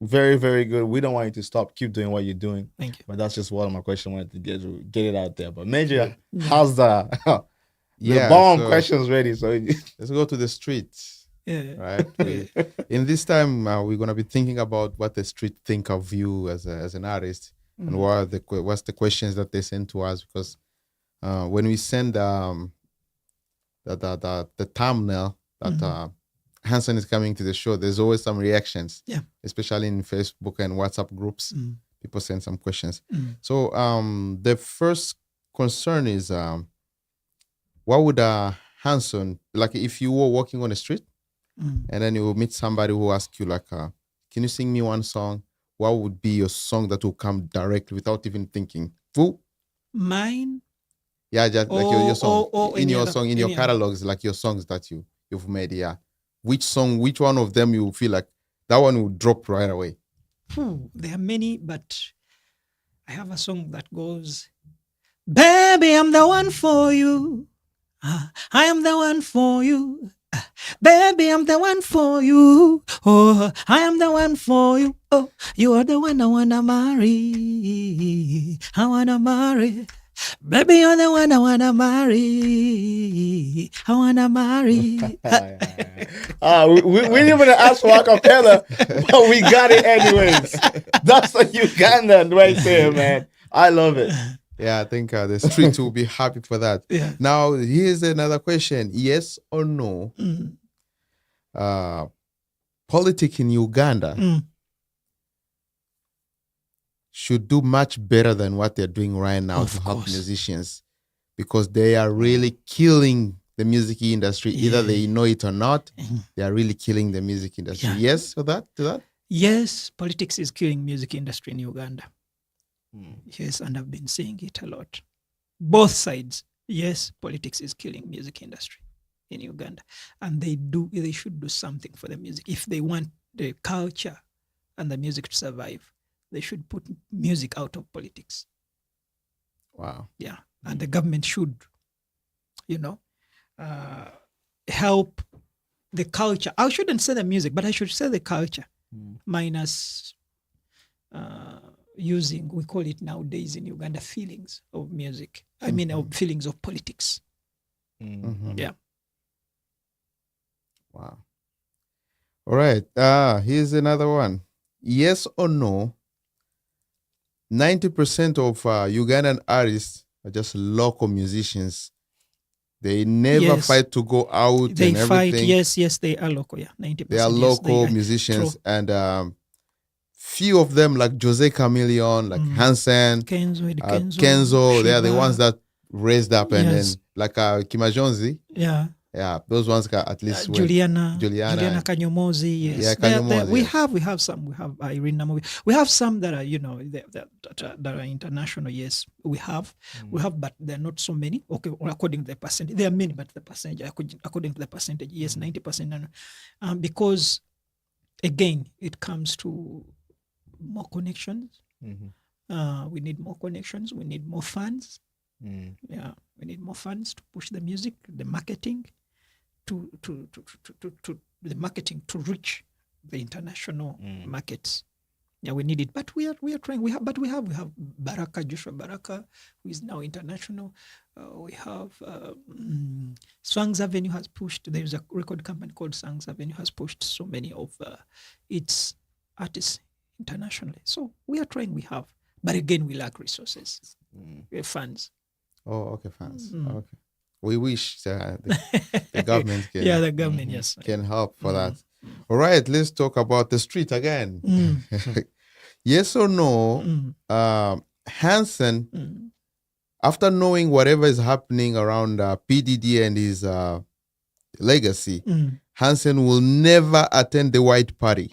very, very good. We don't want you to stop. Keep doing what you're doing. Thank you. But that's just one of my questions. I wanted to get it out there. But Major, how's the bomb questions ready? So let's go to the streets. Right. In this time, we're gonna be thinking about what the street think of you as an artist, and what's the questions that they send to us. Because when we send the thumbnail that Hanson is coming to the show, there's always some reactions. Yeah. Especially in Facebook and WhatsApp groups, people send some questions. So the first concern is, what would Hanson, like if you were walking on the street and then you will meet somebody who asks you like, can you sing me one song? What would be your song that will come directly without even thinking? Who? Mine? Yeah, just like your song. In your catalogs, like your songs that you've made, yeah. Which one of them you feel like that one will drop right away? There are many, but I have a song that goes, baby, I'm the one for you. I am the one for you. Baby, I'm the one for you. Oh, I am the one for you. Oh, you are the one I wanna marry. I wanna marry. Baby, you're the one I wanna marry. I wanna marry. We didn't even ask for acapella, but we got it anyways. That's the Ugandan right there, man. I love it. Yeah, I think the street will be happy for that. Yeah. Now, here's another question. Yes or no? Politics in Uganda should do much better than what they're doing right now Of to help course. musicians, because they are really killing the music industry. Either they know it or not, they are really killing the music industry. Yeah. Yes, to that? Yes, politics is killing music industry in Uganda. Yes, and I've been saying it a lot. Both sides. Yes, politics is killing music industry in Uganda. And they should do something for the music. If they want the culture and the music to survive, they should put music out of politics. Wow. Yeah. And the government should, help the culture. I shouldn't say the music, but I should say the culture, minus using, we call it nowadays in Uganda, feelings of music. I mean, of feelings of politics. Yeah. Wow. All right. Here's another one. Yes or no? 90% of Ugandan artists are just local musicians. They never fight to go out. They and fight. everything. Yes, they are local. Yeah, 90%. They are local musicians, and few of them, like Jose Chameleon, like Hansen, Kenzo, they are the ones that raised up, and then like Kimajonzi. Yeah, those ones got at least Juliana Kanyomozi. Yes, yeah, Kanyomozi, we have some. We have Irene Namovi. We have some that are that are international. Yes, we have, but they're not so many. Okay, according to the percentage, there are many, but the percentage, according to the percentage, yes, 90%. Because again, it comes to more connections. We need more connections. We need more funds. Yeah, we need more funds to push the music, the marketing, to the marketing to reach the international markets. Yeah, we need it, but we are trying. We have Baraka, Joshua Baraka, who is now international. We have Swangs Avenue has pushed. There is a record company called Swangs Avenue has pushed so many of its artists internationally. So we are trying. We have, but again, we lack resources. We have funds. Oh, okay, fans. Okay. We wish the government can, the government, yes, can help for that. All right, let's talk about the street again. Yes or no? Hansen, after knowing whatever is happening around PDD and his legacy, Hansen will never attend the White Party.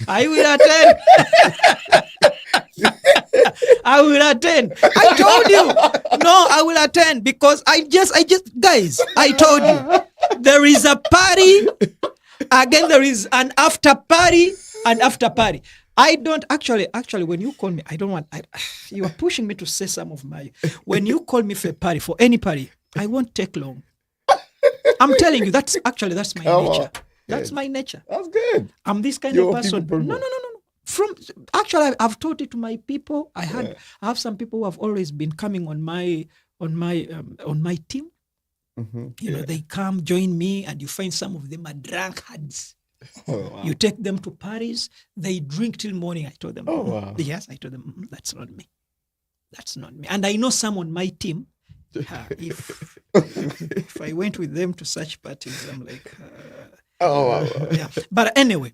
I will attend. I will attend. I told you. No, I will attend because I just, guys, I told you. There is a party. Again, there is an after party and after party. I don't actually, when you call me, I don't want, you are pushing me to say some of my, when you call me for a party, for any party, I won't take long. I'm telling you, that's my nature. That's my nature. That's good. I'm this kind of person. No. I've taught it to my people. I have some people who have always been coming on my team. They come join me, and you find some of them are drunkards. Oh, wow. You take them to parties, they drink till morning. I told them, yes, I told them, that's not me. That's not me. And I know some on my team. If I went with them to such parties, I'm like, yeah. But anyway,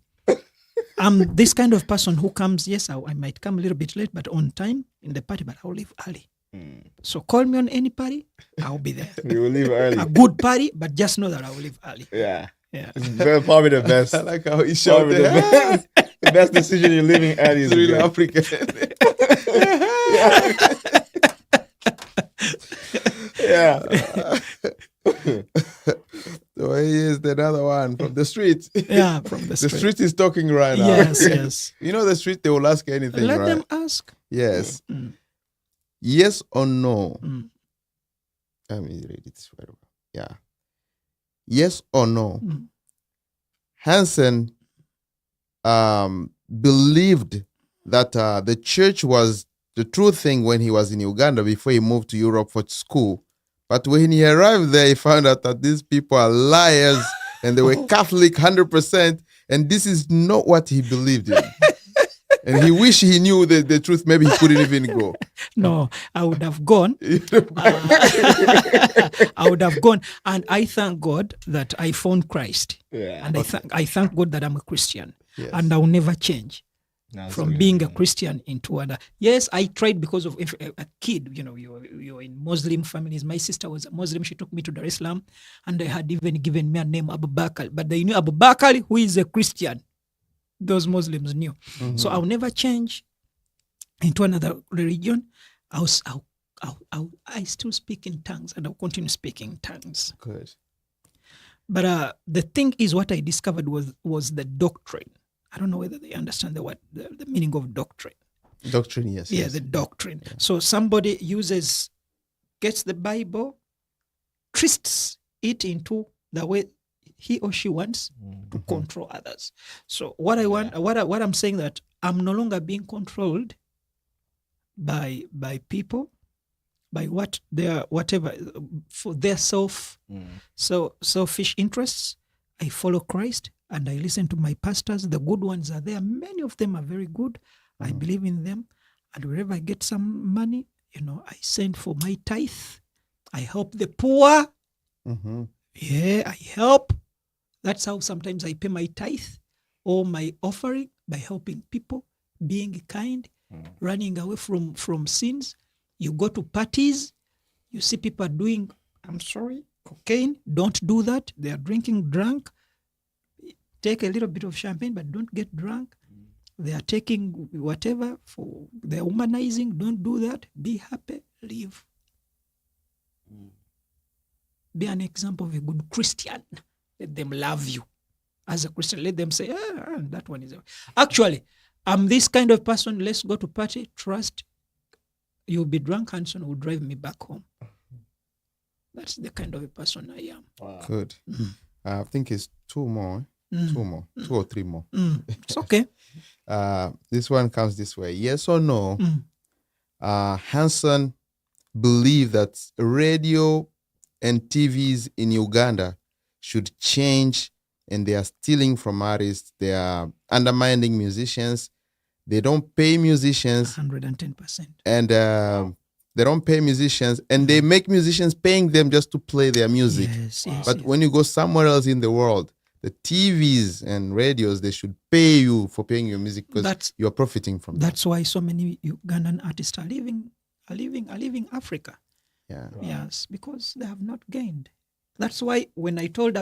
I'm this kind of person who comes, yes, I might come a little bit late, but on time in the party, but I'll leave early. So call me on any party, I'll be there. You will leave early. A good party, but just know that I will leave early. Yeah. Probably the best. I like how he showed the best decision in living early is really African. So here's another one from the street. Yeah, from the street. The street is talking right now. Yes. You know the street, they will ask anything, Let right? them ask. Yes. Yes or no? Let me read it right away. Yeah. Yes or no? Hansen believed that the church was the true thing when he was in Uganda before he moved to Europe for school. But when he arrived there, he found out that these people are liars and they were Catholic 100%. And this is not what he believed in. And he wished he knew the truth. Maybe he couldn't even go. No, I would have gone. I would have gone. And I thank God that I found Christ. Yeah. And I thank God that I'm a Christian. Yes. And I will never change. That's From really being good. a Christian into other. Yes, I tried because of if a kid, you're in Muslim families. My sister was a Muslim. She took me to Dar es Salaam and they had even given me a name, Abu Bakr. But they knew Abu Bakr, who is a Christian. Those Muslims knew. So I'll never change into another religion. I still speak in tongues and I'll continue speaking in tongues. Good. But the thing is, what I discovered was the doctrine. I don't know whether they understand the meaning of doctrine. Doctrine, yes. Yeah, yes. the doctrine. Yeah. So somebody gets the Bible, twists it into the way he or she wants to control others. So what I want, what I'm saying, that I'm no longer being controlled by people, by whatever for their selfish interests. I follow Christ and I listen to my pastors. The good ones are there. Many of them are very good. I believe in them. And wherever I get some money, I send for my tithe. I help the poor. Yeah, I help. That's how sometimes I pay my tithe or my offering, by helping people, being kind, running away from sins. You go to parties, you see people doing, I'm sorry, cocaine. Don't do that. They are drinking drunk. Take a little bit of champagne, but don't get drunk. They are taking whatever, they're humanizing. Don't do that. Be happy. Live. Be an example of a good Christian. Let them love you. As a Christian, let them say, that one is... Actually, I'm this kind of person. Let's go to party. Trust. You'll be drunk. Hanson will drive me back home. That's the kind of a person I am. Wow. Good. I think it's two more. 2 or 3 more. It's okay. This one comes this way. Yes or no? Hanson believe that radio and TVs in Uganda should change, and they are stealing from artists. They are undermining musicians. They don't pay musicians. 110%. And they don't pay musicians, and they make musicians paying them just to play their music. Yes, But when you go somewhere else in the world, the TVs and radios, they should pay you for paying your music because you're profiting from that. That's why so many Ugandan artists are leaving Africa. Yeah. Yes, because they have not gained. That's why when I told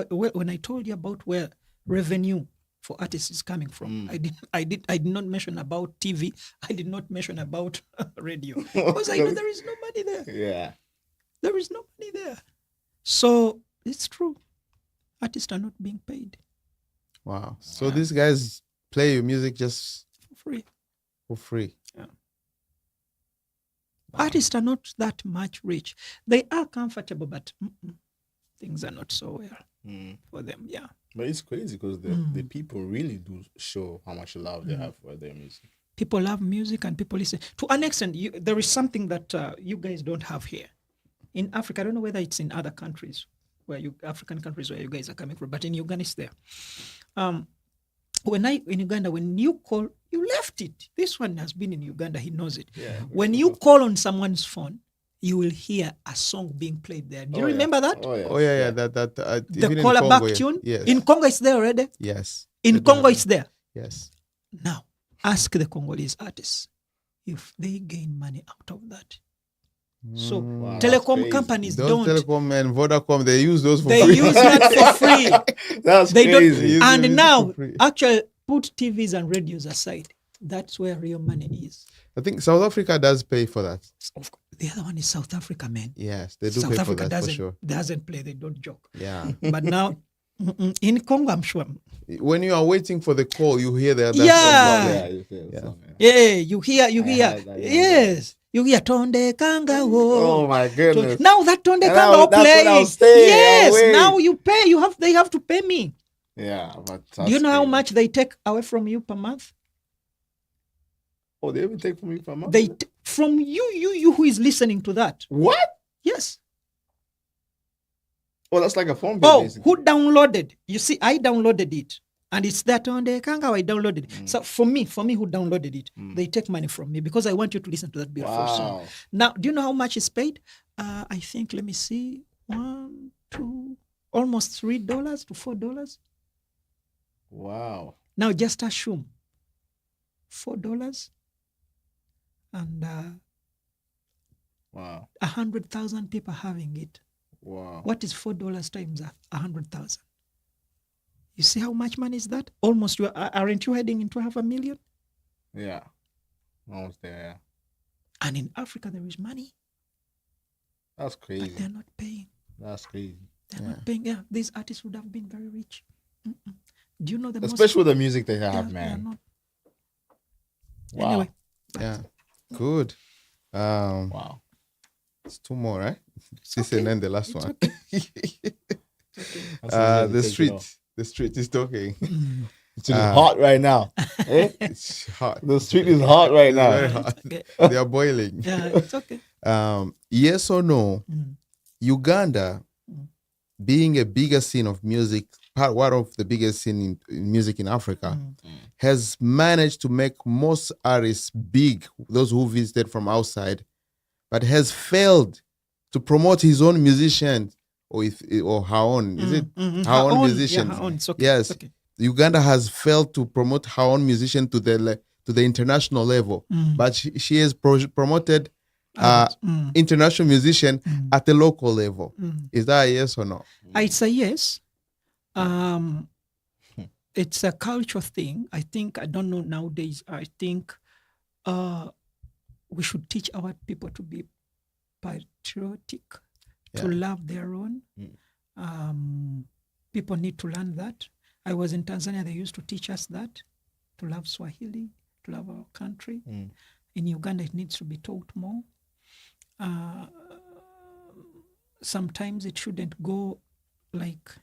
you about where revenue for artists is coming from, I did not mention about TV. I did not mention about radio because I know there is no money there. Yeah, there is no money there. So it's true. Artists are not being paid. Wow. So these guys play your music just for free. Yeah. Wow. Artists are not that much rich. They are comfortable, but things are not so well for them. Yeah. But it's crazy because the people really do show how much love they have for their music. People love music and people listen. To an extent, there is something that you guys don't have here. In Africa, I don't know whether it's in other countries, African countries where you guys are coming from, but in Uganda it's there. In Uganda, when you call, you left it. This one has been in Uganda, he knows it. Yeah, when you call on someone's phone, you will hear a song being played there. Do you remember that? Oh yeah. The caller back tune. Yes. In Congo, it's there already. Yes. In Congo, it's there. Yes. Now, ask the Congolese artists if they gain money out of that. So telecom companies don't. Telecom and Vodacom, they use those for free. They use that for free. That's crazy. And now, actually, put TVs and radios aside. That's where real money is. I think South Africa does pay for that. The other one is South Africa, man. Yes, they do South pay Africa for that for sure. Doesn't play, they don't joke. Yeah. But now, in Congo, I'm sure. When you are waiting for the call, you hear that. You hear. Yes. You hear Tonde Kanga. Oh my goodness. Now that Tonde Kanga playing. Yes, now you pay. They have to pay me. Yeah. But do you know how much they take away from you per month? Oh, they even take from you per month? From you who is listening to that. What? Yes. Well, that's like a phone bill, Oh, basically. who downloaded? You see, I downloaded it. And it's that on the Kanga I downloaded it. So for me who downloaded it, they take money from me because I want you to listen to that beautiful song. Wow. Now, do you know how much is paid? I think, let me see, almost $3 to $4. Wow. Now just assume $4 and Wow. 100,000 people having it. Wow. What is $4 times 100,000? You see how much money is that? Almost, aren't you heading into 500,000? Yeah. Almost there, yeah. And in Africa, there is money, That's but crazy. they're not paying. That's crazy. They're not paying. Yeah, these artists would have been very rich. Do you know the Especially with the music they most? have, They're man. not. Wow. Anyway, Yeah. Good. Wow. It's 2 more, right? This and then the last one. That's The easy to take it street. off. The street is talking. It's hot right now. Eh? It's hot. The street is hot right It's now. very it's hot. okay. They are boiling. Yeah, it's okay. Yes or no? Mm. Uganda, Mm. being a bigger scene of music, one of the biggest scene in music in Africa, has managed to make most artists big, those who visited from outside, but has failed to promote his own musicians or her own. Is it her own musicians? Yeah, her own. It's okay. Yes. It's okay. Uganda has failed to promote her own musician to the international level, but she has promoted international musician at the local level. Is that a yes or no? It's a yes. It's a cultural thing. I think, I don't know nowadays, I think we should teach our people to be patriotic, to love their own. People need to learn that. I was in Tanzania, they used to teach us that, to love Swahili, to love our country. In Uganda, it needs to be taught more. Sometimes it shouldn't go like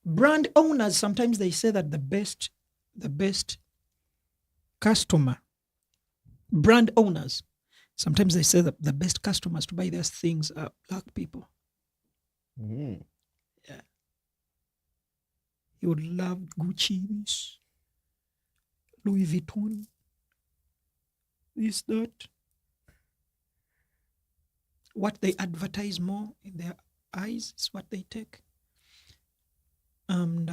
brand owners. Sometimes they say that the best customer, brand owners, sometimes they say that the best customers to buy their things are black people. Yeah. You would love Gucci, this, Louis Vuitton, this, that. What they advertise more in their eyes is what they take. And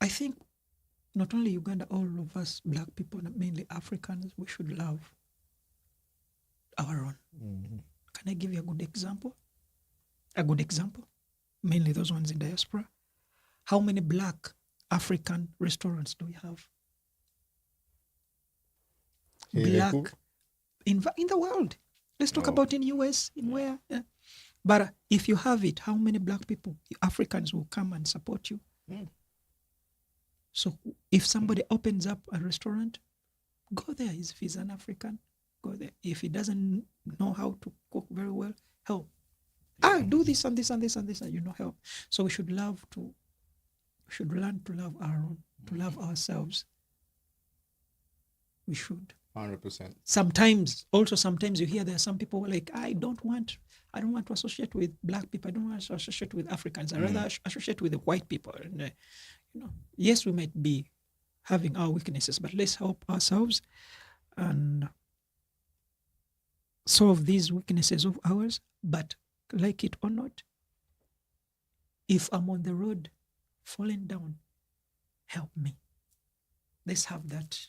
I think not only Uganda, all of us black people, mainly Africans, we should love our own. Can I give you a good example? Mainly those ones in diaspora. How many black African restaurants do we have? Black in the world. Let's talk about in US, in where. Yeah. But if you have it, how many black people, Africans, will come and support you? So if somebody opens up a restaurant, go there. If he's an African, go there. If he doesn't know how to cook very well, help. Do this and this and this and this, and help. So we should learn to love our own, to love ourselves. We should. 100%. Sometimes you hear there are some people who are like, I don't want to associate with black people. I don't want to associate with Africans. I rather associate with the white people. And, yes, we might be having our weaknesses, but let's help ourselves and solve these weaknesses of ours. But like it or not, if I'm on the road falling down, help me. Let's have that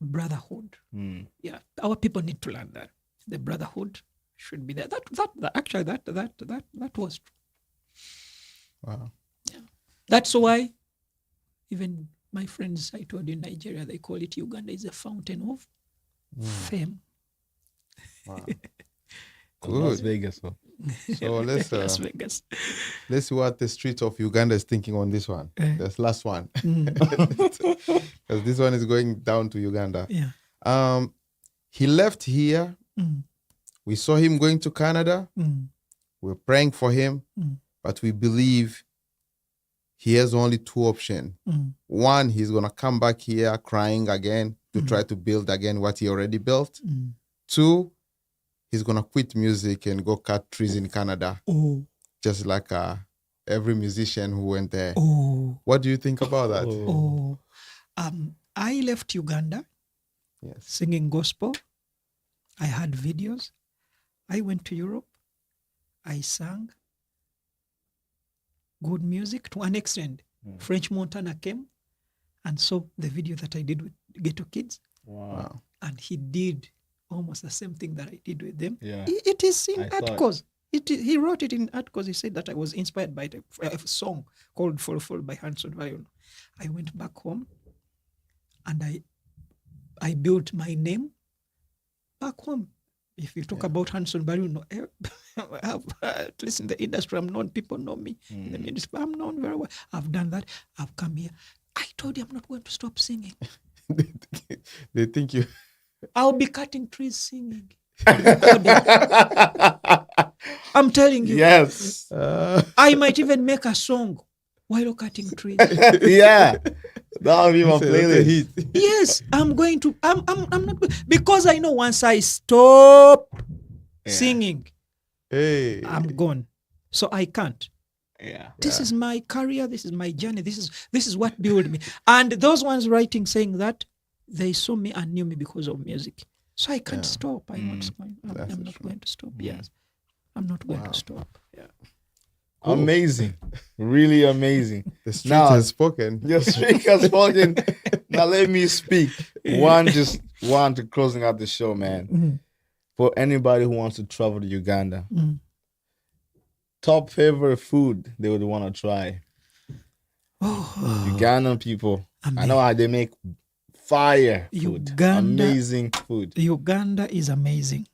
brotherhood. Yeah, our people need to learn that. The brotherhood should be there. That was true. Wow. Yeah. That's why even my friends I told you in Nigeria, they call it Uganda is a fountain of fame. Wow. Good. Las Vegas. So let's Las Vegas. Let's see what the streets of Uganda is thinking on this one. This last one. Because this one is going down to Uganda. Yeah. He left here. We saw him going to Canada. We're praying for him, but we believe he has only two options. Mm. One, he's gonna come back here crying again to try to build again what he already built. Mm. Two, he's gonna quit music and go cut trees in Canada, Oh, just like every musician who went there. oh, What do you think about that? oh. I left Uganda Yes. singing gospel. I had videos. I went to Europe. I sang good music to an extent. French Montana came and saw the video that I did with Ghetto Kids, Wow. and he did almost the same thing that I did with them. Yeah. It is in I thought- articles. He wrote it in articles. He said that I was inspired by a song called Fall Fall by HASON BALIRUNO. I went back home and I built my name back home. If you talk about HASON BALIRUNO, at least in the industry, I'm known. People know me in the industry. I'm known very well. I've done that. I've come here. I told you I'm not going to stop singing. They think you. I'll be cutting trees singing. I'm telling you. Yes. I might even make a song while cutting trees. Yeah. That'll be my That's a playlist. hit. Yes, I'm going to. I'm not, because I know once I stop singing, Hey. I'm gone. So I can't. Yeah. This is my career. This is my journey. This is what built me. And those ones writing saying that they saw me and knew me because of music. So I can't stop. I'm not going to stop. Yes, I'm not going to stop. Yeah. Cool. Amazing. Really amazing. The street Now- has spoken. Your speaker's spoken. Now let me speak. One to closing out the show, man. Mhm. For anybody who wants to travel to Uganda, Mm. top favorite food they would want to try. Oh, Ugandan people. I amazing. know how they make fire food. Uganda- Amazing food. Uganda is amazing.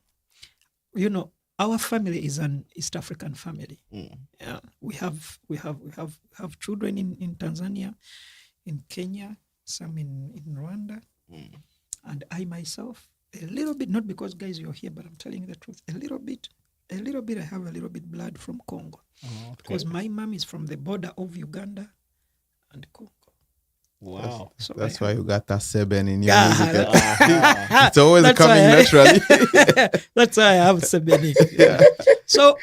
You know, our family is an East African family. Yeah, we have children in Tanzania, in Kenya, some in Rwanda, and I myself a little bit. Not because guys you're here, but I'm telling you the truth. A little bit. I have a little bit blood from Congo because my mom is from the border of Uganda and Congo. Wow. So That's I why you got that seven in your Yeah, music. Ah, It's always That's coming why I- naturally. That's why I have Sebeni. Yeah. So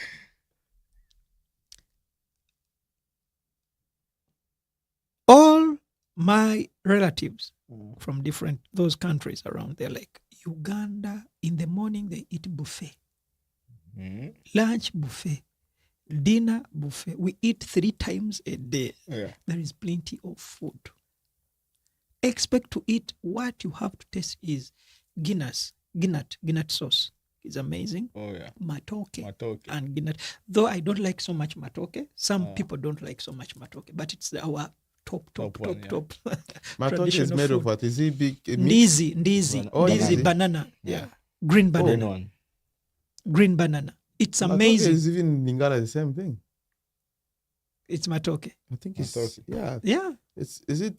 all my relatives from those countries around, they're like, Uganda, in the morning they eat buffet, lunch buffet, dinner buffet. We eat 3 times a day. Yeah. There is plenty of food. Expect to eat. What you have to taste is Guinness sauce is amazing. Oh yeah. Matoke. Matoke. And Guinness. Though I don't like so much matoke. Some people don't like so much matoke, but it's our top one, yeah. Matoke is traditional made of food. what? Is it big? Mix? Ndizi, Oh, ndizi ndizi. banana. Yeah. Green Green banana. one. Green banana. It's Matoke amazing. is even in Lingala the same thing. It's matoke. I think it's Matoke. yeah. Yeah. Is it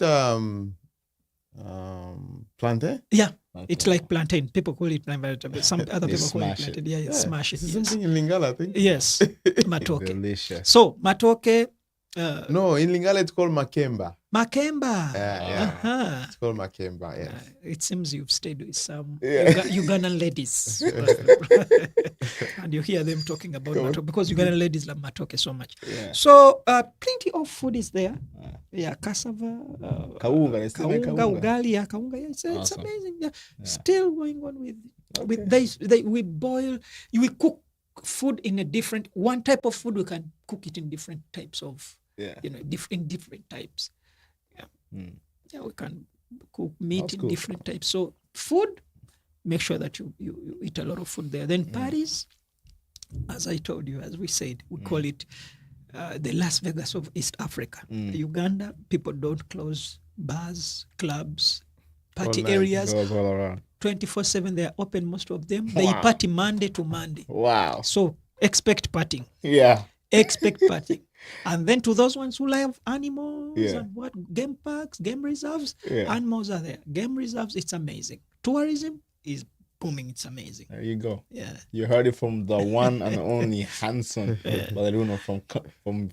plantain? Yeah. Okay. It's like plantain. People call it plantain, but some other They people call it smash it. plantain. Yeah, smash it. It's the same Yes. thing in Lingala, I think. Yes. Matoke. Delicious. So matoke, No, in Lingala it's called makemba. makemba. Yeah. Uh-huh. It's called makemba. Yes. It seems you've stayed with some Yeah. Ugandan ladies. And you hear them talking about matoke because Ugandan ladies love matoke so much. Yeah. So plenty of food is there. Yeah, cassava, Kaunga. They still make kaunga, kaunga. ugali, yeah, kaunga. Yeah, it's Awesome. amazing. Yeah. Still going on with we boil. We cook food in a different one type of food. We can cook it in different types of Yeah. different types. Mm. Yeah, we can cook meat That's in cool. different types. So food, make sure that you eat a lot of food there. Then parties, as I told you, as we said, we call it the Las Vegas of East Africa. Uganda, people don't close bars, clubs, party All night. areas. Goes all around. 24/7, they are open, most of them. They Wow. party Monday to Monday. Wow. So expect partying. Yeah. Expect partying. And then to those ones who love animals Yeah. and what game parks, game reserves, Yeah. animals are there. Game reserves, it's amazing. Tourism is booming. It's amazing. There you go. Yeah. You heard it from the one and only HASON Baliruno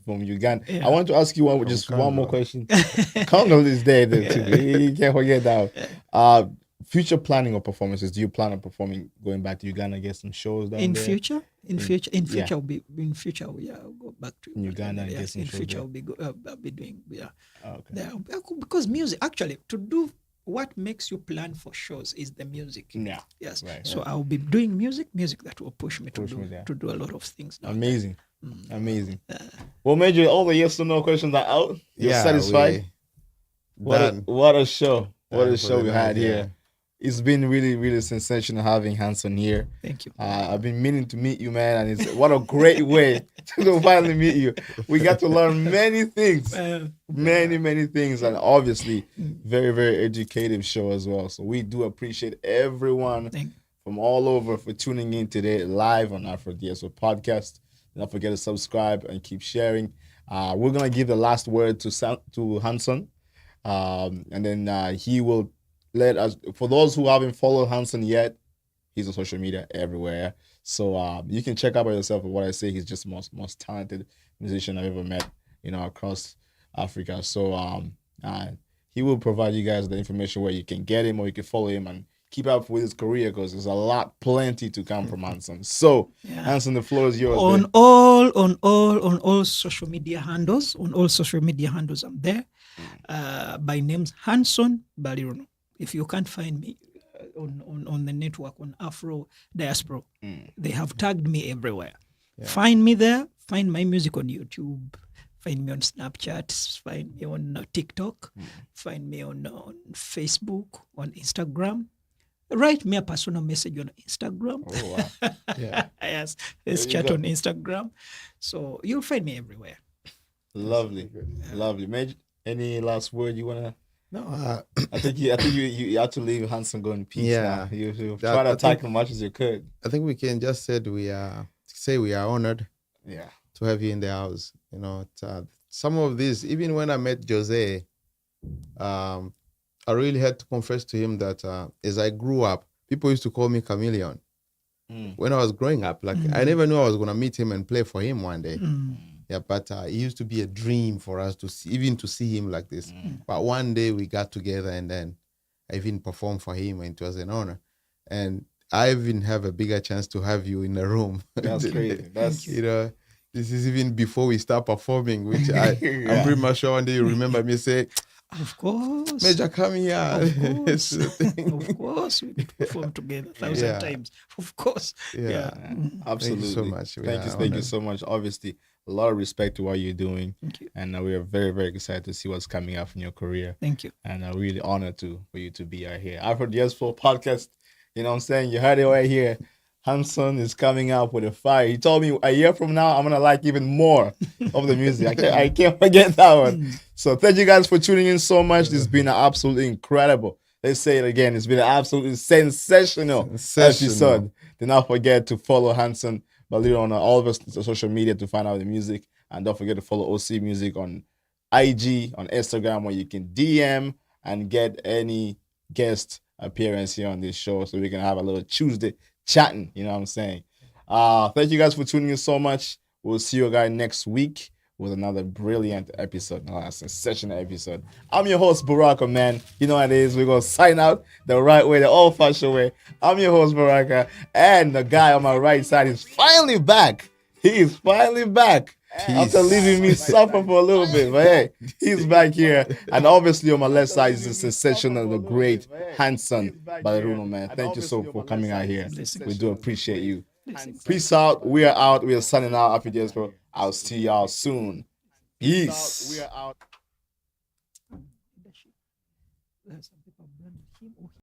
from Uganda. Yeah. I want to ask you From just Congo. one more question. Congo is there too. You can't forget that. Future planning of performances. Do you plan on performing, going back to Uganda, get some shows down In there? future, yeah. I'll be I'll go back to Uganda and get Yes, some in shows future, there. I'll be doing Okay. there because music actually to do what makes you plan for shows is the music. Yeah. Yes. Right. So I'll be doing music that will push me Push me there. to do a lot of things. Now. Amazing. Amazing. Well, Major, all the yes or no questions are out. You're satisfied? What a show. What a show we had here. It's been really, really sensational having HASON here. Thank you. I've been meaning to meet you, man, and what a great way to finally meet you. We got to learn many things, many things, and obviously very, very educative show as well. So we do appreciate everyone from all over for tuning in today live on Afro DSO podcast. Don't forget to subscribe and keep sharing. We're gonna give the last word to HASON, and then he will let us. For those who haven't followed HASON yet, he's on social media everywhere. So you can check out by yourself. What I say, he's just the most talented musician I've ever met, across Africa. So he will provide you guys the information where you can get him or you can follow him and keep up with his career because there's plenty to come from HASON. So HASON, the floor is yours. On all social media handles, I'm there. By name's HASON Baliruno. If you can't find me on the network on Afro Diaspora, they have tagged me everywhere. Yeah. Find me there. Find my music on YouTube. Find me on Snapchat. Find me on TikTok. Find me on Facebook, on Instagram. Write me a personal message on Instagram. Oh, wow. Yeah. Yes, let's chat on Instagram. So you'll find me everywhere. Lovely. Major, any last word you wanna? No, I think you have to leave HASON go in peace. Yeah, now. You try to attack as much as you could. I think we can just say we are honored. Yeah. To have you in the house. Some of these, even when I met Jose, I really had to confess to him that as I grew up, people used to call me Chameleon. When I was growing up, I never knew I was gonna meet him and play for him one day. Yeah, but it used to be a dream for us to see him like this. But one day we got together and then I even performed for him and it was an honor. And I even have a bigger chance to have you in the room. That's great. That's this is even before we start performing, which I'm pretty much sure one day you remember me say, of course. Major, come here. Of course. We perform together 1,000 times. Of course. Yeah. Absolutely. Thank you so much. Thank you so much. Obviously, a lot of respect to what you're doing. Thank you. And we are very, very excited to see what's coming up in your career. Thank you. And I'm really honored for you to be out here. Afro Diaspora podcast, you know what I'm saying? You heard it right here. HASON is coming up with a fire. He told me a year from now, I'm going to like even more of the music. I can't forget that one. So thank you guys for tuning in so much. This has been absolutely incredible. Let's say it again. It's been an absolutely sensational episode. Do not forget to follow HASON Baliruno on all of us social media to find out the music. And don't forget to follow OC Music on IG, on Instagram, where you can DM and get any guest appearance here on this show so we can have a little Tuesday chatting, you know what I'm saying? Thank you guys for tuning in so much. We'll see you guys next week with another brilliant episode, a sensational episode. I'm your host, Baraka, man. You know what it is. We're going to sign out the right way, the old-fashioned way. I'm your host, Baraka, and the guy on my right side is finally back. He is finally back. After leaving me suffer for a little bit, but hey, he's back here. And obviously on my left side is the sensational, the great HASON Baliruno, man. Thank you so for coming out here. We do appreciate you. Peace out. We are out. We are signing out. After this, bro. I'll see y'all soon. Peace. We are out.